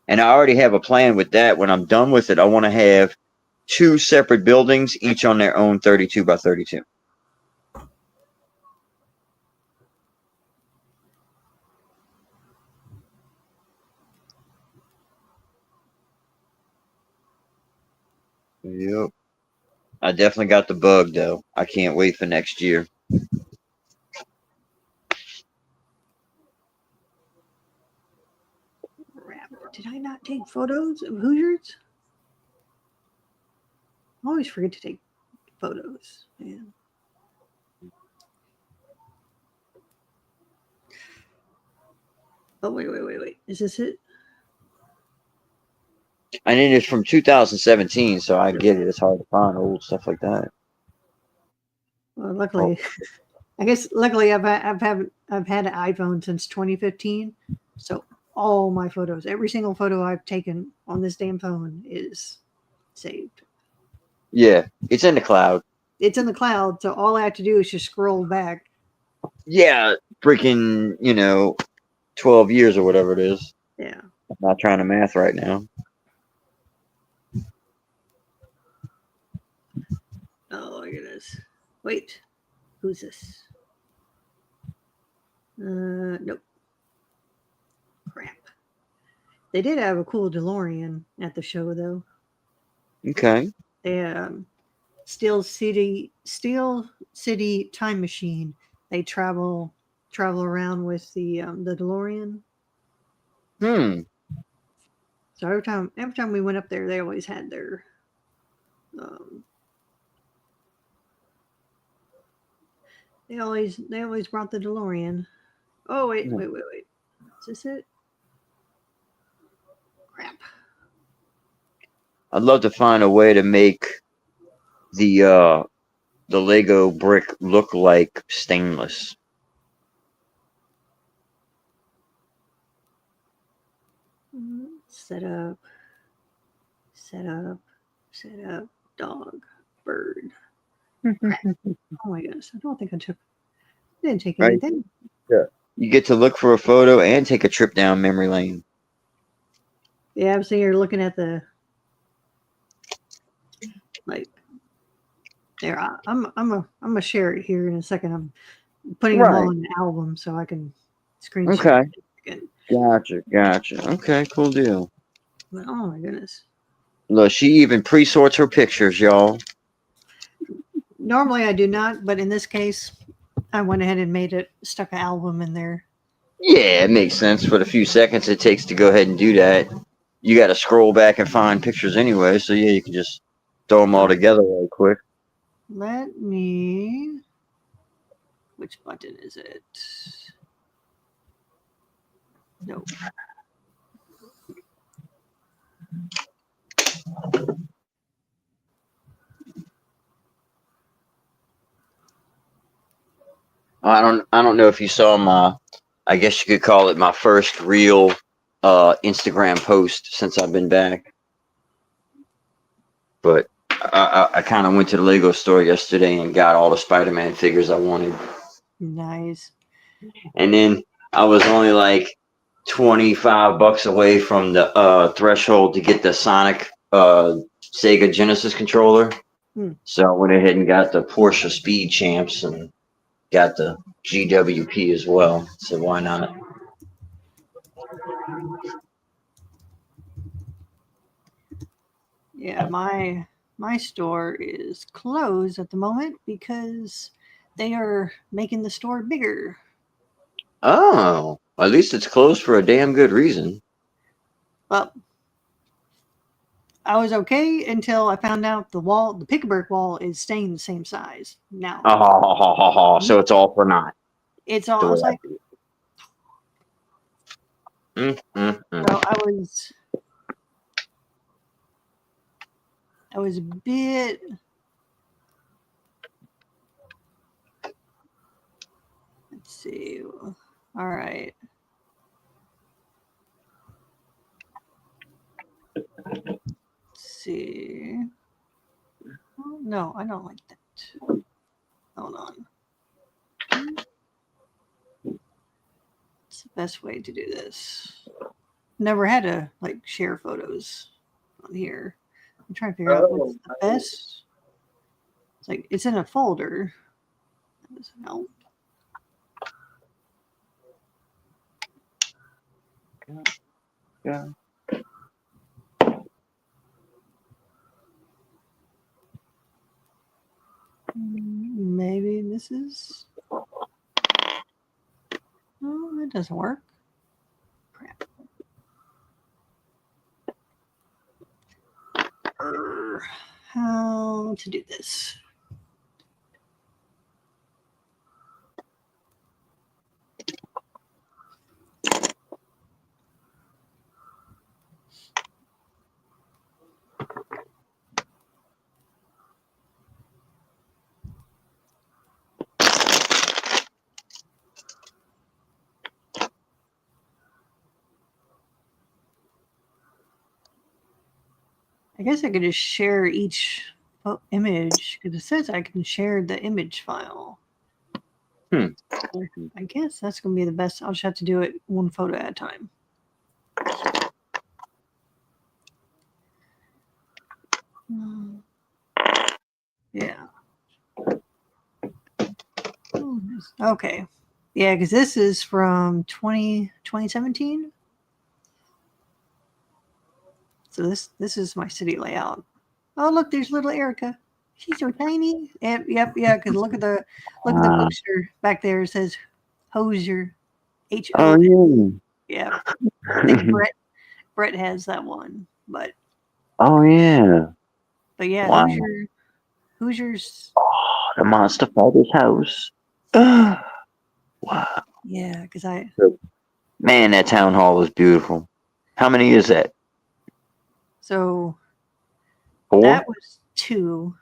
And I already have a plan with that. When I'm done with it, I want to have 2 separate buildings, each on their own 32 by 32. Yep. I definitely got the bug, though. I can't wait for next year. Crap. Did I not take photos of Hoosiers? I always forget to take photos, man. Oh, wait. Is this it? I mean, it's from 2017, so I get it. It's hard to find old stuff like that. Well, luckily, I guess luckily I've had an iPhone since 2015, so all my photos, every single photo I've taken on this damn phone is saved. Yeah, it's in the cloud. It's in the cloud, so all I have to do is just scroll back. Yeah, freaking, 12 years or whatever it is. Yeah. I'm not trying to math right now. Oh my goodness. Wait, who's this? Nope. Crap. They did have a cool DeLorean at the show, though. Okay. They Steel City Time Machine. They travel around with the DeLorean. So every time we went up there, they always had their they always brought the DeLorean. Oh wait. Is this it? Crap. I'd love to find a way to make the Lego brick look like stainless. Set up, dog, bird. Crap. Oh my goodness. I didn't take Right. anything. Yeah. You get to look for a photo and take a trip down memory lane. Yeah, I'm sitting here looking at the there. I'm gonna share it here in a second. I'm putting them all in an album so I can screenshot. Okay. It again. Gotcha. Okay, cool deal. But, oh my goodness. Look, she even pre-sorts her pictures, y'all. Normally I do not, but in this case, I went ahead and stuck an album in there. Yeah, it makes sense. For the few seconds it takes to go ahead and do that, you got to scroll back and find pictures anyway. So yeah, you can just throw them all together real quick. Let me. Which button is it? No. I don't know if you saw my, I guess you could call it my first real Instagram post since I've been back. But I kind of went to the Lego store yesterday and got all the Spider-Man figures I wanted. Nice. And then I was only like $25 away from the threshold to get the Sonic Sega Genesis controller. So I went ahead and got the Porsche Speed Champs and got the GWP as well. So why not? Yeah, my store is closed at the moment because they are making the store bigger. Oh, at least it's closed for a damn good reason. Well, I was okay until I found out the pickerbrick wall is staying the same size now. So it's all for naught. It's all. I was like, Mm. so I was a bit. Let's see. All right. Let's see. Oh, no, I don't like that. Hold on. What's the best way to do this? Never had to like share photos on here. I'm trying to figure out what's the best. It's like it's in a folder. That doesn't help. Yeah. Maybe this is. Oh, it doesn't work. Crap. How to do this? I guess I could just share each image because it says I can share the image file. I guess that's going to be the best. I'll just have to do it one photo at a time. Yeah. Okay. Yeah, because this is from 2017. So this is my city layout. Oh, look, there's little Erica. She's so tiny. Yep, yeah. Because look at the poster back there. It says Hosier. H-O. Oh Yeah. I think Brett has that one, but. Oh yeah. But yeah, Wow. Hoosiers. Oh, the Monster Father's house. Wow. Yeah, because Man, that town hall was beautiful. How many is that? So 4? that was 2.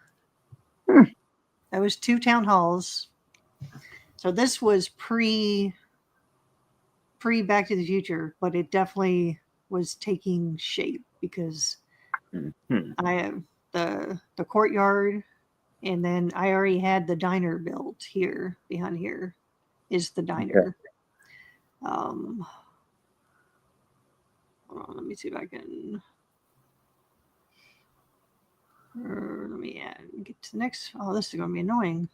That was 2 town halls. So this was pre Back to the Future, but it definitely was taking shape because I have the courtyard, and then I already had the diner built here. Behind here is the diner. Okay. Hold on, let me see if I can. Let me get to the next. Oh, this is going to be annoying.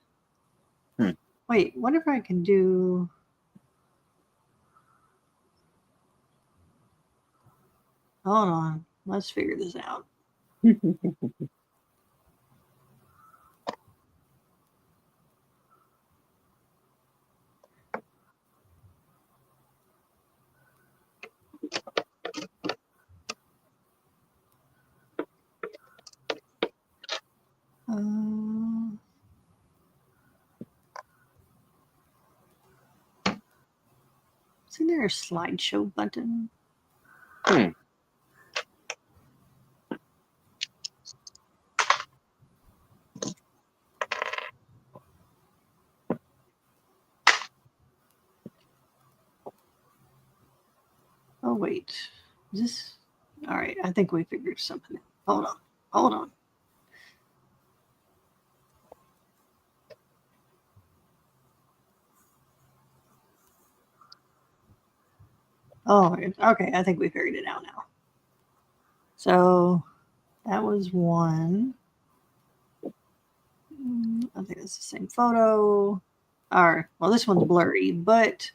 Wait, what if I can do? Hold on. Let's figure this out. Isn't there a slideshow button? Oh, wait. Is this? All right. I think we figured something out. Hold on. Hold on. Oh, okay. I think we figured it out now. So that was one. I think it's the same photo. Or, well, this one's blurry, but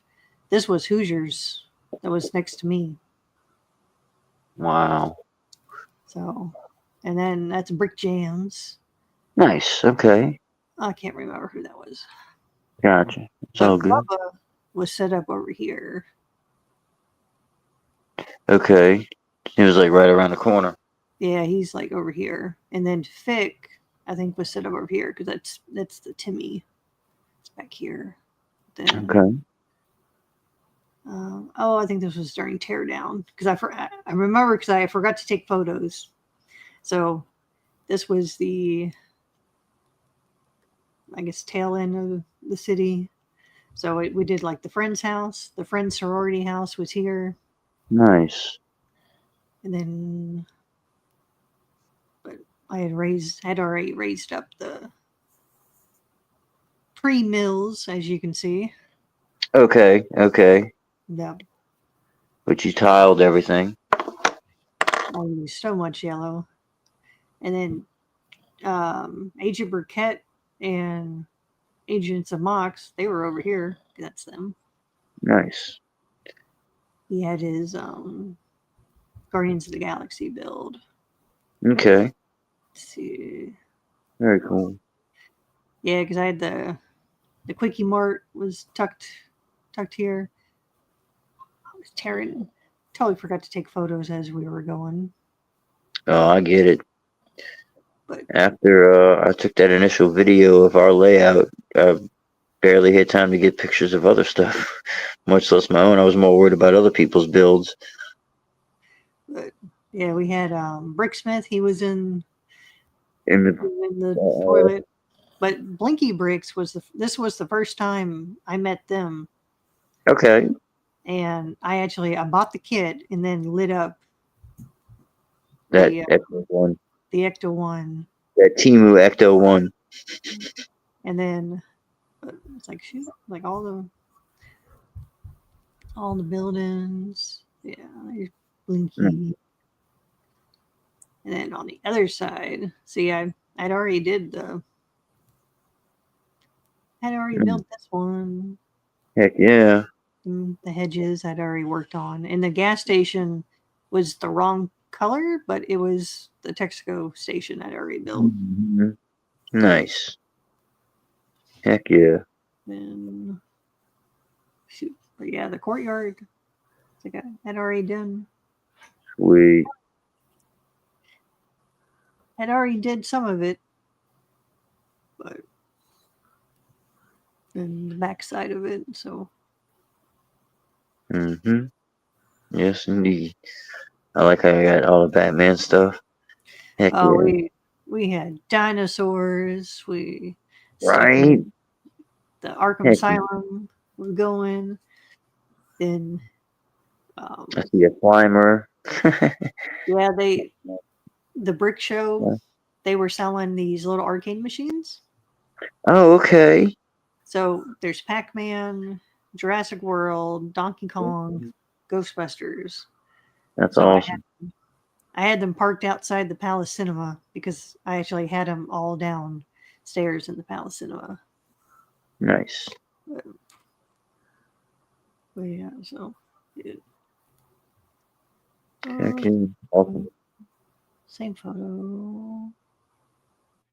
this was Hoosiers that was next to me. Wow. So, and then that's Brick Jams. Nice. Okay. I can't remember who that was. Gotcha. It's But all good. Bubba was set up over here. Okay. He was like right around the corner. Yeah, he's like over here. And then Fick, I think, was set up over here because that's the Timmy. It's back here. Then, Okay. oh, I think this was during teardown because I remember because I forgot to take photos. So this was the, I guess, tail end of the city. So we did like the friend's house. The friend's sorority house was here. Nice. And then, but I had already raised up the pre-mills, as you can see. Okay. Okay. Yeah, But you tiled everything. I used so much yellow. And then Agent Burkett and Agents of Mox, they were over here. That's them. Nice. He had his Guardians of the Galaxy build. Okay. Let's see. Very cool. Yeah, because I had the Quickie Mart was tucked here. I was tearing. Totally forgot to take photos as we were going. Oh, I get it. But After I took that initial video of our layout, I barely had time to get pictures of other stuff, much less my own. I was more worried about other people's builds. But yeah, we had Bricksmith. He was in And the toilet. But Blinky Bricks this was the first time I met them, okay. and I bought the kit and then lit up That the Ecto one. the Ecto one, That Timu Ecto one. and then it's like shoot, like all the buildings. Yeah, there's Blinky. And then on the other side, see, I'd already built this one. Heck yeah. The hedges I'd already worked on, and the gas station was the wrong color, but it was the Texaco station I'd already built. Mm-hmm. Nice. Heck yeah. And shoot, but yeah, the courtyard, I think I had already done. Sweet. I'd already did some of it, but then the back side of it. So Mm-hmm. Yes, indeed. I like how I got all the Batman stuff. Heck yeah. we had dinosaurs. We Right. The Arkham Heck Asylum was going. Then I see a climber. yeah, the brick show, Yeah. they were selling these little arcade machines. Oh, okay. So there's Pac-Man, Jurassic World, Donkey Kong, Ghostbusters. That's So awesome. I had them parked outside the Palace Cinema because I actually had them all downstairs in the Palace Cinema. Nice. But yeah, so yeah. Heck yeah. Awesome. Same photo.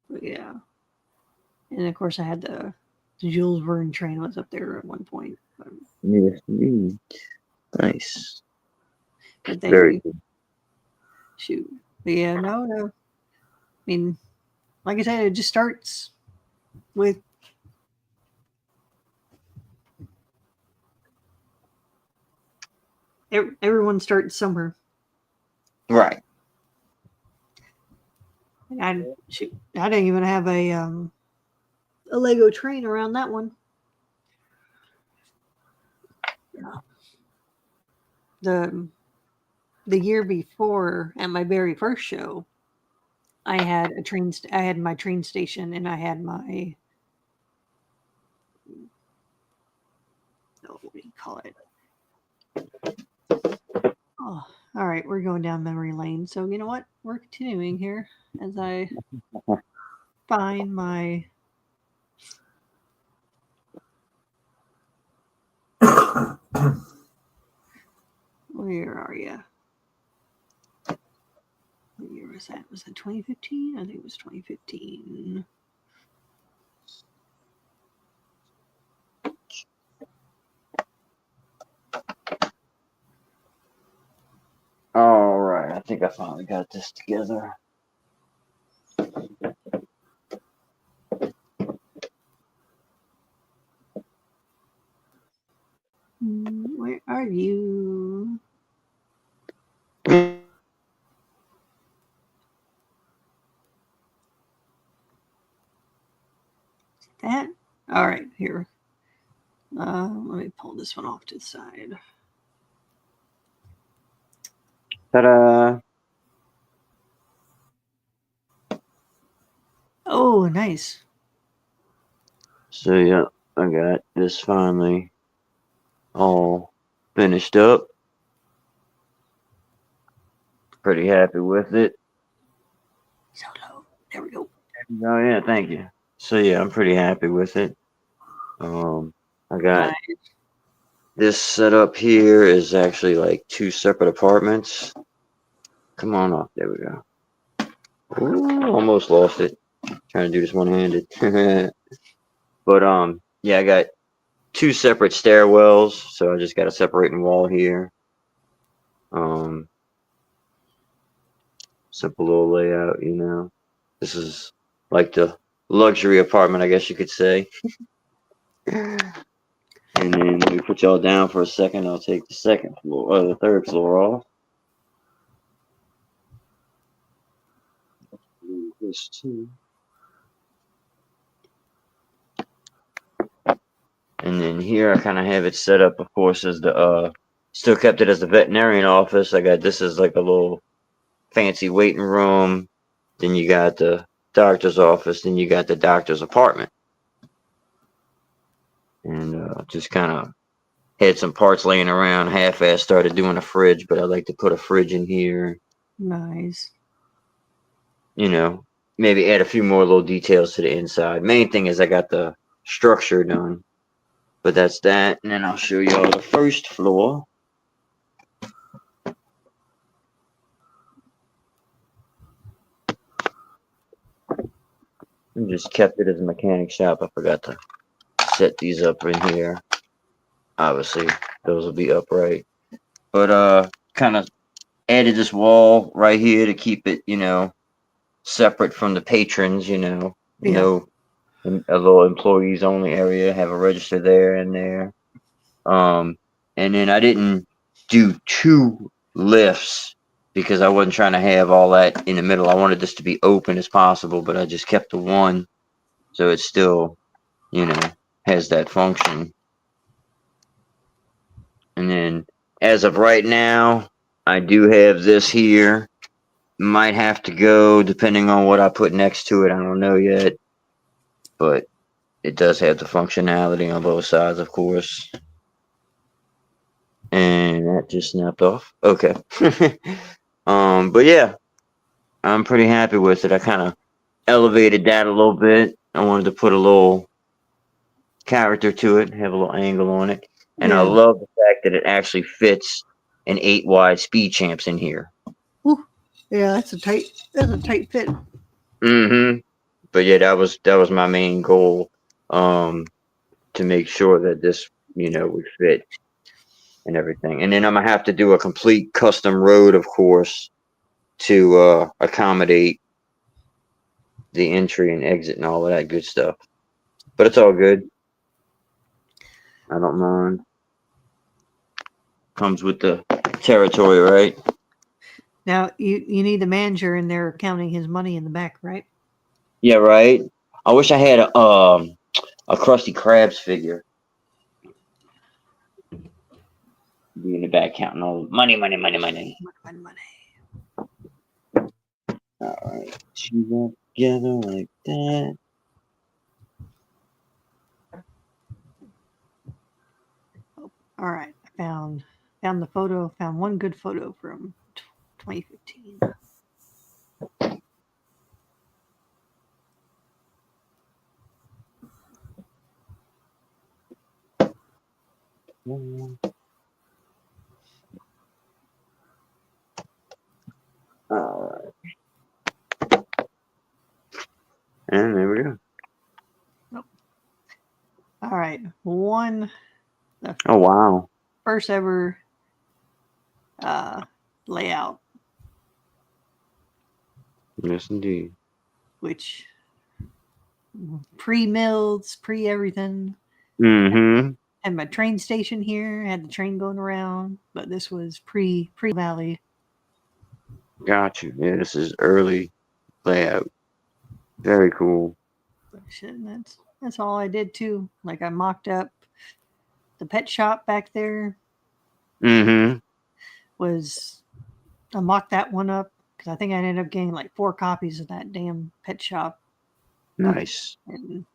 But yeah. And of course I had the Jules Verne train was up there at one point. Yes, indeed. Nice. But then Very good. shoot. But yeah, no. I mean, like I said, it just starts with everyone starts somewhere. Right. I didn't even have a Lego train around that one. The year before, at my very first show, I had a train. I had my train station, and I had my what do you call it? Oh, all right, we're going down memory lane. So you know what? We're continuing here as I find my. Where are you? What year was that? Was that 2015? I think it was 2015. All right. I think I finally got this together. Where are you? That? All right, here. Let me pull this one off to the side. Ta-da! Oh, nice. So yeah, I got this finally all finished up. Pretty happy with it. Solo. There we go. Oh yeah, thank you. So yeah, I'm pretty happy with it. I got Nice. this setup here is actually like 2 separate apartments. Come on up. There we go. Ooh, almost lost it. Trying to do this one-handed. But yeah, I got 2 separate stairwells, so I just got a separating wall here. Simple little layout, you know. This is like the luxury apartment, I guess you could say. And then let me put y'all down for a second. I'll take the second floor, or the third floor off. This too. And then here I kind of have it set up, of course, as the still kept it as the veterinarian office. I got this as like a little fancy waiting room. Then you got the doctor's office. Then you got the doctor's apartment. And just kind of had some parts laying around. Half-ass started doing a fridge, but I like to put a fridge in here. Nice. You know, maybe add a few more little details to the inside. Main thing is I got the structure done. But that's that. And then I'll show y'all the first floor. I just kept it as a mechanic shop. I forgot to set these up in here. Obviously, those will be upright. But kind of added this wall right here to keep it, you know, separate from the patrons, you know. Yeah. No, a little employees only area, have a register there and there. And then I didn't do 2 lifts because I wasn't trying to have all that in the middle. I wanted this to be open as possible, but I just kept the one so it still, you know, has that function. And then as of right now, I do have this here. Might have to go depending on what I put next to it. I don't know yet, but it does have the functionality on both sides, of course. And that just snapped off. Okay. But yeah, I'm pretty happy with it. I kind of elevated that a little bit. I wanted to put a little character to it, have a little angle on it. And I Yeah. love the fact that it actually fits an 8 wide speed champs in here. Ooh. Yeah, that's a tight fit. Mm-hmm. But yeah, that was my main goal. To make sure that this, you know, would fit and everything. And then I'm gonna have to do a complete custom road, of course, to accommodate the entry and exit and all of that good stuff. But it's all good. I don't mind. Comes with the territory, right? Now you need the manager in there counting his money in the back, right? Yeah, right. I wish I had a Krusty Krabs figure. Be in the back counting all the money. Money. All right, two up together like that. All right, I found the photo. Found one good photo from 2015. All right, and there we go. All right, the Oh wow! first ever layout, Yes, indeed. which pre-mills, pre-everything. Mm-hmm. Had my train station here, had the train going around, but this was pre-valley. Got you. Yeah, this is early layout. Very cool. Shit, and that's all I did too. Like I mocked up the pet shop back there. Mm-hmm. I mocked that one up because I think I ended up getting like 4 copies of that damn pet shop. Nice. And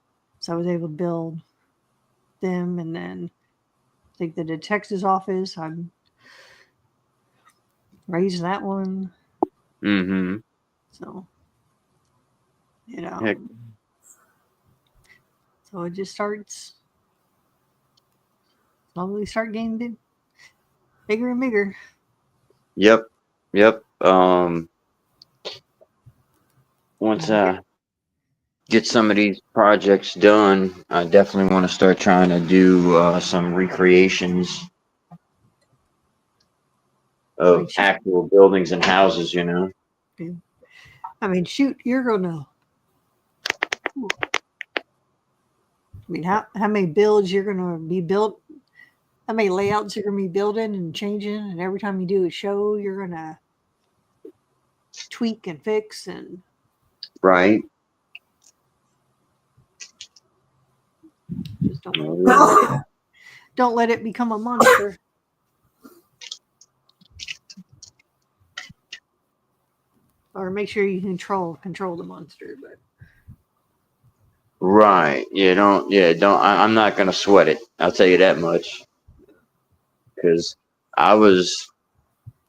so I was able to build them, and then I think the detective's office, I raised that one. Mm-hmm. So, Heck. so it just slowly start getting bigger and bigger. Yep. Once I get some of these projects done, I definitely want to start trying to do some recreations of actual buildings and houses, you know. I mean, shoot, you're gonna. I mean, how many builds you're gonna be built? How many layouts you're gonna be building and changing? And every time you do a show, you're gonna tweak and fix and. Right. Just don't let it become a monster. Or make sure you control the monster. But Right. Yeah. Don't. Yeah. Don't. I'm not gonna sweat it. I'll tell you that much. Because I was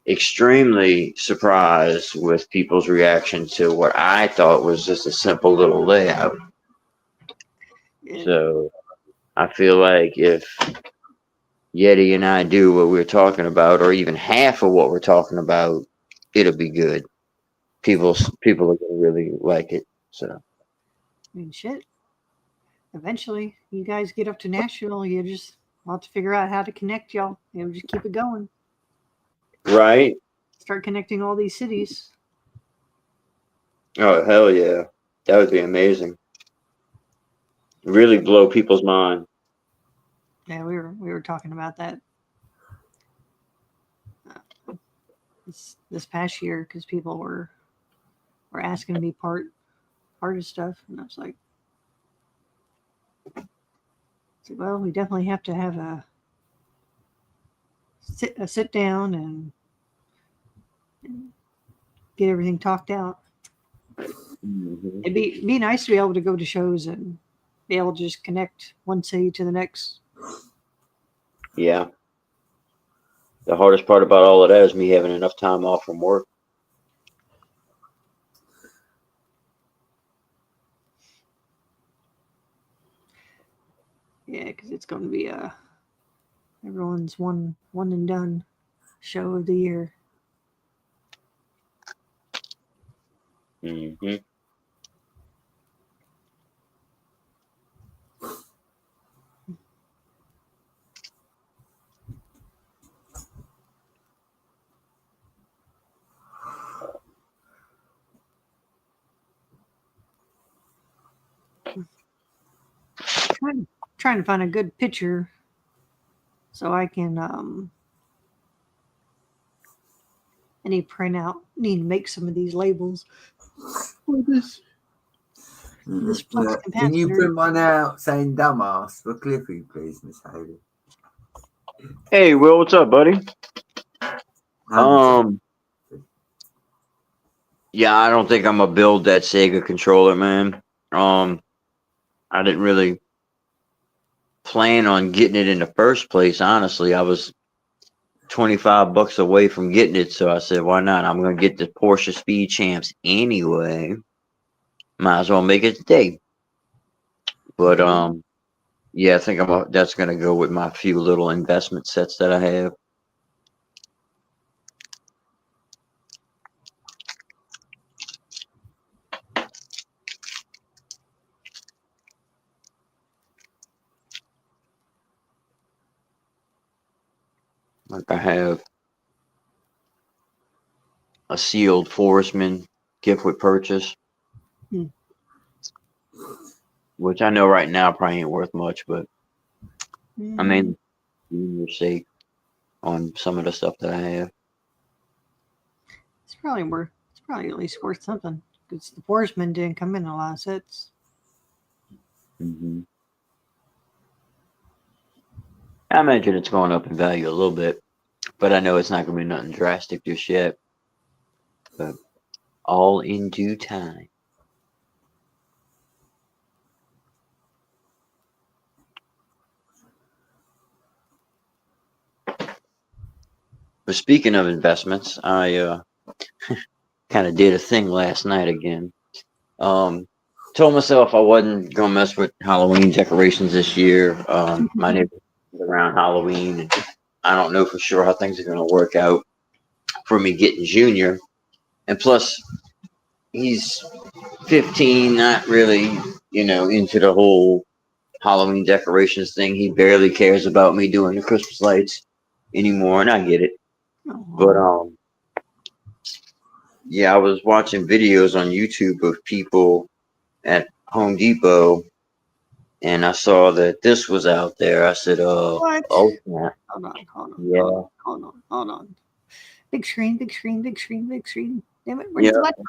extremely surprised with people's reaction to what I thought was just a simple little layout. yeah. So I feel like if Yeti and I do what we're talking about, or even half of what we're talking about, it'll be good. People are gonna really like it. So I mean, shit. Eventually, you guys get up to Nashville, you just have to figure out how to connect y'all. Just keep it going. right. Start connecting all these cities. Oh hell yeah, that would be amazing. Really blow people's mind. Yeah, we were talking about that this past year because people were asking to be part of stuff, and I was like, well, we definitely have to have a sit down and get everything talked out. Mm-hmm. It'd be nice to be able to go to shows and be able to just connect one city to the next. Yeah. The hardest part about all of that is me having enough time off from work. Yeah, because it's going to be everyone's one and done show of the year. Mm-hmm. trying to find a good picture so I can I need to print out. Need to make some of these labels for this flux Can you capacitor. print one out saying dumbass for Cliffy, please, Miss Haley? Hey, Will, what's up, buddy? Yeah, I don't think I'm gonna build that Sega controller, man. I didn't really plan on getting it in the first place. Honestly, I was $25 away from getting it, so I said, "Why not? I'm gonna get the Porsche Speed Champs anyway. Might as well make it today." But yeah, I think that's gonna go with my few little investment sets that I have. Like I have a sealed Forestman gift with purchase, which I know right now probably ain't worth much, but I mean, for your sake on some of the stuff that I have. It's probably at least worth something because the Borsman didn't come in a lot of sets. Mm-hmm. I imagine it's going up in value a little bit, but I know it's not going to be nothing drastic just yet. But all in due time. But speaking of investments, I kind of did a thing last night again. Told myself I wasn't gonna mess with Halloween decorations this year. My neighborhood around Halloween, and I don't know for sure how things are gonna work out for me getting Junior. And plus, he's 15, not really, into the whole Halloween decorations thing. He barely cares about me doing the Christmas lights anymore, and I get it. But yeah, I was watching videos on YouTube of people at Home Depot, and I saw that this was out there. I said, What? oh, yeah. Hold on. Big screen. Damn it, where's the button?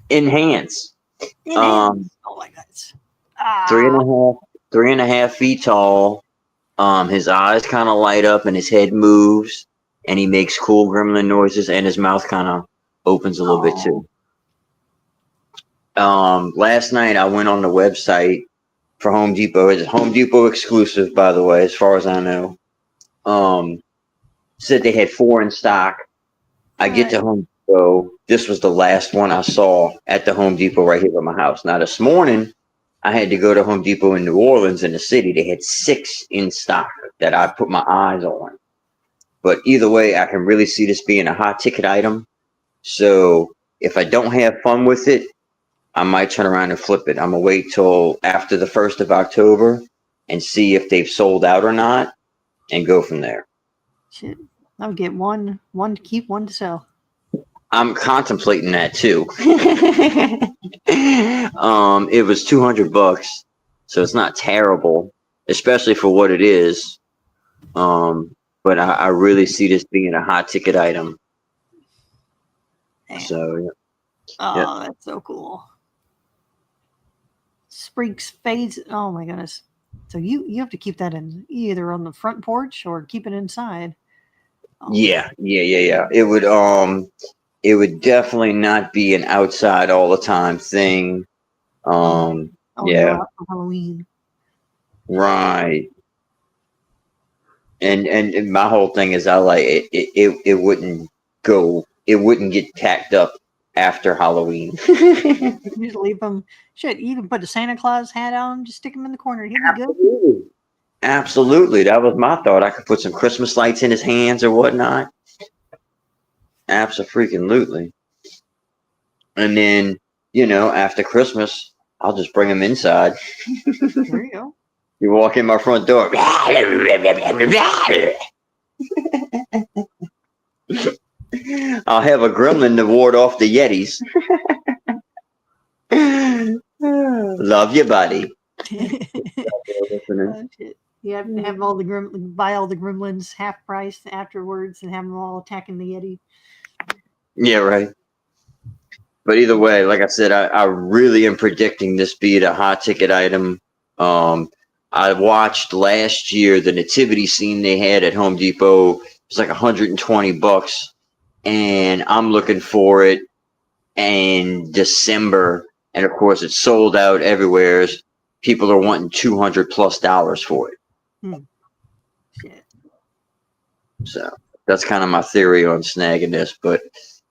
Enhance. Oh my God. 3.5 feet tall. His eyes kind of light up and his head moves, and he makes cool gremlin noises, and his mouth kind of opens a little bit too. Last night I went on the website for Home Depot. It's Home Depot exclusive, by the way, as far as I know. Said they had 4 in stock. I get to Home Depot. This was the last one I saw at the Home Depot right here by my house. Now this morning I had to go to Home Depot in New Orleans in the city. They had 6 in stock that I put my eyes on. But either way, I can really see this being a hot ticket item. So if I don't have fun with it, I might turn around and flip it. I'm going to wait till after the 1st of October and see if they've sold out or not and go from there. Shit. I'll get one to keep, one to sell. I'm contemplating that too. It was $200, so it's not terrible, especially for what it is. But I really see this being a hot ticket item. Damn. So yeah. Oh, that's so cool. Sprigs fades. Oh my goodness. So you have to keep that in either on the front porch or keep it inside. Yeah. It would definitely not be an outside all the time thing. Yeah. For Halloween. Right. And my whole thing is I like it wouldn't get tacked up after Halloween. You just leave them. Shit, you can put a Santa Claus hat on, just stick him in the corner. He'll be good. Absolutely. That was my thought. I could put some Christmas lights in his hands or whatnot. Absolutely. And then, after Christmas, I'll just bring him inside. There you go. You walk in my front door. I'll have a gremlin to ward off the Yetis. Love you, buddy. listening. Shit. You have to have all the buy all the gremlins half price afterwards and have them all attacking the Yeti. Yeah, right. But either way, like I said, I really am predicting this being a hot ticket item. I watched last year the nativity scene they had at Home Depot. It was like $120, and I'm looking for it in December. And of course, it's sold out everywhere. People are wanting $200+ for it. Shit. So that's kind of my theory on snagging this. But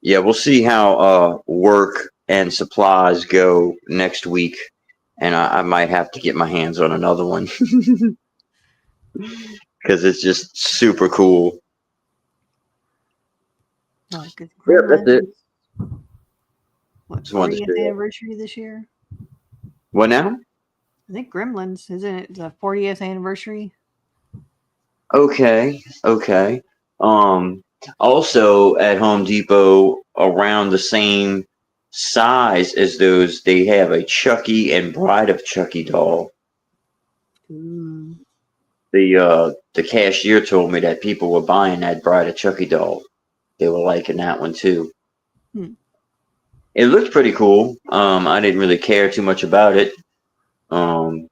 yeah, we'll see how work and supplies go next week. And I might have to get my hands on another one because it's just super cool. Oh, because Yep, that's it. What, Just wanted to 40th share that. anniversary this year? What now? I think Gremlins, isn't it the 40th anniversary? Okay. Also at Home Depot, around the same size as those, they have a Chucky and Bride of Chucky doll. Ooh. The cashier told me that people were buying that Bride of Chucky doll. They were liking that one too. It looked pretty cool. I didn't really care too much about it. And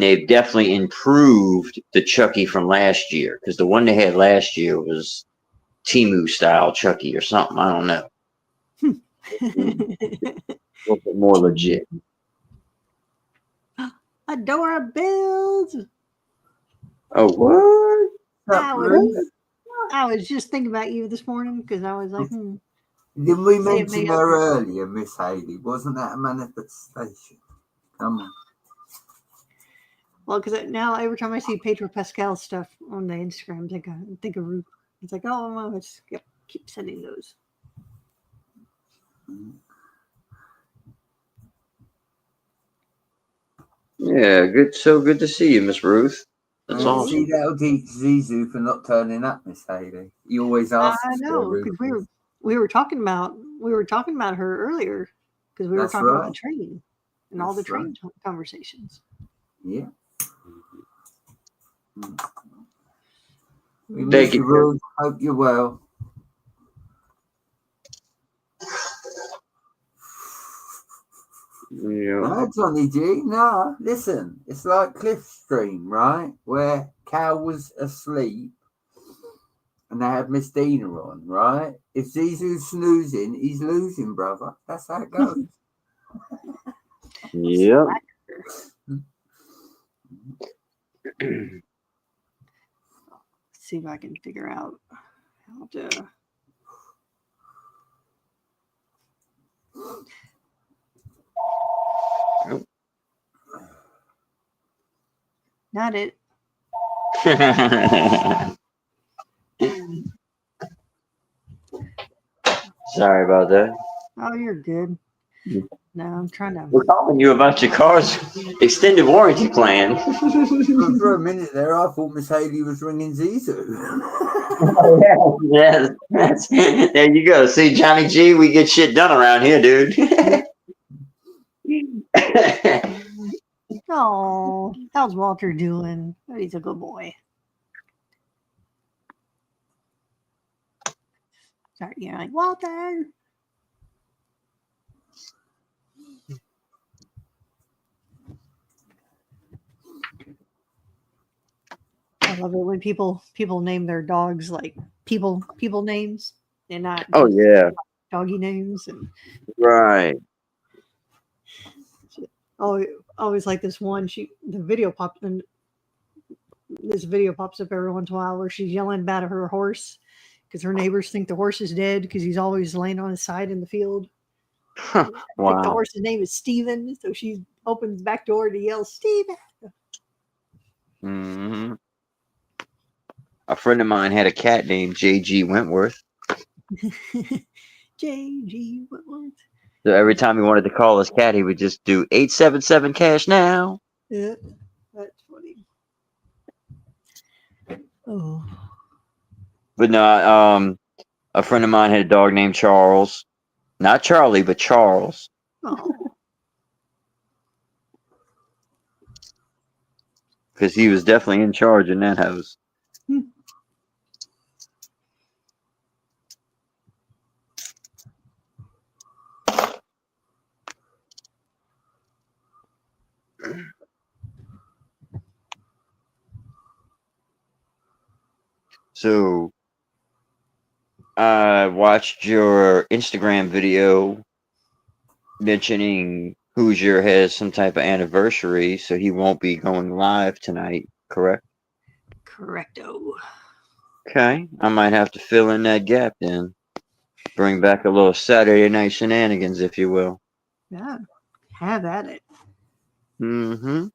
they've definitely improved the Chucky from last year, because the one they had last year was Temu style Chucky or something. I don't know. A little bit more legit. Adora builds. Oh, what? I was just thinking about you this morning because I was like, Didn't we mention me her earlier, Miss Haley? Wasn't that a manifestation? Come on. Well, because now every time I see Pedro Pascal stuff on the Instagram, I think of Ruth. It's like, oh, well, let's keep sending those. Yeah, good. So good to see you, Miss Ruth. That's See, awesome. that'll teach Zizou for not turning up, Miss Haley. He always asks. I know, because we were talking about her earlier because we were That's talking about right. the train and all the That's right. train conversations. Yeah. We Thank miss you. you, Ruth. Hope you're well. Yeah. No, Johnny G. No, listen. It's like Cliffstream, right? Where Cal was asleep and they had Miss Dina on, right? If Zizou's snoozing, he's losing, brother. That's how it goes. Yep. See if I can figure out how to. Not it. Sorry about that. Oh, you're good. No, I'm trying to. We're calling you about your car's extended warranty plan. For a minute there, I thought Miss Haley was ringing Zizou. Yeah, there you go. See, Johnny G, we get shit done around here, dude. Oh, how's Walter doing? Oh, he's a good boy. Sorry, you're like, Walter. I love it when people name their dogs like people names and not Oh just yeah, doggy names. And right. always like this one. This video pops up every once in a while where she's yelling about her horse because her neighbors think the horse is dead because he's always laying on his side in the field. I think the Wow. horse's name is Steven, so she opens the back door to yell, Steven. Mm-hmm. A friend of mine had a cat named J.G. Wentworth. J.G. Wentworth. So every time he wanted to call his cat, he would just do 877 cash now. Yeah, that's funny. Oh. But no, a friend of mine had a dog named Charles. Not Charlie, but Charles. Oh. because he was definitely in charge in that house. So I watched your Instagram video mentioning Hoosier has some type of anniversary, so he won't be going live tonight, correct? Correcto. Okay, I might have to fill in that gap then. Bring back a little Saturday night shenanigans, if you will. Yeah. Have at it. Mm-hmm.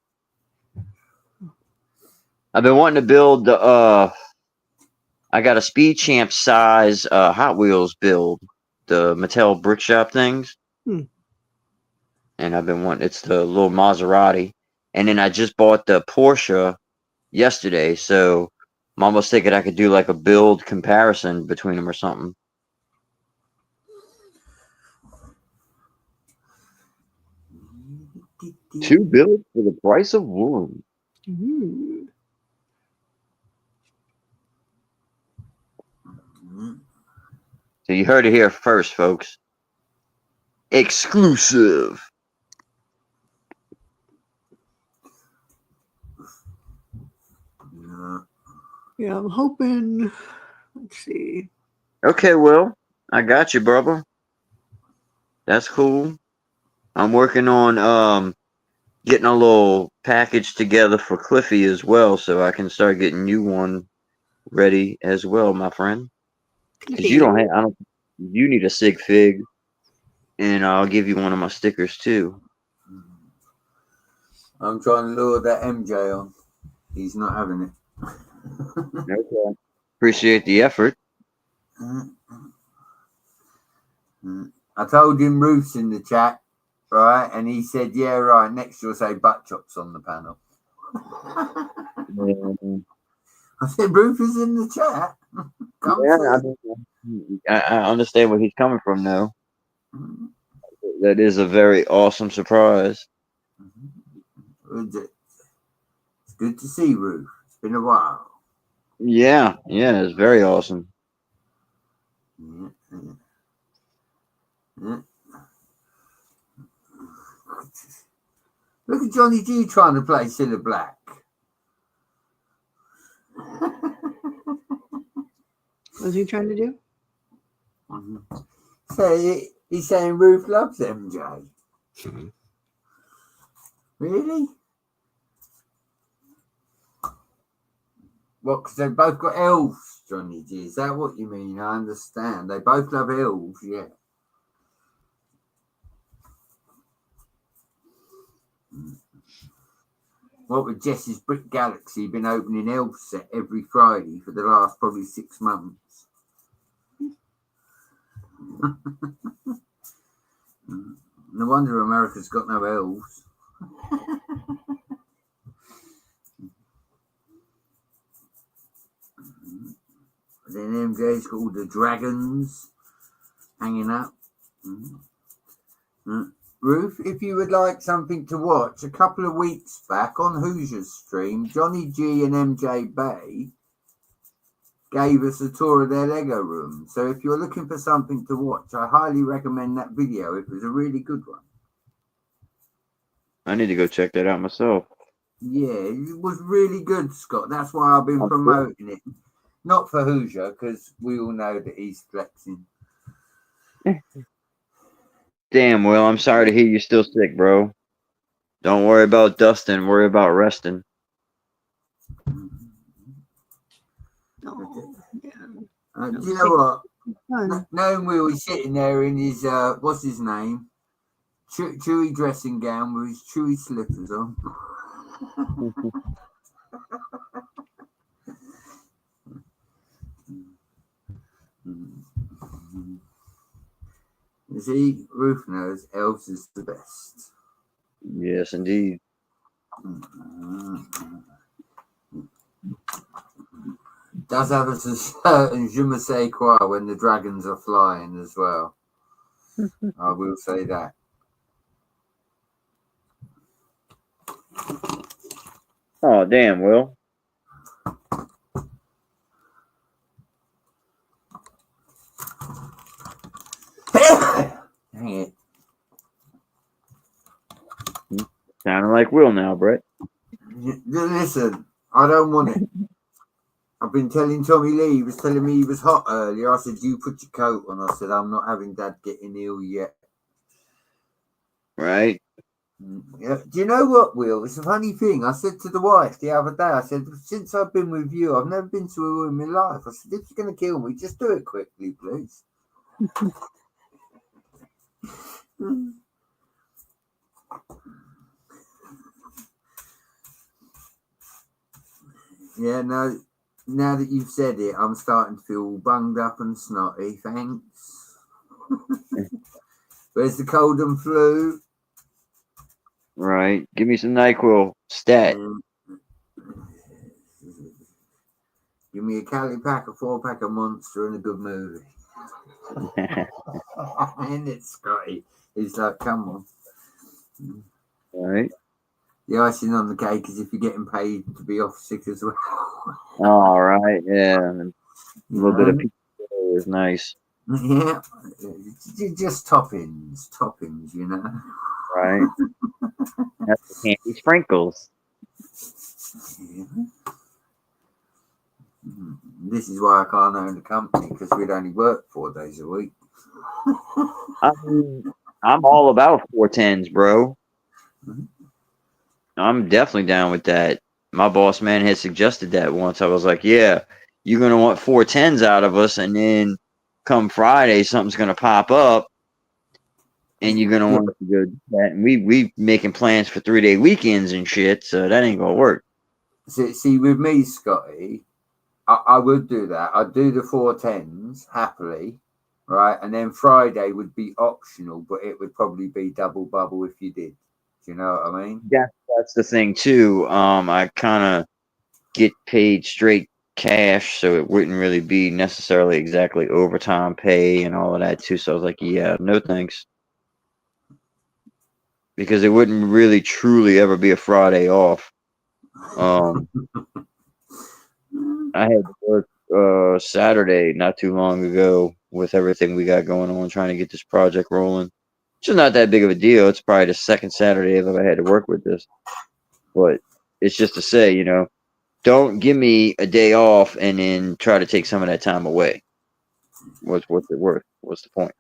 I've been wanting to build the I got a Speed Champ size Hot Wheels build, the Mattel brick shop things. And I've been wanting, it's the little Maserati. And then I just bought the Porsche yesterday, so I'm almost thinking I could do like a build comparison between them or something. Two builds for the price of one. Ooh. So you heard it here first, folks. Exclusive. Yeah, I'm hoping. Let's see. Okay, well, I got you, brother. That's cool. I'm working on getting a little package together for Cliffy as well, so I can start getting you one ready as well, my friend. Because you don't have, I don't. You need a sig fig, and I'll give you one of my stickers too. I'm trying to lure that MJ on. He's not having it. Okay. Appreciate the effort. I told him Ruth's in the chat, right? And he said, yeah, right. Next you'll say butt chops on the panel. I said, Ruth is in the chat. I understand where he's coming from now. That is a very awesome surprise. It's good to see Ruth. It's been a while. Yeah, it's very awesome. Yeah. Look at Johnny G trying to play Cilla Black. What's he trying to do? So he's saying Ruth loves MJ. Really? What, because they've both got elves, Johnny G? Is that what you mean? I understand. They both love elves, yeah. What with Jess's Brick Galaxy been opening elf set every Friday for the last probably 6 months. No wonder America's got no elves. Then MJ's got all the dragons hanging up. Ruth, if you would like something to watch, a couple of weeks back on Hoosier's stream, Johnny G and MJ Bay gave us a tour of their Lego room. So if you're looking for something to watch, I highly recommend that video. It was a really good one. I need to go check that out myself. Yeah, it was really good, Scott. That's why I've been promoting it. Not for Hoosier, because we all know that he's flexing. Damn, Will, I'm sorry to hear you're still sick, bro. Don't worry about dusting, worry about resting. Oh, yeah. Do you know what? Knowing Will, he's sitting there in his, what's his name? Chewy dressing gown with his chewy slippers on. You see, Ruth knows elves is the best. Yes, indeed. Does have a certain je ne sais quoi when the dragons are flying as well. I will say that. Oh, damn, Will. Hang it. Sounding like Will now, Brett. Listen, I don't want it. I've been telling Tommy Lee, he was telling me he was hot earlier. I said, you put your coat on. I said, I'm not having Dad getting ill yet. Right? Yeah. Do you know what, Will? It's a funny thing. I said to the wife the other day, I said, since I've been with you, I've never been to a ill in my life. I said, if you're going to kill me, just do it quickly, please. Yeah, no. Now that you've said it, I'm starting to feel bunged up and snotty. Thanks. Where's the cold and flu? Right. Give me some NyQuil. Stat. Give me a Cali pack, a 4-pack of Monster, and a good movie. And it's Scotty. He's like, come on. Right. The icing on the cake is if you're getting paid to be off sick as well. All right. Yeah. A little bit of know? pizza is nice. Yeah. Just toppings, you know. Right. That's the candy sprinkles. Yeah. This is why I can't own the company, because we'd only work 4 days a week. I mean, I'm all about 410s, bro. I'm definitely down with that. My boss man had suggested that once. I was like, yeah, you're going to want 410s out of us, and then come Friday, something's going to pop up, and you're going to want to go do that. And we making plans for 3-day weekends and shit, so that ain't going to work. See, with me, Scotty, I would do that. I'd do the 410s happily, right? And then Friday would be optional, but it would probably be double bubble if you did. Do you know what I mean? Yeah, that's the thing too. I kind of get paid straight cash, so it wouldn't really be necessarily exactly overtime pay and all of that too. So I was like, yeah, no thanks, because it wouldn't really truly ever be a Friday off. I had to work Saturday not too long ago with everything we got going on, trying to get this project rolling. Which is not that big of a deal. It's probably the second Saturday I've ever had to work with this. But it's just to say, you know, don't give me a day off and then try to take some of that time away. What's it worth? What's the point?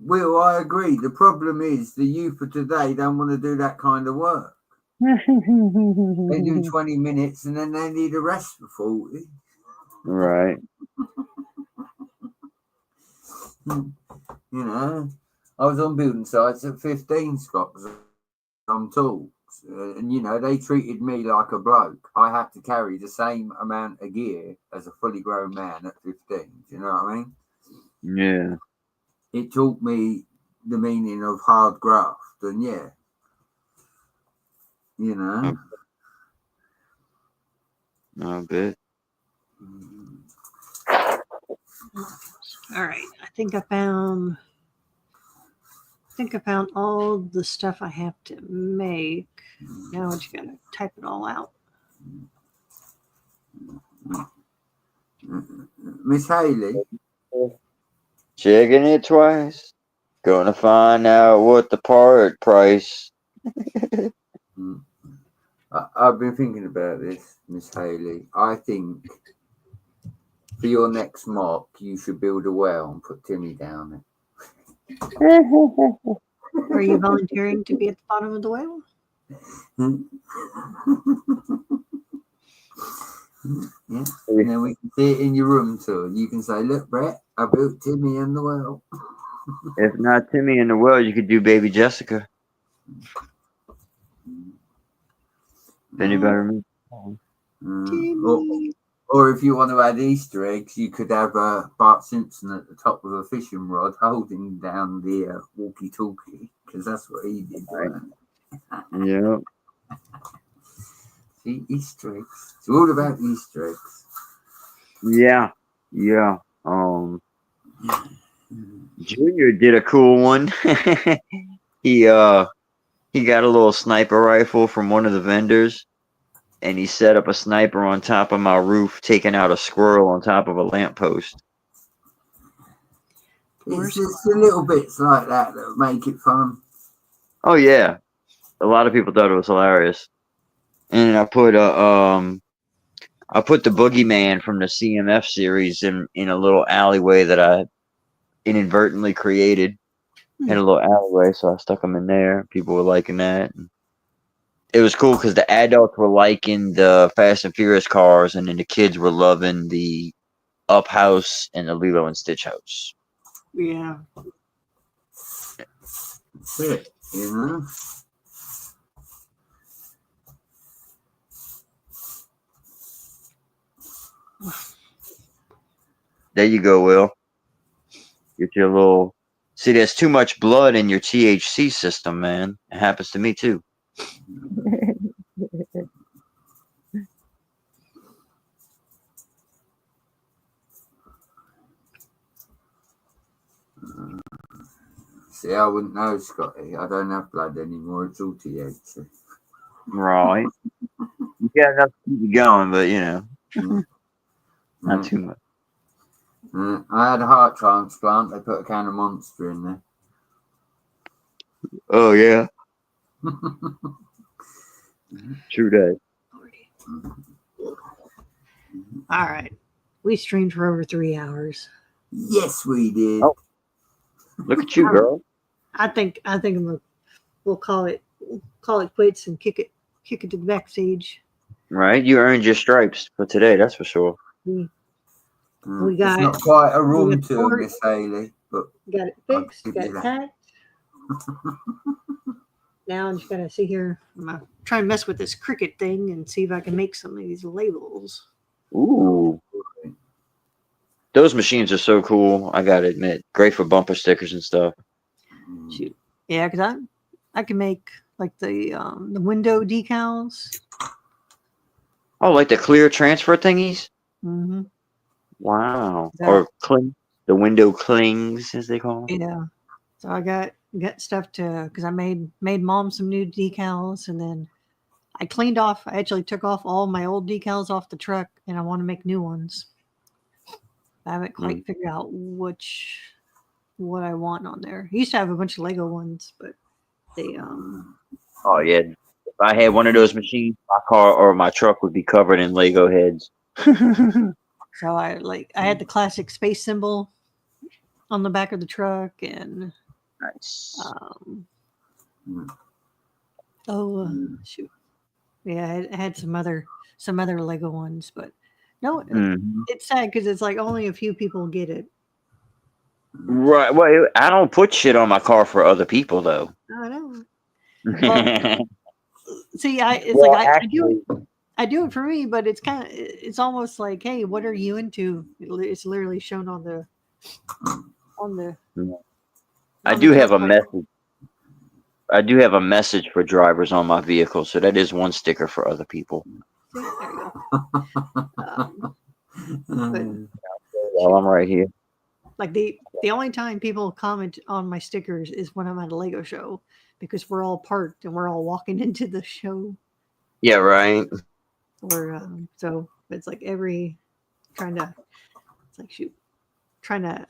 Well, I agree. The problem is the youth of today don't want to do that kind of work. They do 20 minutes and then they need a rest for 40. Right. You know, I was on building sites at 15, Scott, because I'm tall. And, you know, they treated me like a bloke. I had to carry the same amount of gear as a fully grown man at 15. Do you know what I mean? Yeah. It taught me the meaning of hard graft. And, yeah, you know. I bet. All right. I think I found all the stuff I have to make. Now I just gotta type it all out. Miss Haley. Checking it twice. Gonna find out what the part price. I've been thinking about this, Miss Haley. I think for your next mock, you should build a well and put Timmy down there. Are you volunteering to be at the bottom of the whale? Yeah. And then we can see it in your room too. And you can say, look, Brett, I built Timmy and the well. If not Timmy in the well, you could do Baby Jessica. If anybody remembers. Or if you want to add Easter eggs, you could have Bart Simpson at the top of a fishing rod holding down the walkie-talkie, because that's what he did. Right. Yeah. See, Easter eggs. It's all about Easter eggs. Yeah. Yeah. Junior did a cool one. he got a little sniper rifle from one of the vendors, and he set up a sniper on top of my roof, taking out a squirrel on top of a lamppost. It's just the little bits like that that make it fun. Oh yeah, a lot of people thought it was hilarious. And I put the boogeyman from the CMF series in a little alleyway that I inadvertently created. Had a little alleyway, so I stuck them in there. People were liking that. It was cool because the adults were liking the Fast and Furious cars, and then the kids were loving the Up House and the Lilo and Stitch house. Yeah. That's it, you know. There you go, Will. Get your little. See, there's too much blood in your THC system, man. It happens to me too. See, I wouldn't know, Scotty. I don't have blood anymore. It's all THC. Right. You got enough to keep you going, but you know, not too much. I had a heart transplant. They put a can of Monster in there. Oh yeah. True that. All right. We streamed for over 3 hours. Yes, we did. Oh. Look at you, girl. I think we'll call it quits and kick it to the backstage. Right, you earned your stripes for today. That's for sure. We got it's not quite a room we got tour, Miss Haley, but got it I'll fixed, give got you it that. packed. Now I'm just gonna sit here. I'm gonna try and mess with this Cricut thing and see if I can make some of these labels. Ooh. Those machines are so cool. I gotta admit, great for bumper stickers and stuff. Shoot, yeah, because I can make like the window decals. Oh, like the clear transfer thingies? Mm-hmm. Wow. Yeah. Or the window clings, as they call them. Yeah. So I got stuff to, because I made mom some new decals, and then I actually took off all my old decals off the truck, and I want to make new ones. I haven't quite figured out what I want on there. I used to have a bunch of Lego ones, but they Oh yeah. If I had one of those machines, my car or my truck would be covered in Lego heads. So I had the classic space symbol on the back of the truck, and Nice. Shoot, yeah, I had some other Lego ones, but no, it's sad because it's like only a few people get it. Right. Well, I don't put shit on my car for other people though. I know. Well, see, I do it for me, but it's almost like, hey, what are you into? It's literally shown on the. I do have a message. I do have a message for drivers on my vehicle, so that is one sticker for other people. See, there you go. Well, I'm right here. Like the only time people comment on my stickers is when I'm at a Lego show, because we're all parked and we're all walking into the show. Yeah, right. Or so it's like trying to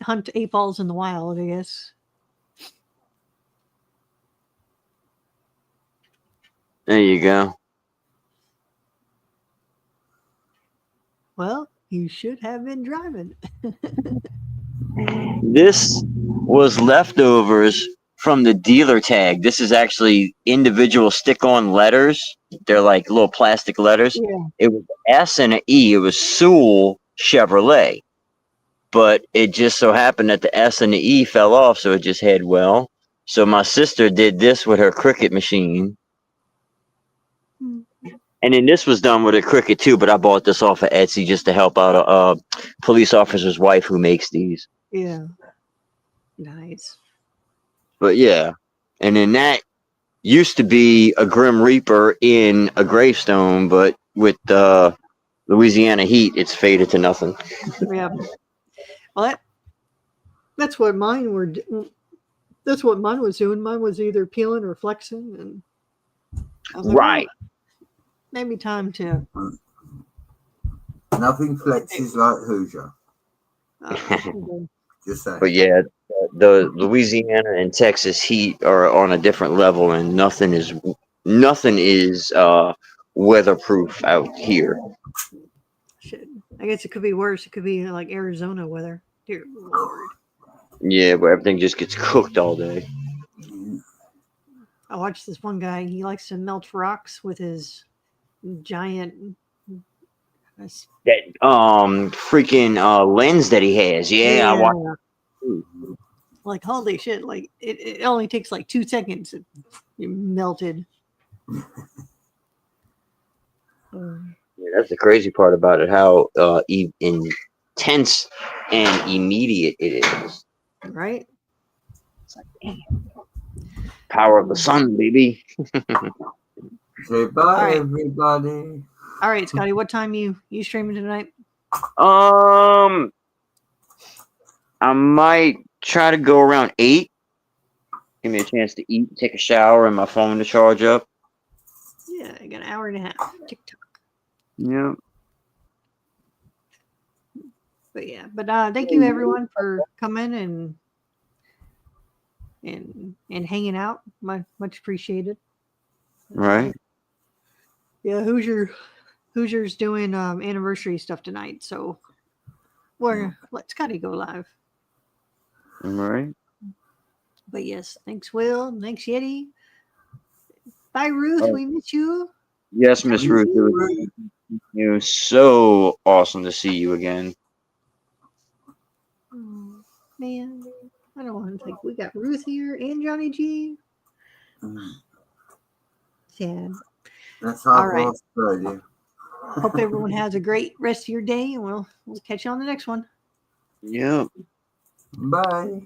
hunt 8 balls in the wild, I guess. There you go. Well, you should have been driving. This was leftovers from the dealer tag. This is actually individual stick-on letters. They're like little plastic letters. Yeah. It was S and an E. It was Sewell Chevrolet. But it just so happened that the S and the E fell off, so it just had well. So my sister did this with her Cricut machine. And then this was done with a Cricut too, but I bought this off of Etsy just to help out a police officer's wife who makes these. Yeah. Nice. But yeah. And then that used to be a Grim Reaper in a gravestone, but with Louisiana heat, it's faded to nothing. Yeah. Well, that's what mine were. That's what mine was doing. Mine was either peeling or flexing, and I was like, Right. well, maybe time to. Nothing flexes like Hoosier. Just saying. But yeah, the Louisiana and Texas heat are on a different level, and nothing is weatherproof out here. Shit. I guess it could be worse. It could be like Arizona weather. Dear Lord. Yeah, where everything just gets cooked all day. I watched this one guy. He likes to melt rocks with his giant. That freaking lens that he has. Yeah, I watched. Like holy shit! Like it only takes like 2 seconds. It melted. Yeah, that's the crazy part about it. How intense and immediate it is. Right. It's like, damn. Power of the sun, baby. Say bye, everybody. All right, Scotty. What time you streaming tonight? I might try to go around 8. Give me a chance to eat, take a shower, and my phone to charge up. Yeah, I got an hour and a half. TikTok. Yeah. But yeah, thank you everyone for coming and hanging out. Much appreciated. Right. Yeah, Hoosier's doing anniversary stuff tonight, so let Scotty go live. Right. But yes, thanks Will, thanks Yeti. Bye Ruth, we miss you. Yes, Miss Ruth. It was so awesome to see you again. Oh, man, I don't want to think we got Ruth here and Johnny G. Sad. That's all right. Hope everyone has a great rest of your day, and we'll catch you on the next one. Yep. Bye.